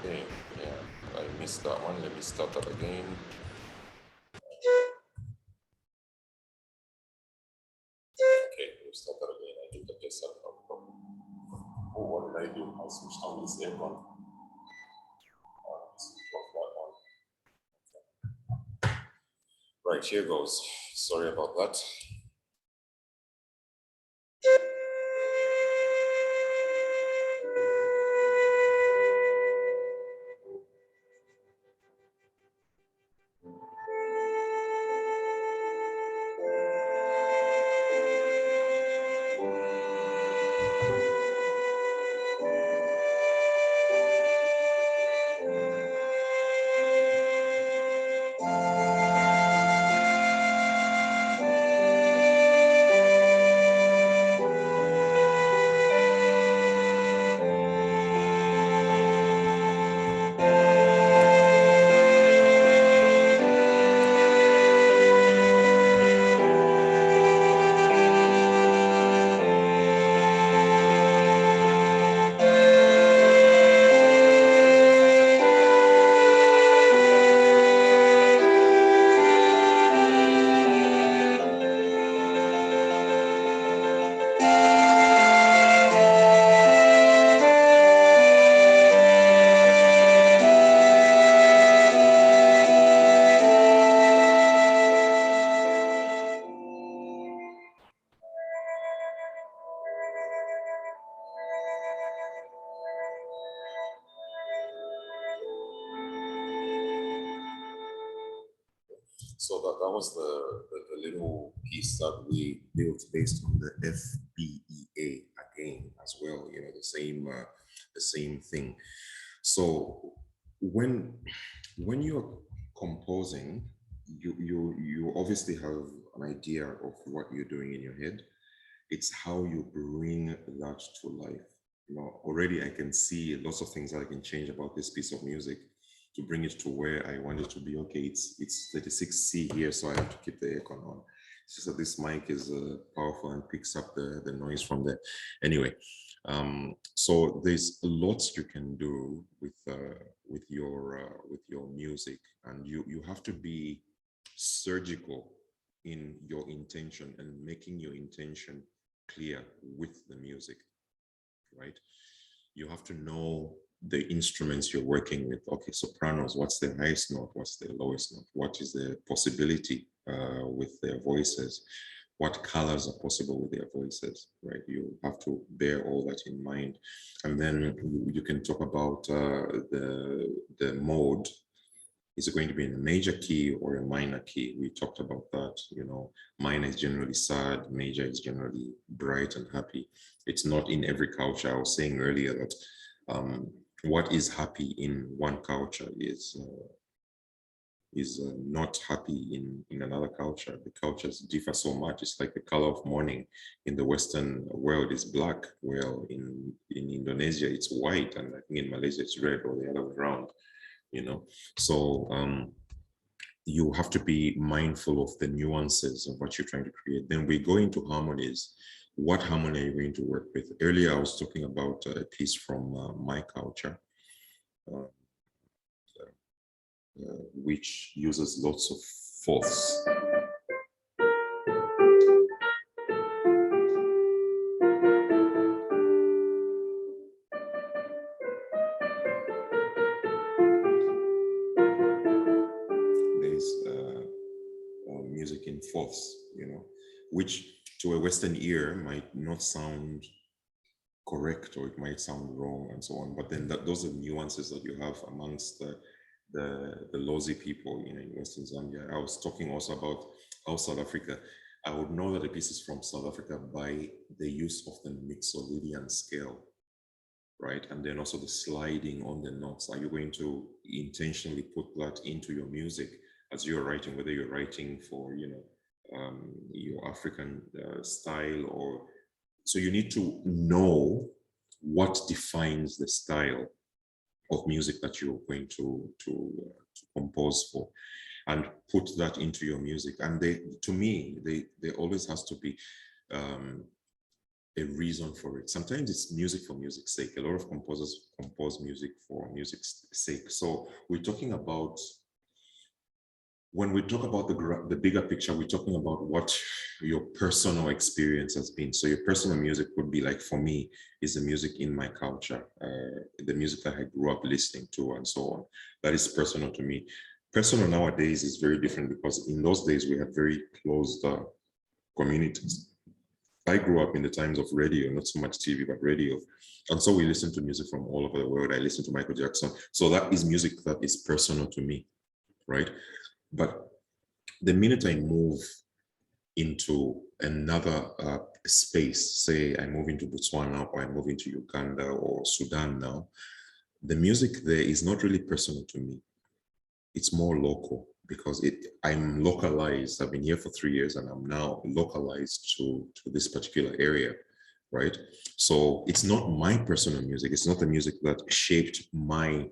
Okay, yeah, I missed that one. Let me start that again. Okay, we'll start that again. I think I just had no problem. Oh, what did I do? I switched on this aircon. Right, here goes. Sorry about that. that was the little piece that we built based on the FBEA again as well. You know, the same thing. So when you're composing, you obviously have an idea of what you're doing in your head. It's how you bring that to life. You know, already I can see lots of things that I can change about this piece of music to bring it to where I want it to be. Okay, it's 36C here, so I have to keep the aircon on. It's just that this mic is powerful and picks up the noise from there. Anyway, so there's lots you can do with your music, and you have to be surgical in your intention and making your intention clear with the music, right? You have to know the instruments you're working with. Okay, sopranos, what's the highest note? What's the lowest note? What is the possibility with their voices? What colors are possible with their voices, right? You have to bear all that in mind. And then you can talk about the mode. Is it going to be in a major key or a minor key? We talked about that. You know, minor is generally sad, major is generally bright and happy. It's not in every culture. I was saying earlier that what is happy in one culture is not happy in another culture. The cultures differ so much. It's like the color of morning in the Western world is black. Well, in Indonesia, it's white. And I think in Malaysia, it's red, or the other way around, you know? So you have to be mindful of the nuances of what you're trying to create. Then we go into harmonies. What harmony are you going to work with? Earlier, I was talking about a piece from my culture, which uses lots of fourths. There's music in fourths, you know, which to a Western ear might not sound correct, or it might sound wrong and so on. But then those are nuances that you have amongst the Lozi people, you know, in Western Zambia. I was talking also about how South Africa, I would know that a piece is from South Africa by the use of the mixolydian scale, right? And then also the sliding on the notes. Are you going to intentionally put that into your music as you're writing, whether you're writing for, you know, your African style, or so you need to know what defines the style of music that you're going to compose for, and put that into your music. And to me, there always has to be a reason for it. Sometimes it's music for music's sake. A lot of composers compose music for music's sake. So we're talking about, when we talk about the bigger picture, we're talking about what your personal experience has been. So your personal music would be like, for me, is the music in my culture, the music that I grew up listening to and so on. That is personal to me. Personal nowadays is very different, because in those days we had very closed communities. I grew up in the times of radio, not so much TV, but radio. And so we listen to music from all over the world. I listen to Michael Jackson. So that is music that is personal to me, right? But the minute I move into another space, say I move into Botswana, or I move into Uganda or Sudan now, the music there is not really personal to me. It's more local, because I'm localized. I've been here for 3 years and I'm now localized to this particular area, right? So it's not my personal music. It's not the music that shaped my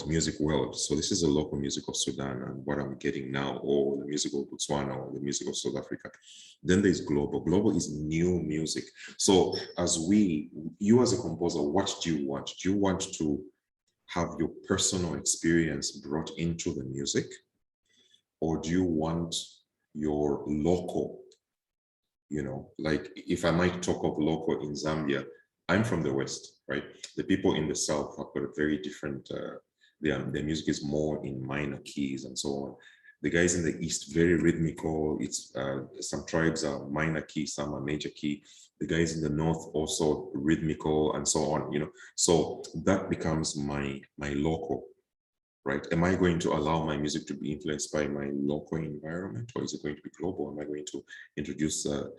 music world. So this is the local music of Sudan and what I'm getting now, or the music of Botswana, or the music of South Africa. Then there's global. Global is new music. So as you as a composer, what do you want? Do you want to have your personal experience brought into the music, or do you want your local, you know, like if I might talk of local in Zambia, I'm from the West, right? The people in the South have got a very different, their music is more in minor keys and so on. The guys in the East, very rhythmical. It's some tribes are minor key, some are major key. The guys in the North also rhythmical and so on, you know. So that becomes my local, right? Am I going to allow my music to be influenced by my local environment, or is it going to be global? Am I going to introduce a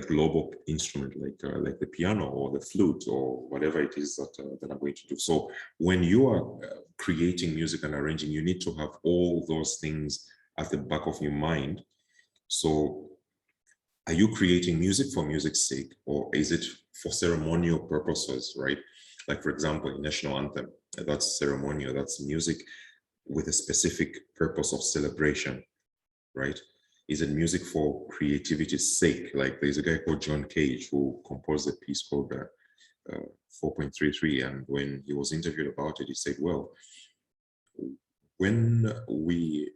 global instrument like the piano or the flute or whatever it is that I'm going to do? So when you are creating music and arranging, you need to have all those things at the back of your mind. So are you creating music for music's sake, or is it for ceremonial purposes, right? Like, for example, a national anthem, that's ceremonial, that's music with a specific purpose of celebration, right? Is it music for creativity's sake? Like, there's a guy called John Cage who composed a piece called 4.33, and when he was interviewed about it, he said, well, when we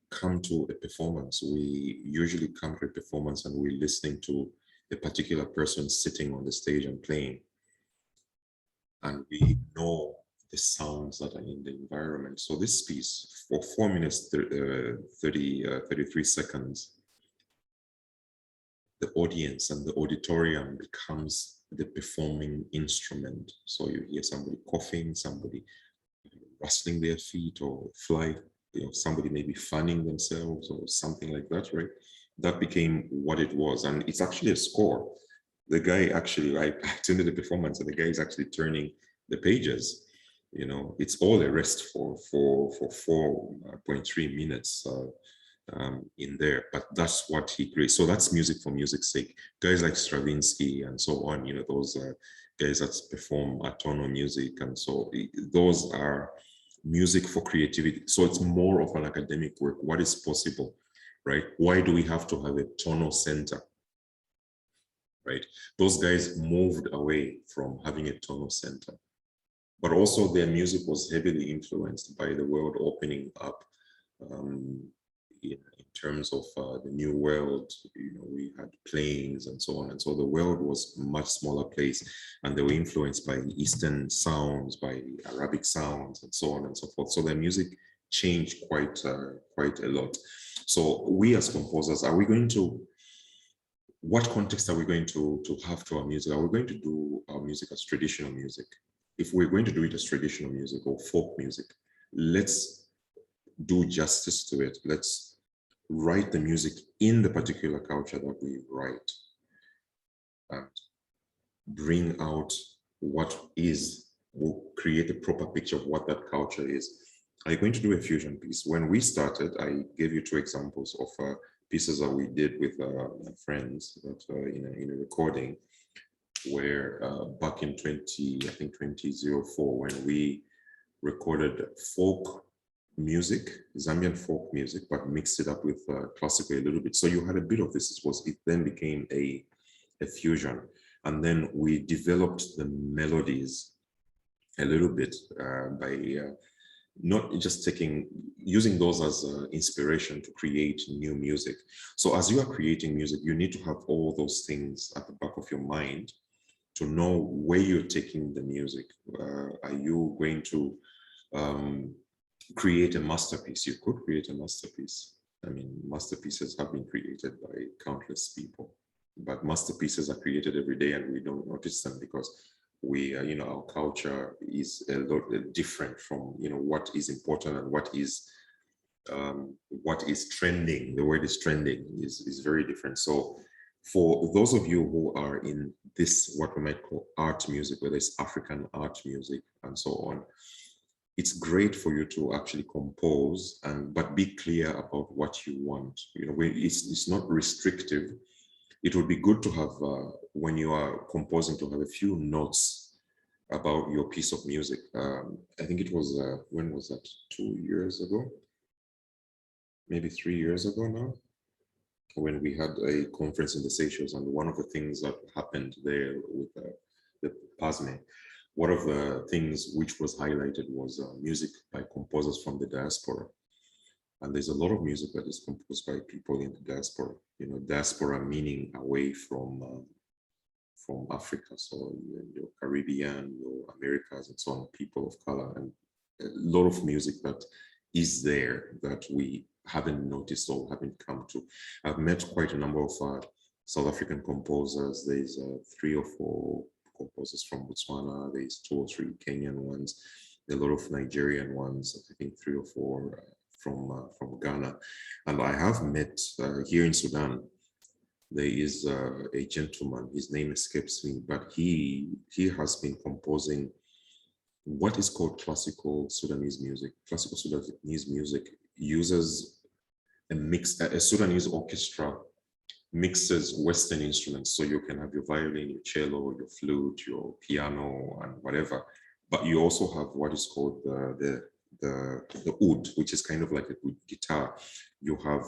come to a performance, we usually come to a performance and we're listening to a particular person sitting on the stage and playing, and we know the sounds that are in the environment. So this piece, for 4 minutes 33 seconds, the audience and the auditorium becomes the performing instrument. So you hear somebody coughing, somebody rustling their feet or fly, somebody maybe fanning themselves or something like that, right? That became what it was. And it's actually a score. The guy actually, I attended the performance and the guy is actually turning the pages. It's all a rest for 4.3 minutes in there, but that's what he creates. So that's music for music's sake. Guys like Stravinsky and so on, those guys that perform atonal music, and so those are music for creativity. So it's more of an academic work. What is possible, right? Why do we have to have a tonal center, right? Those guys moved away from having a tonal center, but also their music was heavily influenced by the world opening up in terms of the new world. We had planes and so on, and so the world was a much smaller place, and they were influenced by Eastern sounds, by Arabic sounds, and so on and so forth. So their music changed quite a lot. So we as composers, what context are we going to have to our music? Are we going to do our music as traditional music? If we're going to do it as traditional music or folk music, let's do justice to it. Let's write the music in the particular culture that we write and bring out what is, we'll create a proper picture of what that culture is. I'm going to do a fusion piece. When we started, I gave you 2 examples of pieces that we did with my friends that, in a recording, where back in 2004, when we recorded folk music, Zambian folk music, but mixed it up with classical a little bit. So you had a bit of this. It then became a fusion. And then we developed the melodies a little bit by not just using those as inspiration to create new music. So as you are creating music, you need to have all those things at the back of your mind to know where you're taking the music. Are you going to create a masterpiece? You could create a masterpiece. I mean, masterpieces have been created by countless people, but masterpieces are created every day and we don't notice them because our culture is a lot different from, what is important and what is trending. The word is trending is very different. So for those of you who are in this, what we might call art music, whether it's African art music and so on, it's great for you to actually compose but be clear about what you want. It's not restrictive. It would be good to have, when you are composing, to have a few notes about your piece of music. I think it was, when was that? 2 years ago? Maybe 3 years ago now, when we had a conference in the Seychelles, and one of the things that happened there with the PASME, one of the things which was highlighted was music by composers from the diaspora. And there's a lot of music that is composed by people in the diaspora. Diaspora meaning away from Africa, so your Caribbean, your Americas, and so on, people of color, and a lot of music that is there that we haven't noticed or haven't come to. I've met quite a number of South African composers. There's 3 or 4 composers from Botswana. There's 2 or 3 Kenyan ones. a lot of Nigerian ones, I think 3 or 4 from Ghana. And I have met here in Sudan, there is a gentleman, his name escapes me, but he has been composing what is called classical Sudanese music. Classical Sudanese music uses a Sudanese orchestra mixes Western instruments. So you can have your violin, your cello, your flute, your piano, and whatever. But you also have what is called the oud, which is kind of like a guitar. You have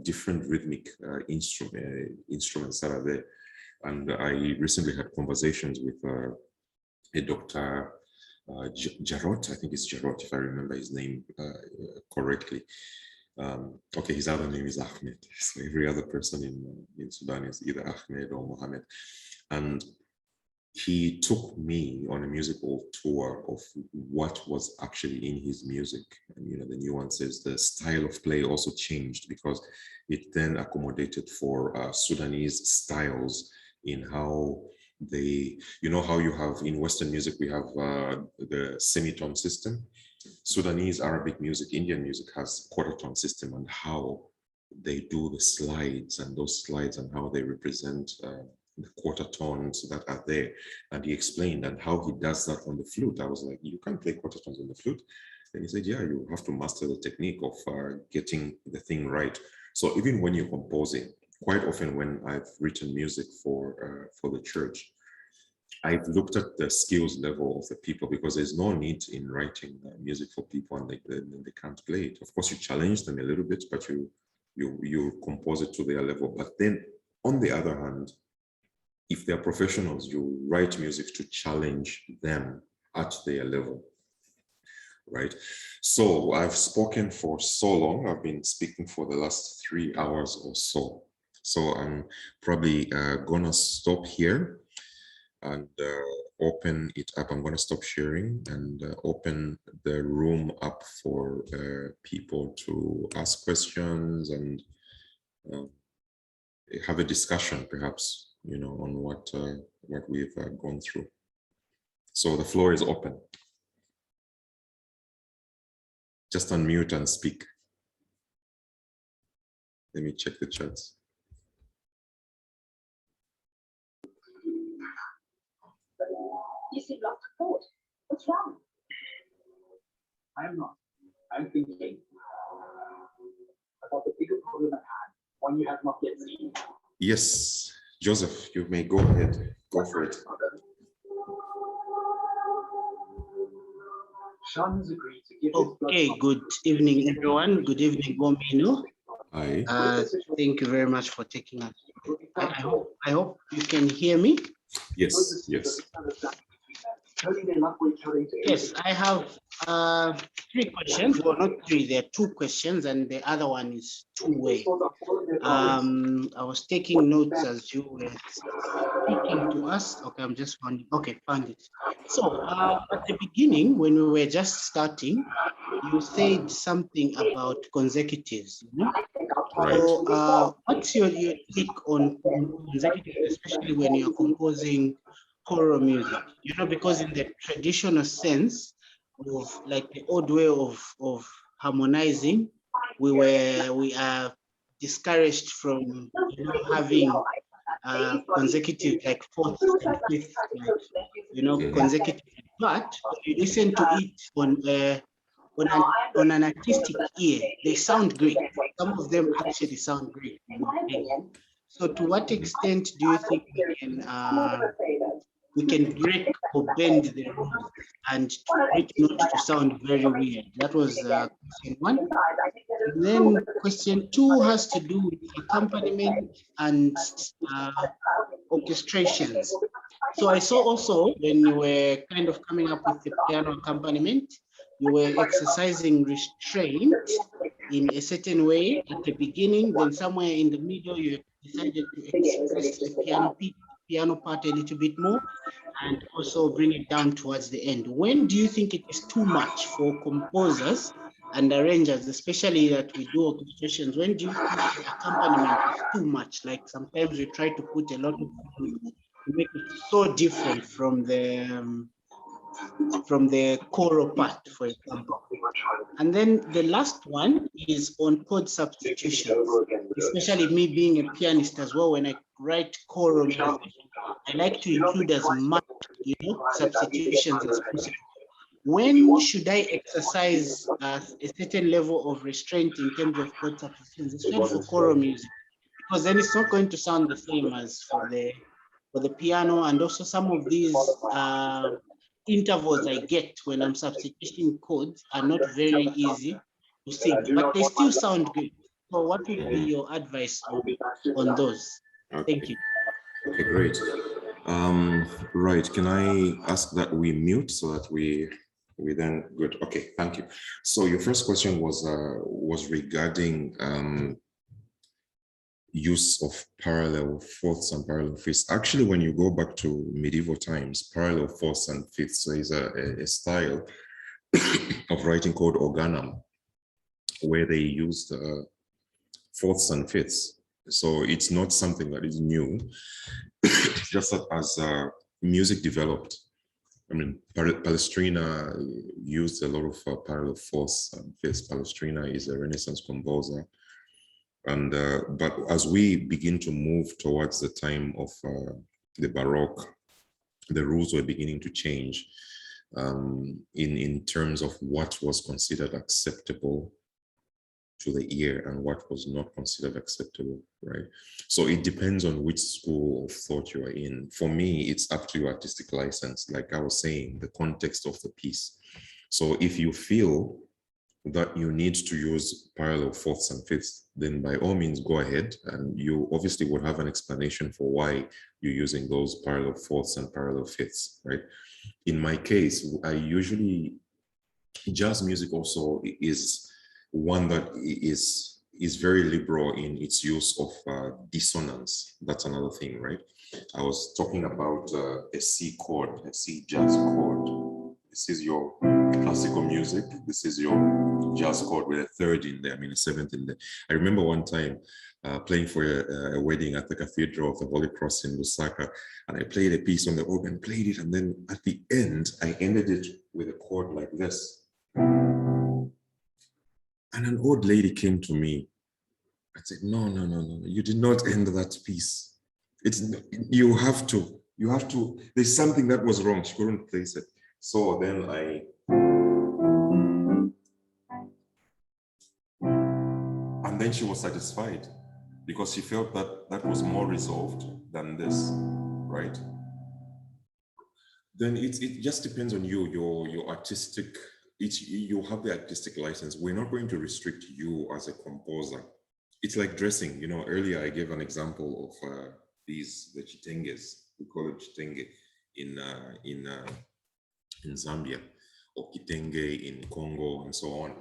different rhythmic instruments that are there. And I recently had conversations with a Dr. Jarot, I think it's Jarot, if I remember his name correctly. Okay, his other name is Ahmed. So every other person in Sudan is either Ahmed or Mohammed. And he took me on a musical tour of what was actually in his music. And, you know, the nuances, the style of play also changed because it then accommodated for Sudanese styles in how they, you know, how you have in Western music, we have the semitone system. Sudanese Arabic music, Indian music has quarter tone system, and how they do the slides, and those slides and how they represent the quarter tones that are there. And he explained and how he does that on the flute. I was like, you can't play quarter tones on the flute. And he said, yeah, you have to master the technique of getting the thing right. So even when you're composing, quite often when I've written music for the church, I've looked at the skills level of the people, because there's no need in writing music for people and they can't play it. Of course, you challenge them a little bit, but you compose it to their level. But then on the other hand, if they're professionals, you write music to challenge them at their level, right? So I've spoken for so long. I've been speaking for the last 3 hours or so. So I'm probably gonna stop here and open it up. I'm gonna stop sharing and open the room up for people to ask questions and have a discussion, perhaps, you know, on what we've gone through. So the floor is open. Just unmute and speak. Let me check the chats. You seem lost for thought. What's wrong? I'm not. I'm thinking about the bigger problem at hand, one you have not yet seen. Yes, Joseph, you may go ahead. Go for it. Sean has agreed to give Okay, good evening, everyone. Good evening, Mino. Hi. Thank you very much for taking us. I hope you can hear me. Yes, yes. Yes, I have 3 questions. Well, not 3, there are 2 questions, and the other one is two-way. I was taking notes as you were speaking to us. Okay, I'm just finding. Okay, found it. So at the beginning, when we were just starting, you said something about consecutives. You know? Right. So what's your take on consecutives, especially when you're composing choral music? You know, because in the traditional sense of like the old way of harmonizing, we are discouraged from, you know, having consecutive, like 4th and 5th, like, you know, consecutive. But when you listen to it on an artistic ear, they sound great. Some of them actually sound great. So to what extent do you think we can break or bend the rules and for it not to sound very weird? That was question 1. And then question 2 has to do with accompaniment and orchestrations. So I saw also when you were kind of coming up with the piano accompaniment, you were exercising restraint in a certain way at the beginning, then somewhere in the middle you decided to express the piano part a little bit more, and also bring it down towards the end. When do you think it is too much for composers and arrangers, especially that we do orchestrations? When do you think the accompaniment is too much? Like sometimes we try to put a lot of to make it so different from the from the choral part, for example. And then the last one is on chord substitutions, especially me being a pianist as well. When I write choral music, I like to include as much, substitutions as possible. When should I exercise a certain level of restraint in terms of chord substitutions, especially for choral music? Because then it's not going to sound the same as for the piano, and also some of these intervals I get when I'm substituting chords are not very easy to sing, but they still sound good. So what would be your advice on those? Okay. Thank you. Okay, great. Right, can I ask that we mute so that we then, good, okay, thank you. So your first question was regarding use of parallel fourths and parallel fifths. Actually, when you go back to medieval times, parallel fourths and fifths is a style of writing called organum, where they used fourths and fifths. So it's not something that is new. Just that as music developed, I mean, Palestrina used a lot of parallel fourths and fifths. Palestrina is a Renaissance composer. And but as we begin to move towards the time of the Baroque, the rules were beginning to change in terms of what was considered acceptable to the ear and what was not considered acceptable, right? So it depends on which school of thought you are in. For me, it's up to your artistic license. Like I was saying, the context of the piece. So if you feel that you need to use parallel fourths and fifths, then by all means go ahead, and you obviously would have an explanation for why you're using those parallel fourths and parallel fifths, right? In my case, I usually, jazz music also is one that is very liberal in its use of dissonance. That's another thing, right? I was talking about a C chord, a C jazz chord. This is your classical music. This is your jazz chord with a third in there, I mean a seventh in there. I remember one time playing for a wedding at the Cathedral of the Holy Cross in Lusaka, and I played a piece on the organ, played it, and then at the end, I ended it with a chord like this. And an old lady came to me. I said, no, you did not end that piece. You have to, there's something that was wrong. She couldn't place it. So then and then she was satisfied because she felt that that was more resolved than this, right? Then it just depends on you, your artistic, you have the artistic license. We're not going to restrict you as a composer. It's like dressing, earlier I gave an example of the chitenges. We call it chitenge in Zambia, or kitenge in Congo, and so on.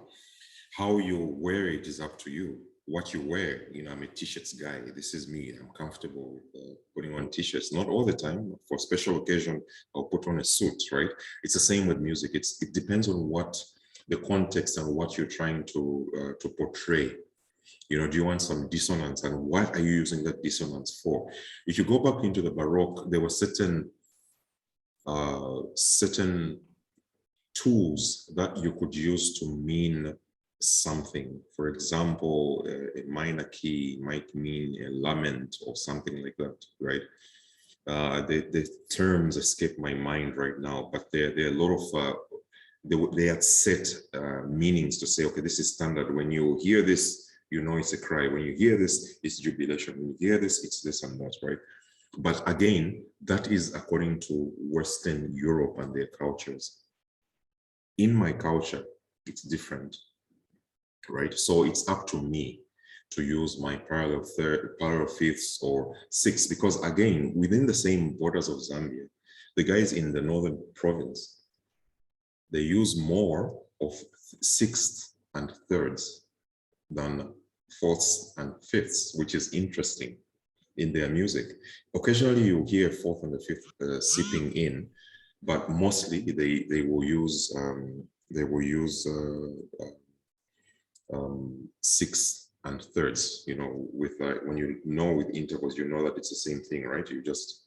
How you wear it is up to you. What you wear, I'm a t-shirts guy. This is me. I'm comfortable with putting on t-shirts. Not all the time. For special occasion, I'll put on a suit, right? It's the same with music. It depends on what the context and what you're trying to portray. Do you want some dissonance, and what are you using that dissonance for? If you go back into the Baroque, there were certain tools that you could use to mean something. For example, a minor key might mean a lament or something like that, right? The terms escape my mind right now, but there are a lot of they had set meanings to say, okay, this is standard. When you hear this, it's a cry. When you hear this, it's jubilation. When you hear this, it's this and that, right? But again, that is according to Western Europe and their cultures. In my culture, it's different, right? So it's up to me to use my parallel fifths or sixths, because again, within the same borders of Zambia, the guys in the northern province, they use more of sixths and thirds than fourths and fifths, which is interesting in their music. Occasionally you hear fourth and the fifth seeping in, but mostly they will use sixths and thirds, with when with intervals, that it's the same thing, right? You just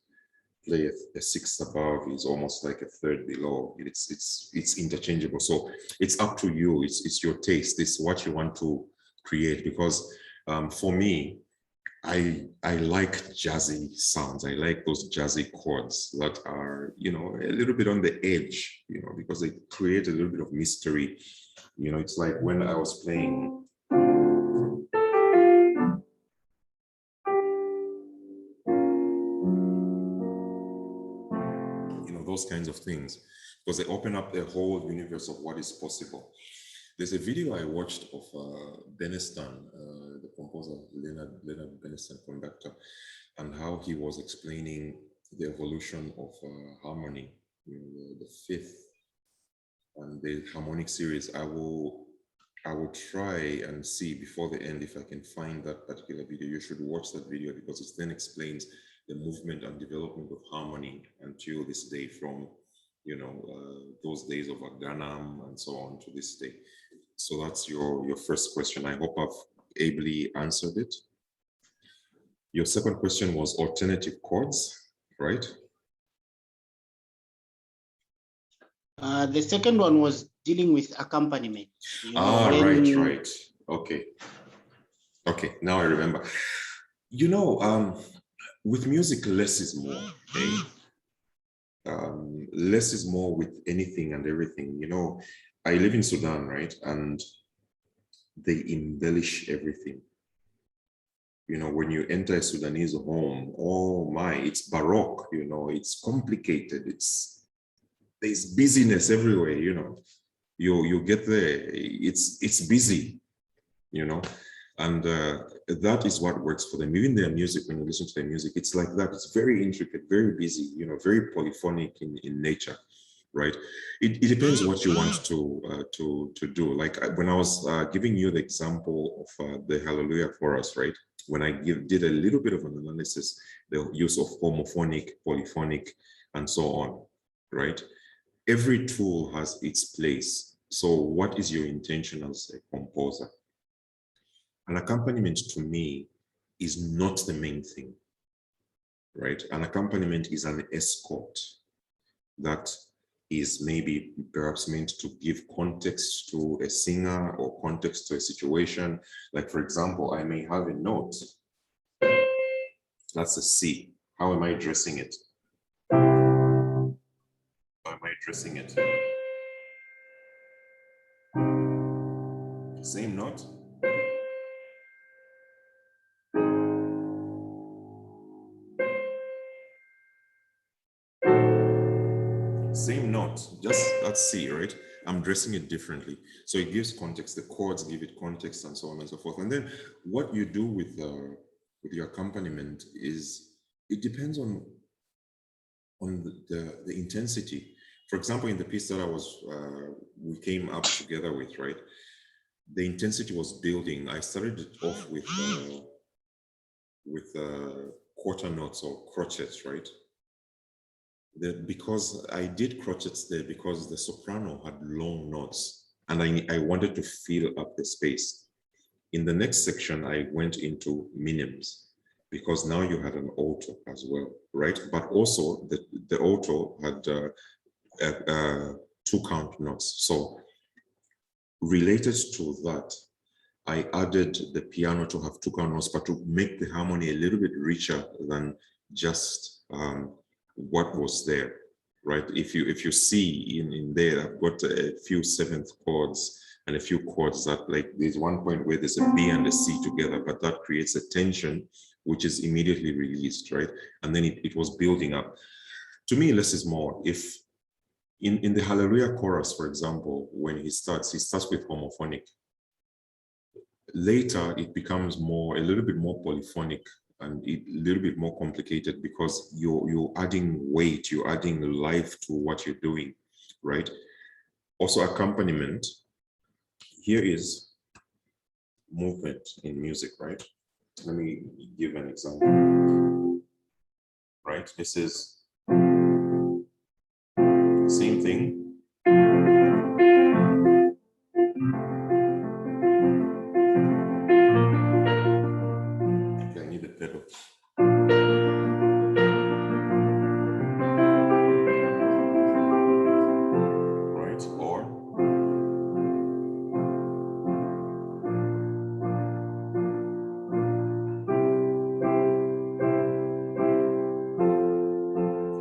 play a sixth above is almost like a third below. It's interchangeable. So it's up to you. It's your taste. It's what you want to create. Because for me, I like jazzy sounds. I like those jazzy chords that are, you know, a little bit on the edge, you know, because they create a little bit of mystery. You know, it's like when I was playing. You know, those kinds of things, because they open up a whole universe of what is possible. There's a video I watched of Benestan, the composer Leonard Benestan, conductor, and how he was explaining the evolution of harmony, you know, the fifth and the harmonic series. I will try and see before the end if I can find that particular video. You should watch that video because it then explains the movement and development of harmony until this day, from, you know, those days of Aghanam and so on to this day. So that's your first question. I hope I've ably answered it. Your second question was alternative chords, right? The second one was dealing with accompaniment. Right. Okay, now I remember. You know, with music, less is more, okay? Less is more with anything and everything. You know, I live in Sudan, right? And they embellish everything. You know, when you enter a Sudanese home, oh my, it's Baroque, you know, it's complicated. There's busyness everywhere, you know. You get there, it's busy, you know. And that is what works for them. Even their music, when you listen to their music, it's like that. It's very intricate, very busy, you know, very polyphonic in nature, right? It depends what you want to do. Like when I was giving you the example of the Hallelujah chorus, right? When I did a little bit of an analysis, the use of homophonic, polyphonic, and so on, right? Every tool has its place. So what is your intention as a composer? An accompaniment to me is not the main thing, right? An accompaniment is an escort that is maybe perhaps meant to give context to a singer or context to a situation. Like, for example, I may have a note, that's a C. How am I addressing it? How am I addressing it? Same note. Same note, just that's C, right? I'm dressing it differently. So it gives context, the chords give it context and so on and so forth. And then what you do with your accompaniment is, it depends on the intensity. For example, in the piece that we came up together with, right? The intensity was building. I started it off with quarter notes or crotchets, right? Because I did crotchets there because the soprano had long notes and I wanted to fill up the space. In the next section, I went into minims because now you had an alto as well, right? But also the alto had 2 count notes. So related to that, I added the piano to have 2 count notes, but to make the harmony a little bit richer than just what was there, right? If you see in there, I've got a few 7th chords and a few chords that, like, there's one point where there's a B and a C together, but that creates a tension which is immediately released, right? And then it was building up. To me, less is more. If in the Hallelujah chorus, for example, when he starts with homophonic. Later, it becomes a little bit more polyphonic and a little bit more complicated because you're adding weight, you're adding life to what you're doing, right? Also, accompaniment. Here is movement in music, right? Let me give an example, right? This is same thing. Okay, I need a pedal.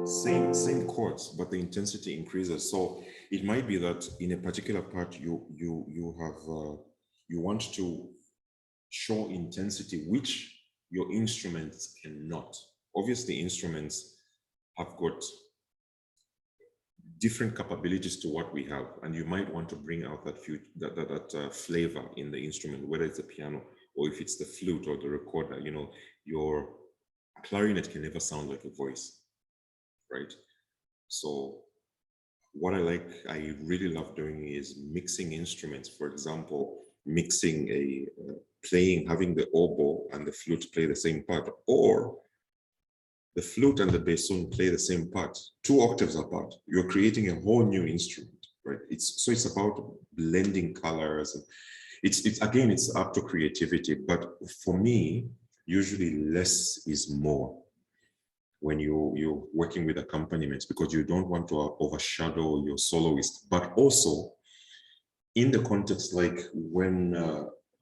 same chords, but the intensity increases. So it might be that in a particular part you want to show intensity which your instruments cannot. Obviously, instruments have got different capabilities to what we have, and you might want to bring out that flavor in the instrument, whether it's the piano or if it's the flute or the recorder. You know, your clarinet can never sound like a voice, right? So what I really love doing is mixing instruments. For example, mixing having the oboe and the flute play the same part, or the flute and the bassoon play the same part, 2 octaves apart. You're creating a whole new instrument, right? It's about blending colors. And it's up to creativity. But for me, usually less is more when you're working with accompaniments, because you don't want to overshadow your soloist. But also in the context, like when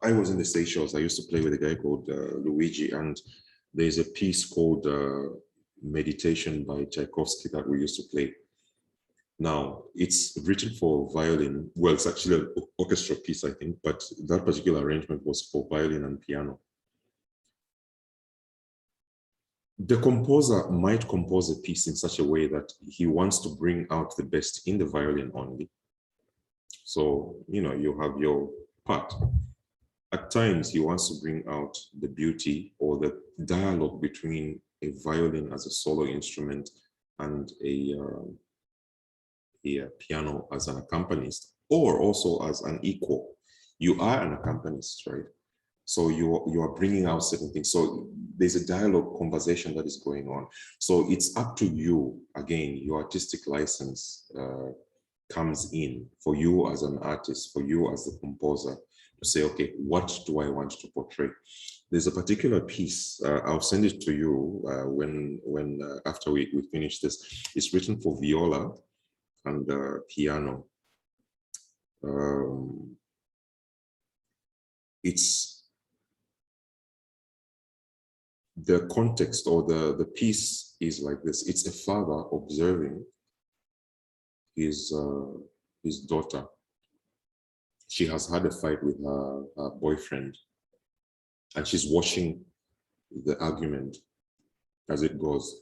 I was in the Seychelles, I used to play with a guy called Luigi, and there's a piece called Meditation by Tchaikovsky that we used to play. Now, it's written for violin. Well, it's actually an orchestra piece, I think, but that particular arrangement was for violin and piano. The composer might compose a piece in such a way that he wants to bring out the best in the violin only. So, you know, you have your part. At times, he wants to bring out the beauty or the dialogue between a violin as a solo instrument and a piano as an accompanist, or also as an equal. You are an accompanist, right? So you are bringing out certain things. So there's a dialogue conversation that is going on. So it's up to you, again, your artistic license comes in for you as an artist, for you as the composer, to say, okay, what do I want to portray? There's a particular piece, I'll send it to you when after we finish this. It's written for viola and piano. It's the context, or the piece is like this. It's a father observing his daughter. She has had a fight with her boyfriend, and she's watching the argument as it goes.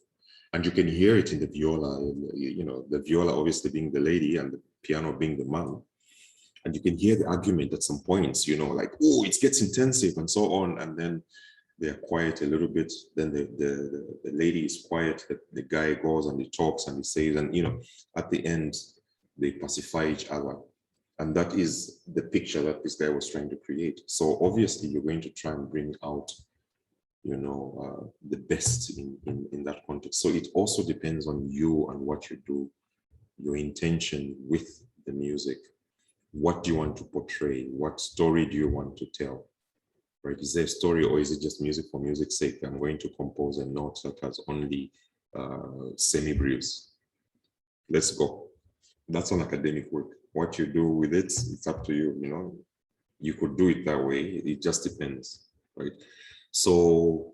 And you can hear it in the viola, you know, the viola obviously being the lady and the piano being the man. And you can hear the argument at some points, you know, like, oh, it gets intensive and so on. And then they're quiet a little bit. Then the lady is quiet. The guy goes and he talks and he says, and, you know, at the end, they pacify each other. And that is the picture that this guy was trying to create. So obviously you're going to try and bring out, you know, the best in that context. So it also depends on you and what you do, your intention with the music. What do you want to portray? What story do you want to tell? Right? Is there a story, or is it just music for music's sake? I'm going to compose a note that has only semi-breves. Let's go. That's an academic work. What you do with it, it's up to you. You know, you could do it that way. It just depends, right? So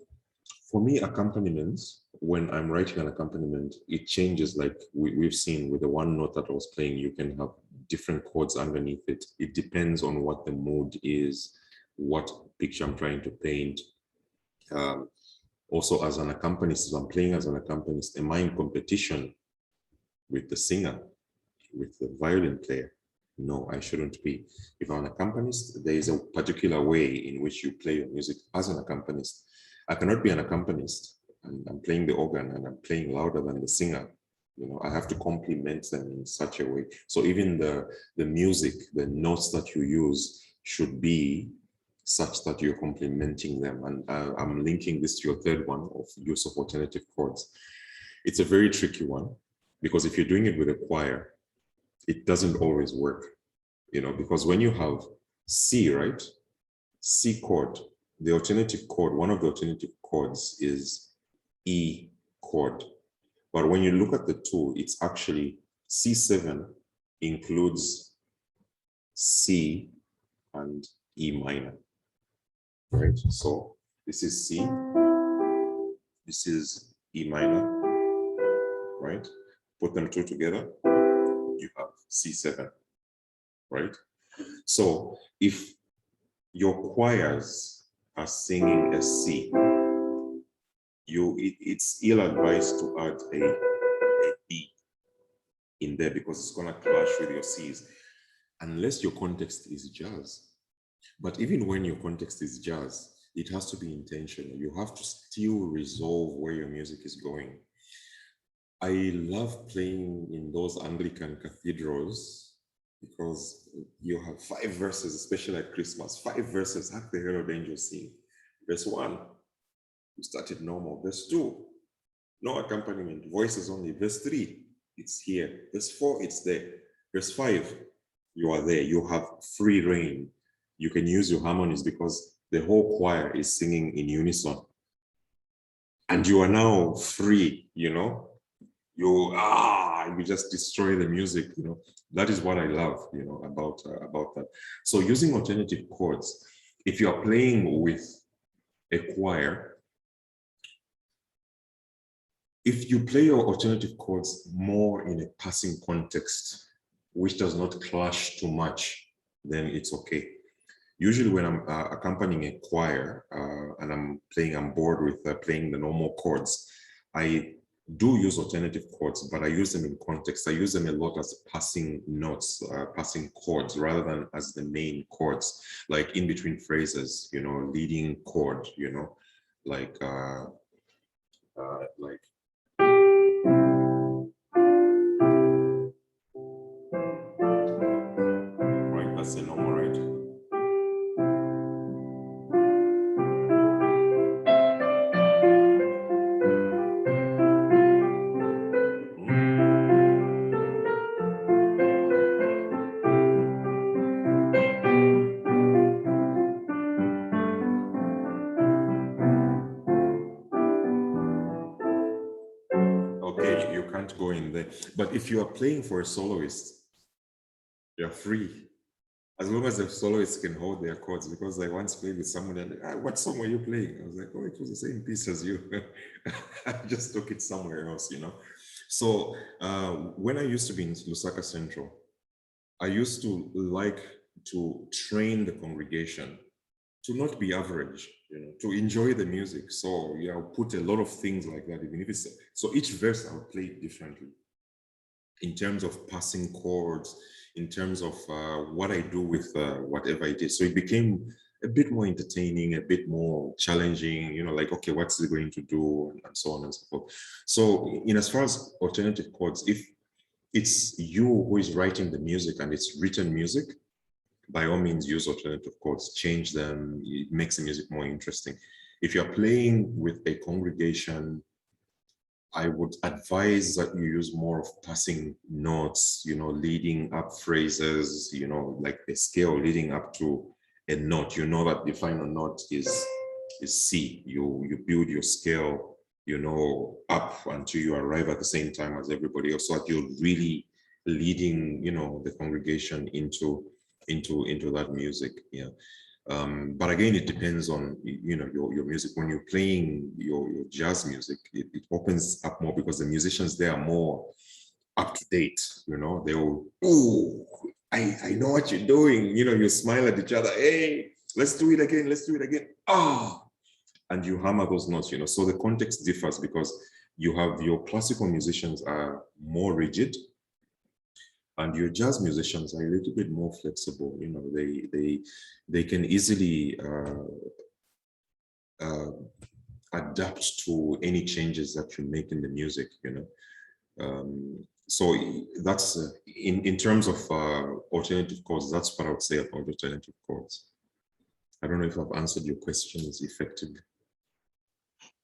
for me, accompaniments, when I'm writing an accompaniment, it changes. Like we've seen with the one note that I was playing, you can have different chords underneath it. It depends on what the mood is, what picture I'm trying to paint. Also, as an accompanist, if I'm playing as an accompanist, am I in competition with the singer, with the violin player? No, I shouldn't be. If I'm an accompanist, there is a particular way in which you play your music as an accompanist. I cannot be an accompanist and I'm playing the organ and I'm playing louder than the singer. You know, I have to complement them in such a way. So even the music, the notes that you use should be such that you're complementing them. And I'm linking this to your third one of use of alternative chords. It's a very tricky one, because if you're doing it with a choir, it doesn't always work, you know, because when you have C, right? C chord, the alternative chord, one of the alternative chords is E chord. But when you look at the two, it's actually C7 includes C and E minor, right? So this is C, this is E minor, right? Put them two together, you have C7, right? So if your choirs are singing a C, it's ill-advised to add a B in there because it's gonna clash with your Cs, unless your context is jazz. But even when your context is jazz, it has to be intentional. You have to still resolve where your music is going. I love playing in those Anglican cathedrals because you have 5 verses, especially at Christmas, 5 verses. How the herald angels sing? Verse 1, you started normal. Verse 2, no accompaniment, voices only. Verse 3, it's here. Verse 4, it's there. Verse 5, you are there. You have free reign. You can use your harmonies because the whole choir is singing in unison. And you are now free, you know? You just destroy the music, you know? That is what I love, you know, about that. So using alternative chords, if you are playing with a choir, if you play your alternative chords more in a passing context, which does not clash too much, then it's okay. Usually when I'm accompanying a choir and I'm bored with playing the normal chords, I do use alternative chords, but I use them in context. I use them a lot as passing notes, passing chords, rather than as the main chords, like in between phrases, you know, leading chord, you know, like right, that's the normal, right? Okay, you can't go in there. But if you are playing for a soloist, you're free. As long as the soloists can hold their chords, because I once played with someone and what song were you playing? I was like, oh, it was the same piece as you. I just took it somewhere else, you know. So when I used to be in Lusaka Central, I used to like to train the congregation to not be average, you know, to enjoy the music. So yeah, I'll put a lot of things like that, even if it's so each verse I'll play it differently in terms of passing chords, in terms of what I do with whatever it is. So it became a bit more entertaining, a bit more challenging, you know, like, okay, what's it going to do, and so on and so forth. So in as far as alternative chords, if it's you who is writing the music and it's written music, by all means use alternative chords, change them, it makes the music more interesting. If you're playing with a congregation, I would advise that you use more of passing notes, you know, leading up phrases, you know, like a scale leading up to a note. You know that the final note is C. You build your scale, you know, up until you arrive at the same time as everybody else, so that you're really leading, you know, the congregation into that music. Yeah. But again, it depends on, you know, your music. When you're playing your jazz music, it opens up more because the musicians there are more up to date. You know, they will, oh, I know what you're doing. You know, you smile at each other. Hey, let's do it again. Let's do it again. Ah, and you hammer those notes. You know, so the context differs because you have your classical musicians are more rigid, and your jazz musicians are a little bit more flexible. You know, they can easily adapt to any changes that you make in the music. You know, so that's in terms of alternative chords. That's what I would say about alternative chords. I don't know if I've answered your questions effectively.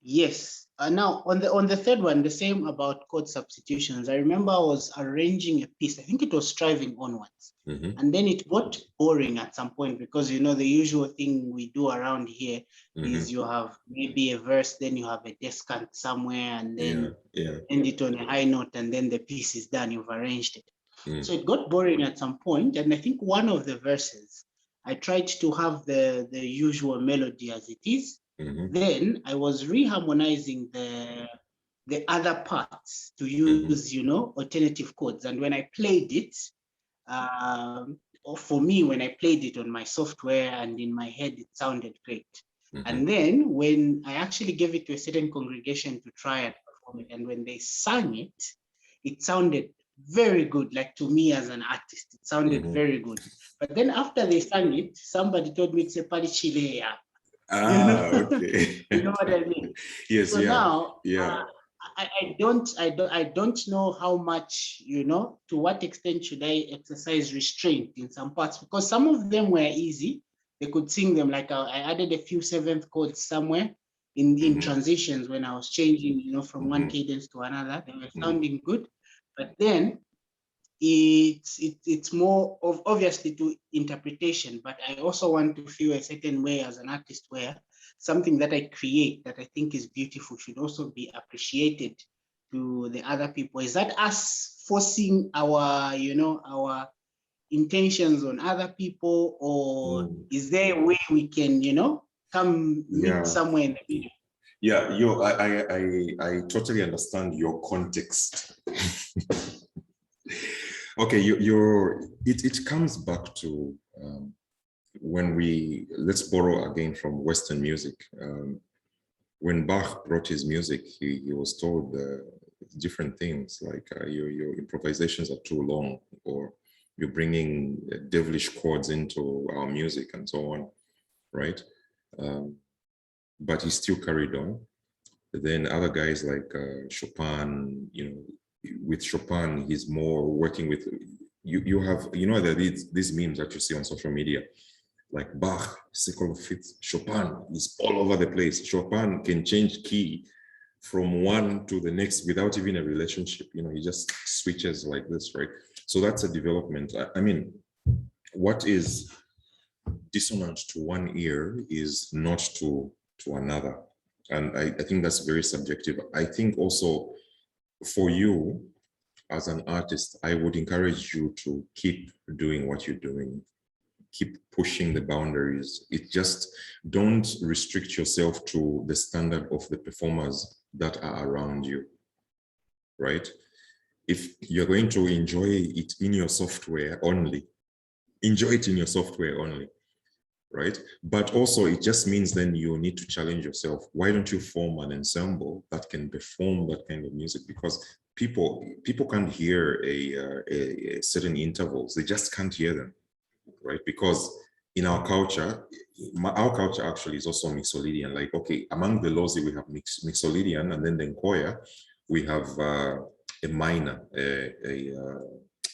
Yes. Now on the third one, the same about chord substitutions. I remember I was arranging a piece. I think it was Striving Onwards, and then it got boring at some point because, you know, the usual thing we do around here is you have maybe a verse, then you have a descant somewhere, and then end it on a high note, and then the piece is done. You've arranged it. So it got boring at some point, and I think one of the verses I tried to have the usual melody as it is. Then I was reharmonizing the other parts to use, you know, alternative chords. And when I played it, or for me, when I played it on my software and in my head, it sounded great. And then when I actually gave it to a certain congregation to try and perform it, and when they sang it, it sounded very good. Like to me as an artist, it sounded very good. But then after they sang it, somebody told me it's a parichilea. Okay. You know what I mean? Yes. So yeah. now, I don't know how much, you know, to what extent should I exercise restraint in some parts, because some of them were easy. They could sing them, like I added a few seventh chords somewhere in transitions when I was changing, you know, from one cadence to another. They were sounding good, but then it's more of obviously to interpretation. But I also want to feel a certain way as an artist where something that I create that I think is beautiful should also be appreciated to the other people. Is that us forcing our, you know, our intentions on other people, or is there a way we can, you know, come meet somewhere in the middle? Yeah, I totally understand your context. Okay, it comes back to when let's borrow again from Western music. When Bach brought his music, he was told different things like your improvisations are too long, or you're bringing devilish chords into our music and so on, right? But he still carried on. Then other guys like Chopin, you know, with Chopin, he's more working with, you have, you know, that these memes that you see on social media, like Bach, second or fifth, Chopin is all over the place. Chopin can change key from one to the next without even a relationship. You know, he just switches like this, right? So that's a development. I mean, what is dissonant to one ear is not to another. And I think that's very subjective. I think also for you as an artist, I would encourage you to keep doing what you're doing. Keep pushing the boundaries. It just don't restrict yourself to the standard of the performers that are around you, right? If you're going to enjoy it in your software only, enjoy it in your software only, right? But also it just means then you need to challenge yourself. Why don't you form an ensemble that can perform that kind of music? Because people can't hear a certain intervals. They just can't hear them, right? Because in our culture actually is also mixolydian. Like, okay, among the lozi we have mixolydian, and then the encoya we have a minor,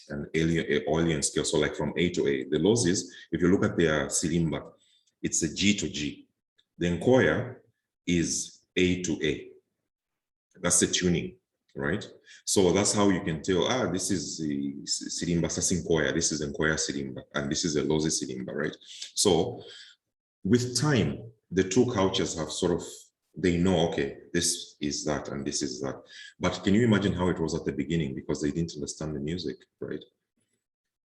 an Aeolian scale, so like from A to A. The lozis, if you look at their sirimba, it's a G to G. The encoya is A to A. That's the tuning, right? So that's how you can tell, this is the sirimba sasinkoya, this is encoya sirimba, and this is a lozi sirimba, right? So with time, the two cultures have sort of, they know, okay, this is that and this is that. But can you imagine how it was at the beginning? Because they didn't understand the music, right?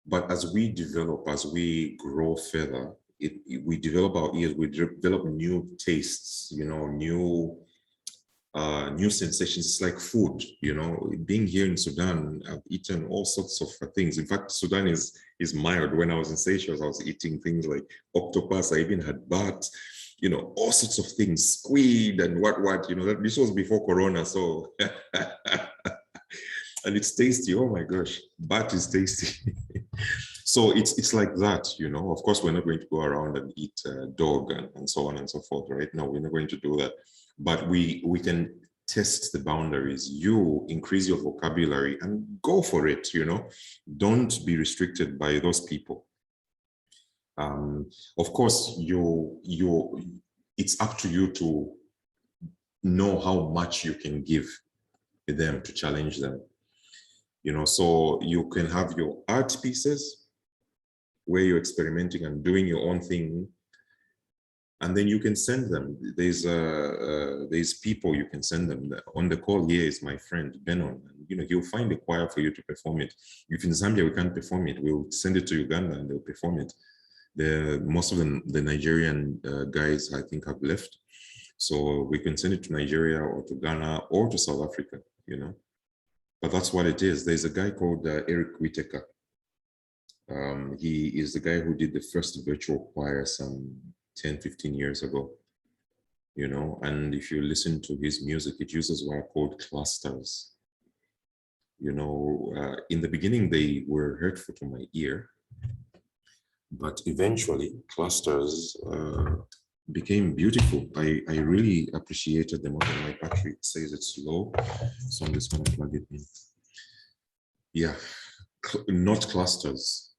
But as we develop, as we grow further, we develop our ears, we develop new tastes, you know, new sensations. It's like food, you know. Being here in Sudan, I've eaten all sorts of things. In fact, Sudan is mild. When I was in Seychelles, I was eating things like octopus. I even had bat, you know, all sorts of things, squid and what, you know. This was before Corona, so and it's tasty. Oh my gosh, bat is tasty. So it's like that, you know. Of course, we're not going to go around and eat dog and so on and so forth, right? No, we're not going to do that. But we can test the boundaries. You increase your vocabulary and go for it, you know. Don't be restricted by those people. Of course, it's up to you to know how much you can give them to challenge them, you know. So you can have your art pieces where you're experimenting and doing your own thing, and then you can send them. There's people you can send them. On the call here is my friend Benon. You know, he'll find a choir for you to perform it. If in Zambia we can't perform it, we'll send it to Uganda and they'll perform it. Most of the Nigerian guys, I think, have left. So we can send it to Nigeria or to Ghana or to South Africa, you know. But that's what it is. There's a guy called Eric Whitaker. He is the guy who did the first virtual choir some 10, 15 years ago, you know. And if you listen to his music, it uses what are called clusters. You know, in the beginning, they were hurtful to my ear, but eventually clusters became beautiful. I really appreciated them. Okay, my battery says it's low, so I'm just going to plug it in. Yeah, not clusters.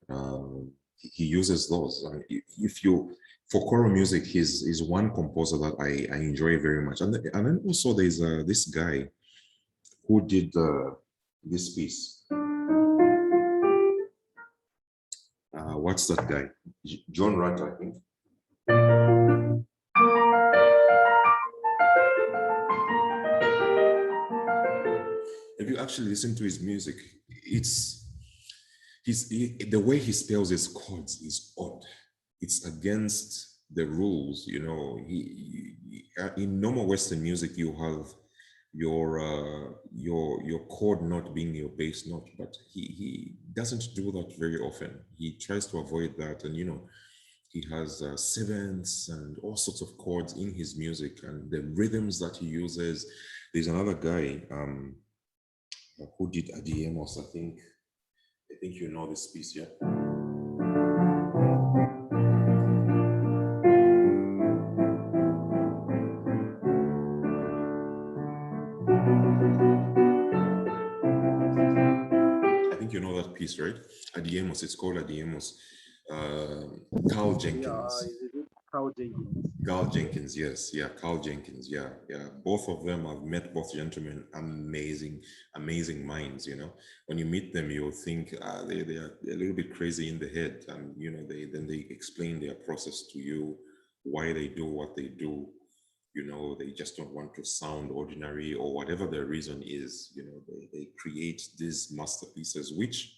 He uses those. I mean, if you, for choral music, he's one composer that I enjoy very much. And then also there's this guy who did this piece. What's that guy? John Rutter, I think. If you actually listen to his music, it's the way he spells his chords is odd. It's against the rules, you know. In normal Western music, you have your chord note being your bass note, but he doesn't do that very often. He tries to avoid that, and you know, he has sevenths and all sorts of chords in his music, and the rhythms that he uses. There's another guy who did Adiemos, I think you know this piece, yeah? I think you know that piece, right? Adiemos, it's called Adiemos. Carl Jenkins. Carl Jenkins. Carl Jenkins, yes, yeah, Carl Jenkins, yeah. Both of them, I've met both gentlemen, amazing minds, you know. When you meet them, you'll think they're a little bit crazy in the head, and you know, they explain their process to you, why they do what they do. You know, they just don't want to sound ordinary, or whatever their reason is. You know, they create these masterpieces, which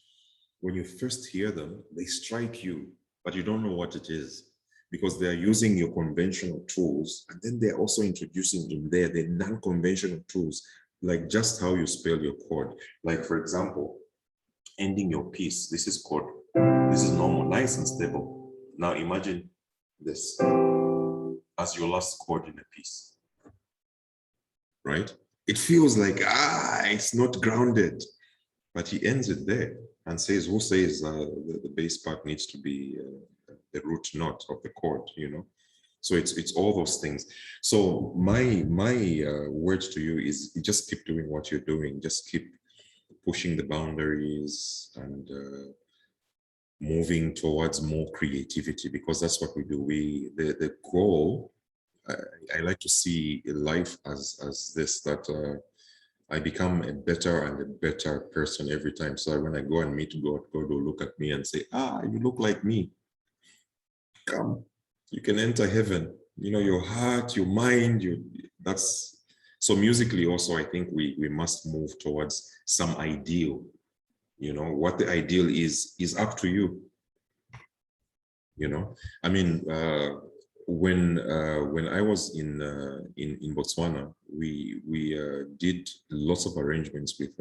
when you first hear them, they strike you, but you don't know what it is, because they're using your conventional tools, and then they're also introducing in there the non-conventional tools, like just how you spell your chord. Like, for example, ending your piece, this is chord. This is normal, nice and stable. Now imagine this as your last chord in a piece, right? It feels like, it's not grounded, but he ends it there and says, who says the bass part needs to be the root note of the chord, you know? So it's all those things. So my word to you is just keep doing what you're doing. Just keep pushing the boundaries and moving towards more creativity, because that's what we do. The goal, I like to see life as this, that I become a better and a better person every time. So when I go and meet God, God will look at me and say, you look like me. Come, you can enter heaven. You know, your heart, your mind, that's, so musically also, I think we must move towards some ideal. You know, what the ideal is up to you. You know, I mean, when I was in Botswana, we did lots of arrangements with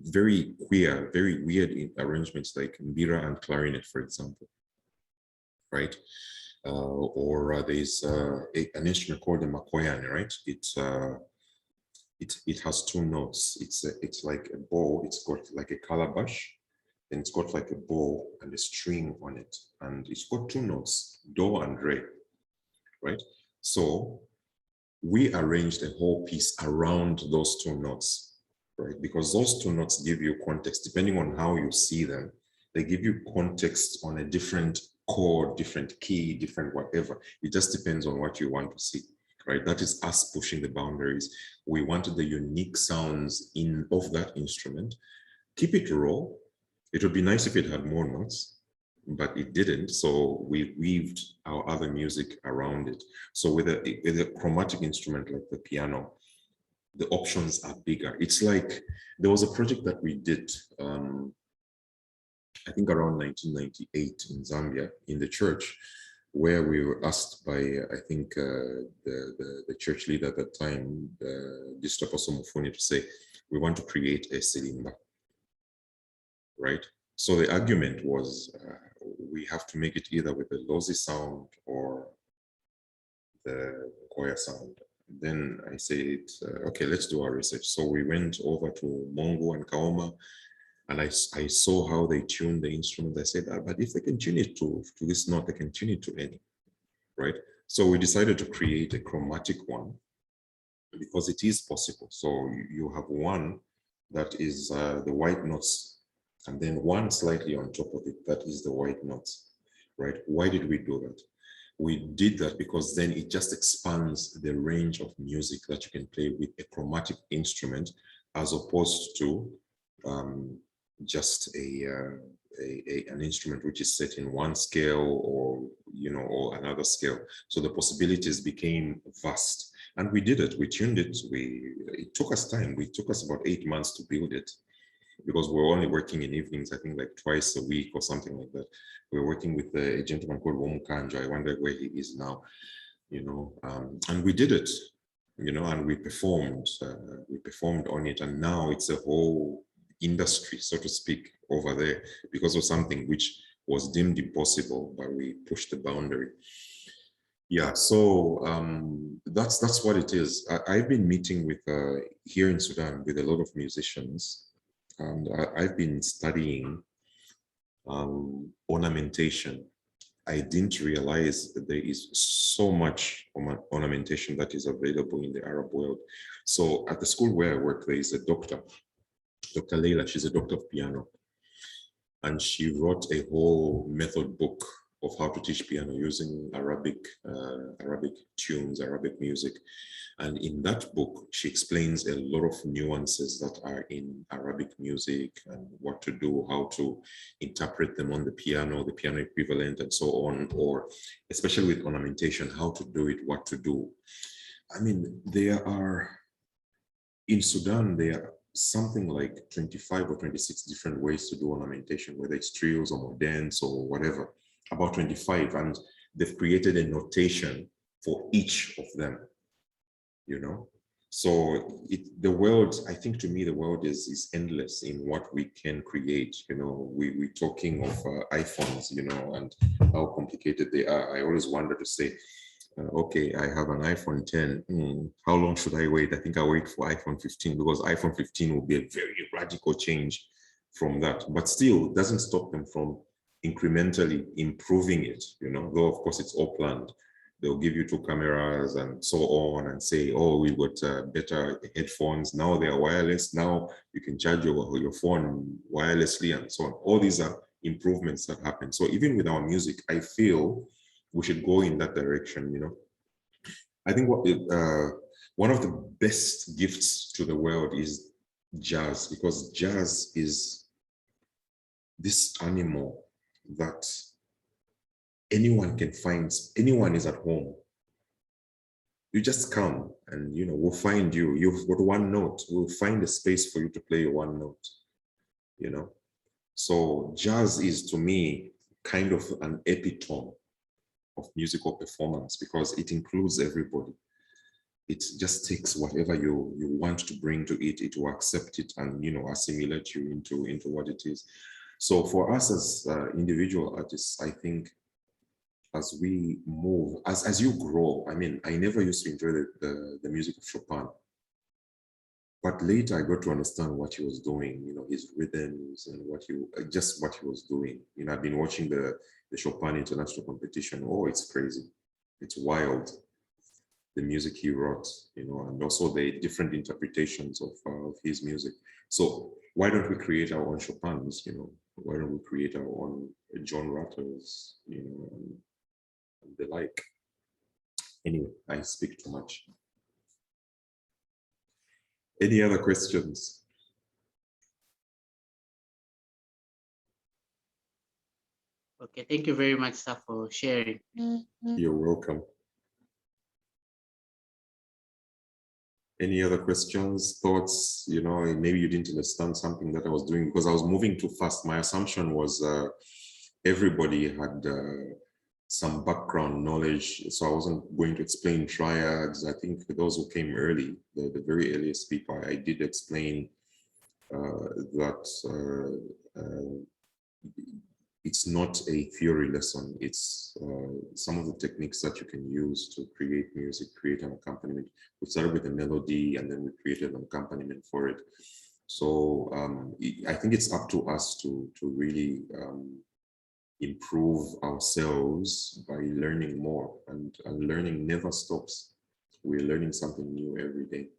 very queer, very weird arrangements, like mbira and clarinet, for example, right? Or there's an instrument called the makoyane, right? It has two notes. It's like a bow. It's got like a calabash, and it's got like a bow and a string on it, and it's got two notes, do and re, right? So we arranged a whole piece around those two notes, right? Because those two notes give you context, depending on how you see them. They give you context on a different chord, different key, different whatever. It just depends on what you want to see, right? That is us pushing the boundaries. We wanted the unique sounds of that instrument. Keep it raw. It would be nice if it had more notes, but it didn't. So we weaved our other music around it. So with a chromatic instrument like the piano, the options are bigger. It's like, there was a project that we did, I think around 1998 in Zambia, in the church. where we were asked by, I think, the church leader at that time, the Bishop of Homophonic, to say, we want to create a cylinder, right? So the argument was, we have to make it either with the lossy sound or the choir sound. Then I said, okay, let's do our research. So we went over to Mongo and Kaoma, and I saw how they tuned the instrument. I said, but if they can tune it to this note, they can tune it to any, right? So we decided to create a chromatic one because it is possible. So you have one that is the white notes, and then one slightly on top of it, that is the white notes, right? Why did we do that? We did that because then it just expands the range of music that you can play with a chromatic instrument, as opposed to just an instrument which is set in one scale or or another scale. So the possibilities became vast, and we did it. We tuned it. It took us time. It took us about 8 months to build it, because we're only working in evenings, I think like twice a week or something like that. We're working with a gentleman called Womukanjo. I wonder where he is now, and we did it, and we performed on it. And now it's a whole industry, so to speak, over there because of something which was deemed impossible, but we pushed the boundary. Yeah, so that's what it is. I've been meeting with, here in Sudan, with a lot of musicians, and I've been studying ornamentation. I didn't realize that there is so much ornamentation that is available in the Arab world. So at the school where I work, there is a doctor, Dr. Leila. She's a doctor of piano, and she wrote a whole method book of how to teach piano using Arabic tunes, Arabic music. And in that book, she explains a lot of nuances that are in Arabic music and what to do, how to interpret them on the piano equivalent, and so on, or especially with ornamentation, how to do it, what to do. I mean, in Sudan, there are something like 25 or 26 different ways to do ornamentation, whether it's trios or moderns or whatever, about 25, and they've created a notation for each of them. So the world, I think, to me, the world is endless in what we can create. We're talking of iPhones, and how complicated they are. I always wonder to say, okay, I have an iPhone 10. How long should I wait? I think I'll wait for iPhone 15, because iPhone 15 will be a very radical change from that. But still, it doesn't stop them from incrementally improving it, though of course it's all planned. They'll give you 2 cameras and so on, and say, oh, we've got better headphones. Now they are wireless. Now you can charge your phone wirelessly and so on. All these are improvements that happen. So even with our music, I feel we should go in that direction. I think one of the best gifts to the world is jazz, because jazz is this animal that anyone can find. Anyone is at home. You just come and we'll find you. You've got one note. We'll find a space for you to play your one note. So jazz is, to me, kind of an epitome of musical performance, because it includes everybody. It just takes whatever you want to bring to it. It will accept it and assimilate you into what it is. So for us as individual artists, I think, as we move, as you grow, I mean, I never used to enjoy the music of Chopin, but later I got to understand what he was doing, his rhythms and what he was doing. I've been watching the Chopin International Competition. Oh, it's crazy. It's wild. The music he wrote, and also the different interpretations of his music. So why don't we create our own Chopins, Why don't we create our own John Rutters, and the like. Anyway, I speak too much. Any other questions? Okay, thank you very much, sir, for sharing. You're welcome. Any other questions, thoughts? Maybe you didn't understand something that I was doing because I was moving too fast. My assumption was everybody had some background knowledge. So I wasn't going to explain triads. I think for those who came early, the very earliest people, I did explain that it's not a theory lesson. It's some of the techniques that you can use to create music, create an accompaniment. We started with a melody and then we created an accompaniment for it. So I think it's up to us to really improve ourselves by learning more, and learning never stops. We're learning something new every day.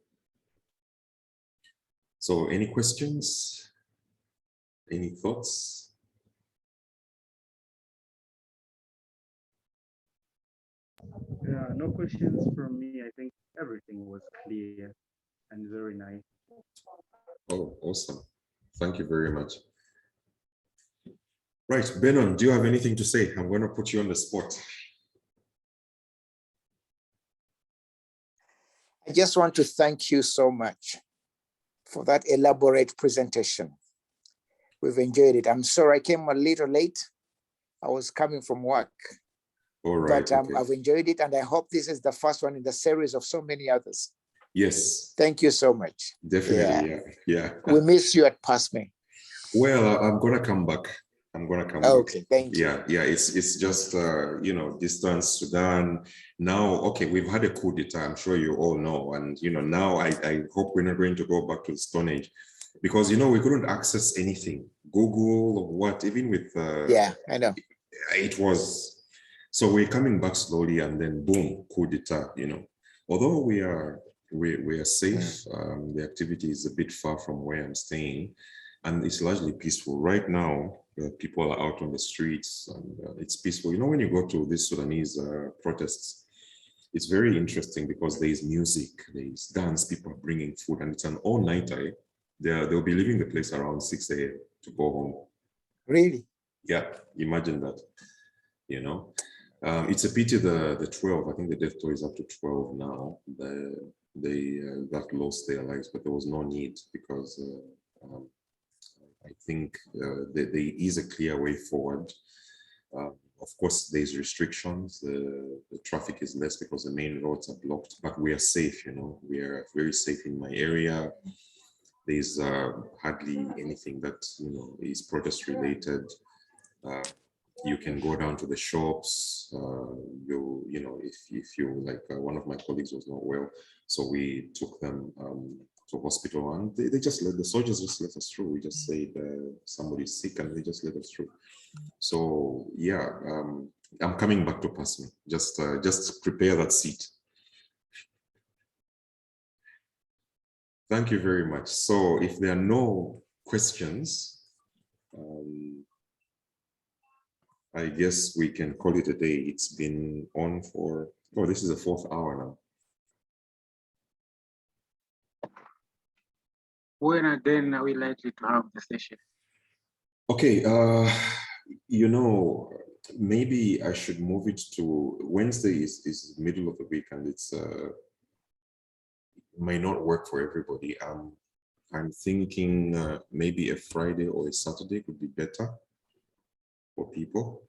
So any questions? Any thoughts? Yeah, no questions from me. I think everything was clear and very nice. Oh, awesome. Thank you very much. Right, Benon, do you have anything to say? I'm going to put you on the spot. I just want to thank you so much for that elaborate presentation. We've enjoyed it. I'm sorry I came a little late. I was coming from work. All right. But I've enjoyed it, and I hope this is the first one in the series of so many others. Yes. Thank you so much. Definitely, yeah. We miss you at PASME. Well, I'm going to come back. I'm going to come okay, back. Thank you. Yeah, it's just, you know, distance, Sudan. Now, okay, we've had a coup d'etat, I'm sure you all know. And, you know, now I hope we're not going to go back to the Stone Age. Because, you know, we couldn't access anything. Google or what, even with... yeah, I know. It was... So we're coming back slowly and then boom, coup d'etat, you know. Although we are safe, the activity is a bit far from where I'm staying. And it's largely peaceful. Right now, people are out on the streets and it's peaceful. You know, when you go to these Sudanese protests, it's very interesting because there is music, there is dance, people are bringing food, and it's an all-nighter. They'll be leaving the place around 6 a.m. to go home. Really? Yeah, imagine that, you know. It's a pity the 12, I think the death toll is up to 12 now, that lost their lives, but there was no need because I think there is a clear way forward. Of course, there's restrictions. The traffic is less because the main roads are blocked, but we are safe, you know. We are very safe in my area. There's hardly anything that, you know, is protest related. You can go down to the shops. You know, if you like, one of my colleagues was not well, so we took them to hospital, and they just the soldiers just let us through. We just said somebody's sick, and they just let us through. So yeah, I'm coming back to PASME. Just prepare that seat. Thank you very much. So if there are no questions, I guess we can call it a day. It's been on for, oh, this is the 4th hour now. When again are we likely to have the session? Okay, you know, maybe I should move it to Wednesday is middle of the week, and it's might not work for everybody. I'm thinking maybe a Friday or a Saturday could be better for people.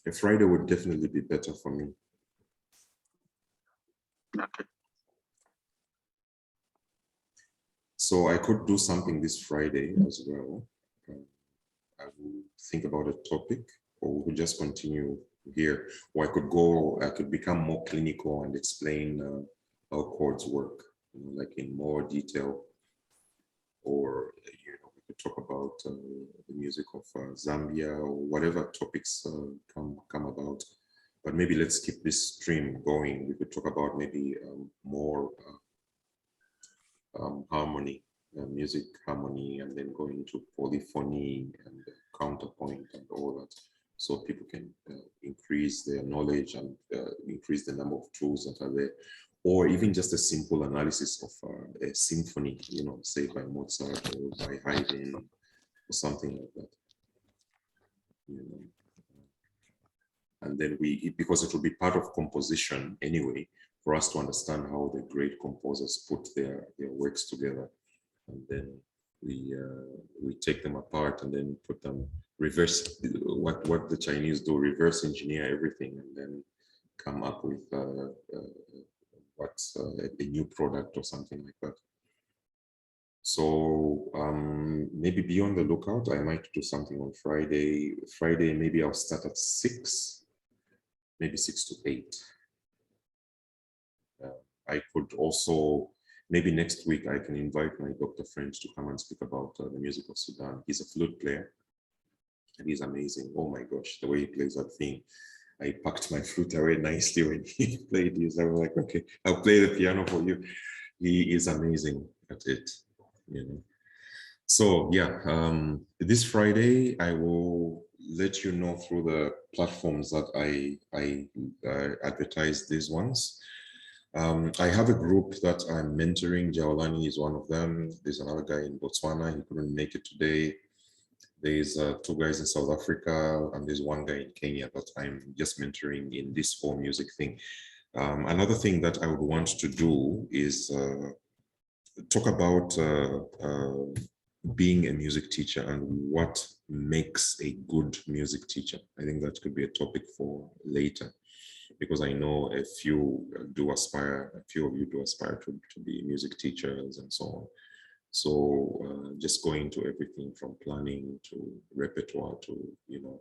A Friday would definitely be better for me. Okay. So I could do something this Friday as well. I will think about a topic, or we could just continue here. Or I could become more clinical and explain how chords work, you know, like in more detail. Or, you know, we could talk about the music of Zambia, or whatever topics come about. But maybe let's keep this stream going. We could talk about maybe more harmony, music harmony, and then going into polyphony and counterpoint and all that, so people can increase their knowledge and increase the number of tools that are there, or even just a simple analysis of a symphony, you know, say by Mozart or by Haydn or something like that, you know. And then because it will be part of composition anyway, for us to understand how the great composers put their works together. And then we take them apart and then put them reverse what the Chinese do, reverse engineer everything and then come up with what's a new product or something like that. So maybe be on the lookout. I might do something on Friday. Friday, maybe I'll start at 6, maybe 6 to 8. I could also, maybe next week, I can invite my doctor friend to come and speak about the music of Sudan. He's a flute player and he's amazing. Oh my gosh, the way he plays that thing. I packed my flute away nicely when he played this. I was like, okay, I'll play the piano for you. He is amazing at it, you know. So yeah, this Friday, I will let you know through the platforms that I advertise these ones. I have a group that I'm mentoring. Jaolani is one of them. There's another guy in Botswana. He couldn't make it today. There's 2 guys in South Africa, and there's 1 guy in Kenya that I'm just mentoring in this whole music thing. Another thing that I would want to do is talk about being a music teacher and what makes a good music teacher. I think that could be a topic for later, because I know a few of you do aspire to be music teachers and so on. So just going to everything from planning to repertoire to, you know,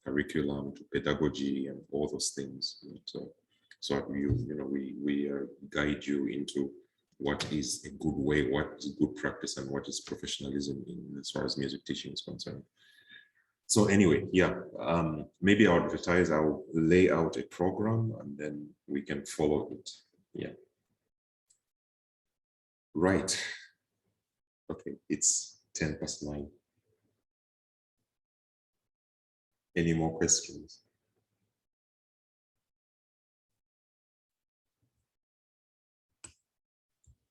curriculum to pedagogy and all those things. So we guide you into what is a good way, what is good practice, and what is professionalism in as far as music teaching is concerned. So anyway, yeah, maybe I'll advertise, I'll lay out a program and then we can follow it. Yeah. Right. Okay, it's 9:10. Any more questions?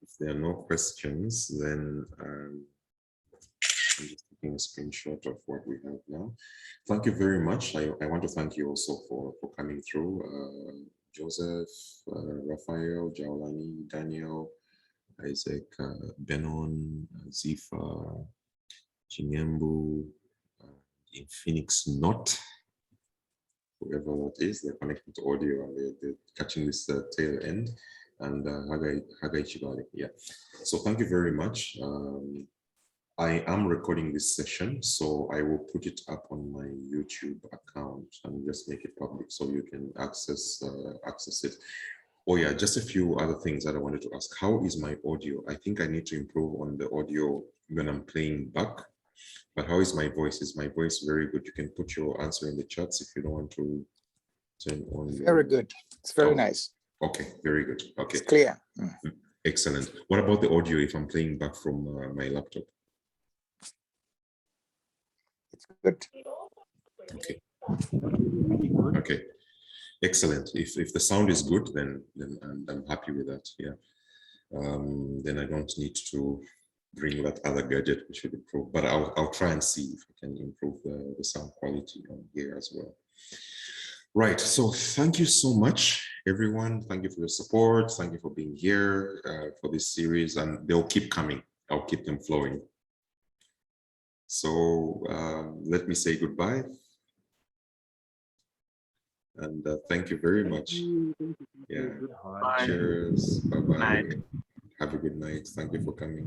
If there are no questions, then I'm just taking a screenshot of what we have now. Thank you very much. I want to thank you also for coming through. Joseph, Raphael, Jaolani, Daniel, Isaac, Benon, Zifa, Chinyembu, in Phoenix Not, whoever that is, they're connected to audio and they're catching this tail end, and Hagai Chibale. Yeah. So thank you very much. I am recording this session, so I will put it up on my YouTube account and just make it public so you can access it. Oh yeah, just a few other things that I wanted to ask. How is my audio? I think I need to improve on the audio when I'm playing back. But how is my voice? Is my voice very good? You can put your answer in the chats if you don't want to turn on. Very good. It's very nice. Okay, very good. Okay. It's clear. Excellent. What about the audio if I'm playing back from my laptop? It's good. Okay. Okay. Excellent. If the sound is good, then I'm happy with that. Yeah. Then I don't need to bring that other gadget which should improve. But I'll try and see if I can improve the sound quality on here as well. Right. So thank you so much, everyone. Thank you for your support. Thank you for being here for this series, and they'll keep coming. I'll keep them flowing. So let me say goodbye. And thank you very much. Yeah. Goodbye. Cheers. Bye-bye. Have a good night. Thank you for coming.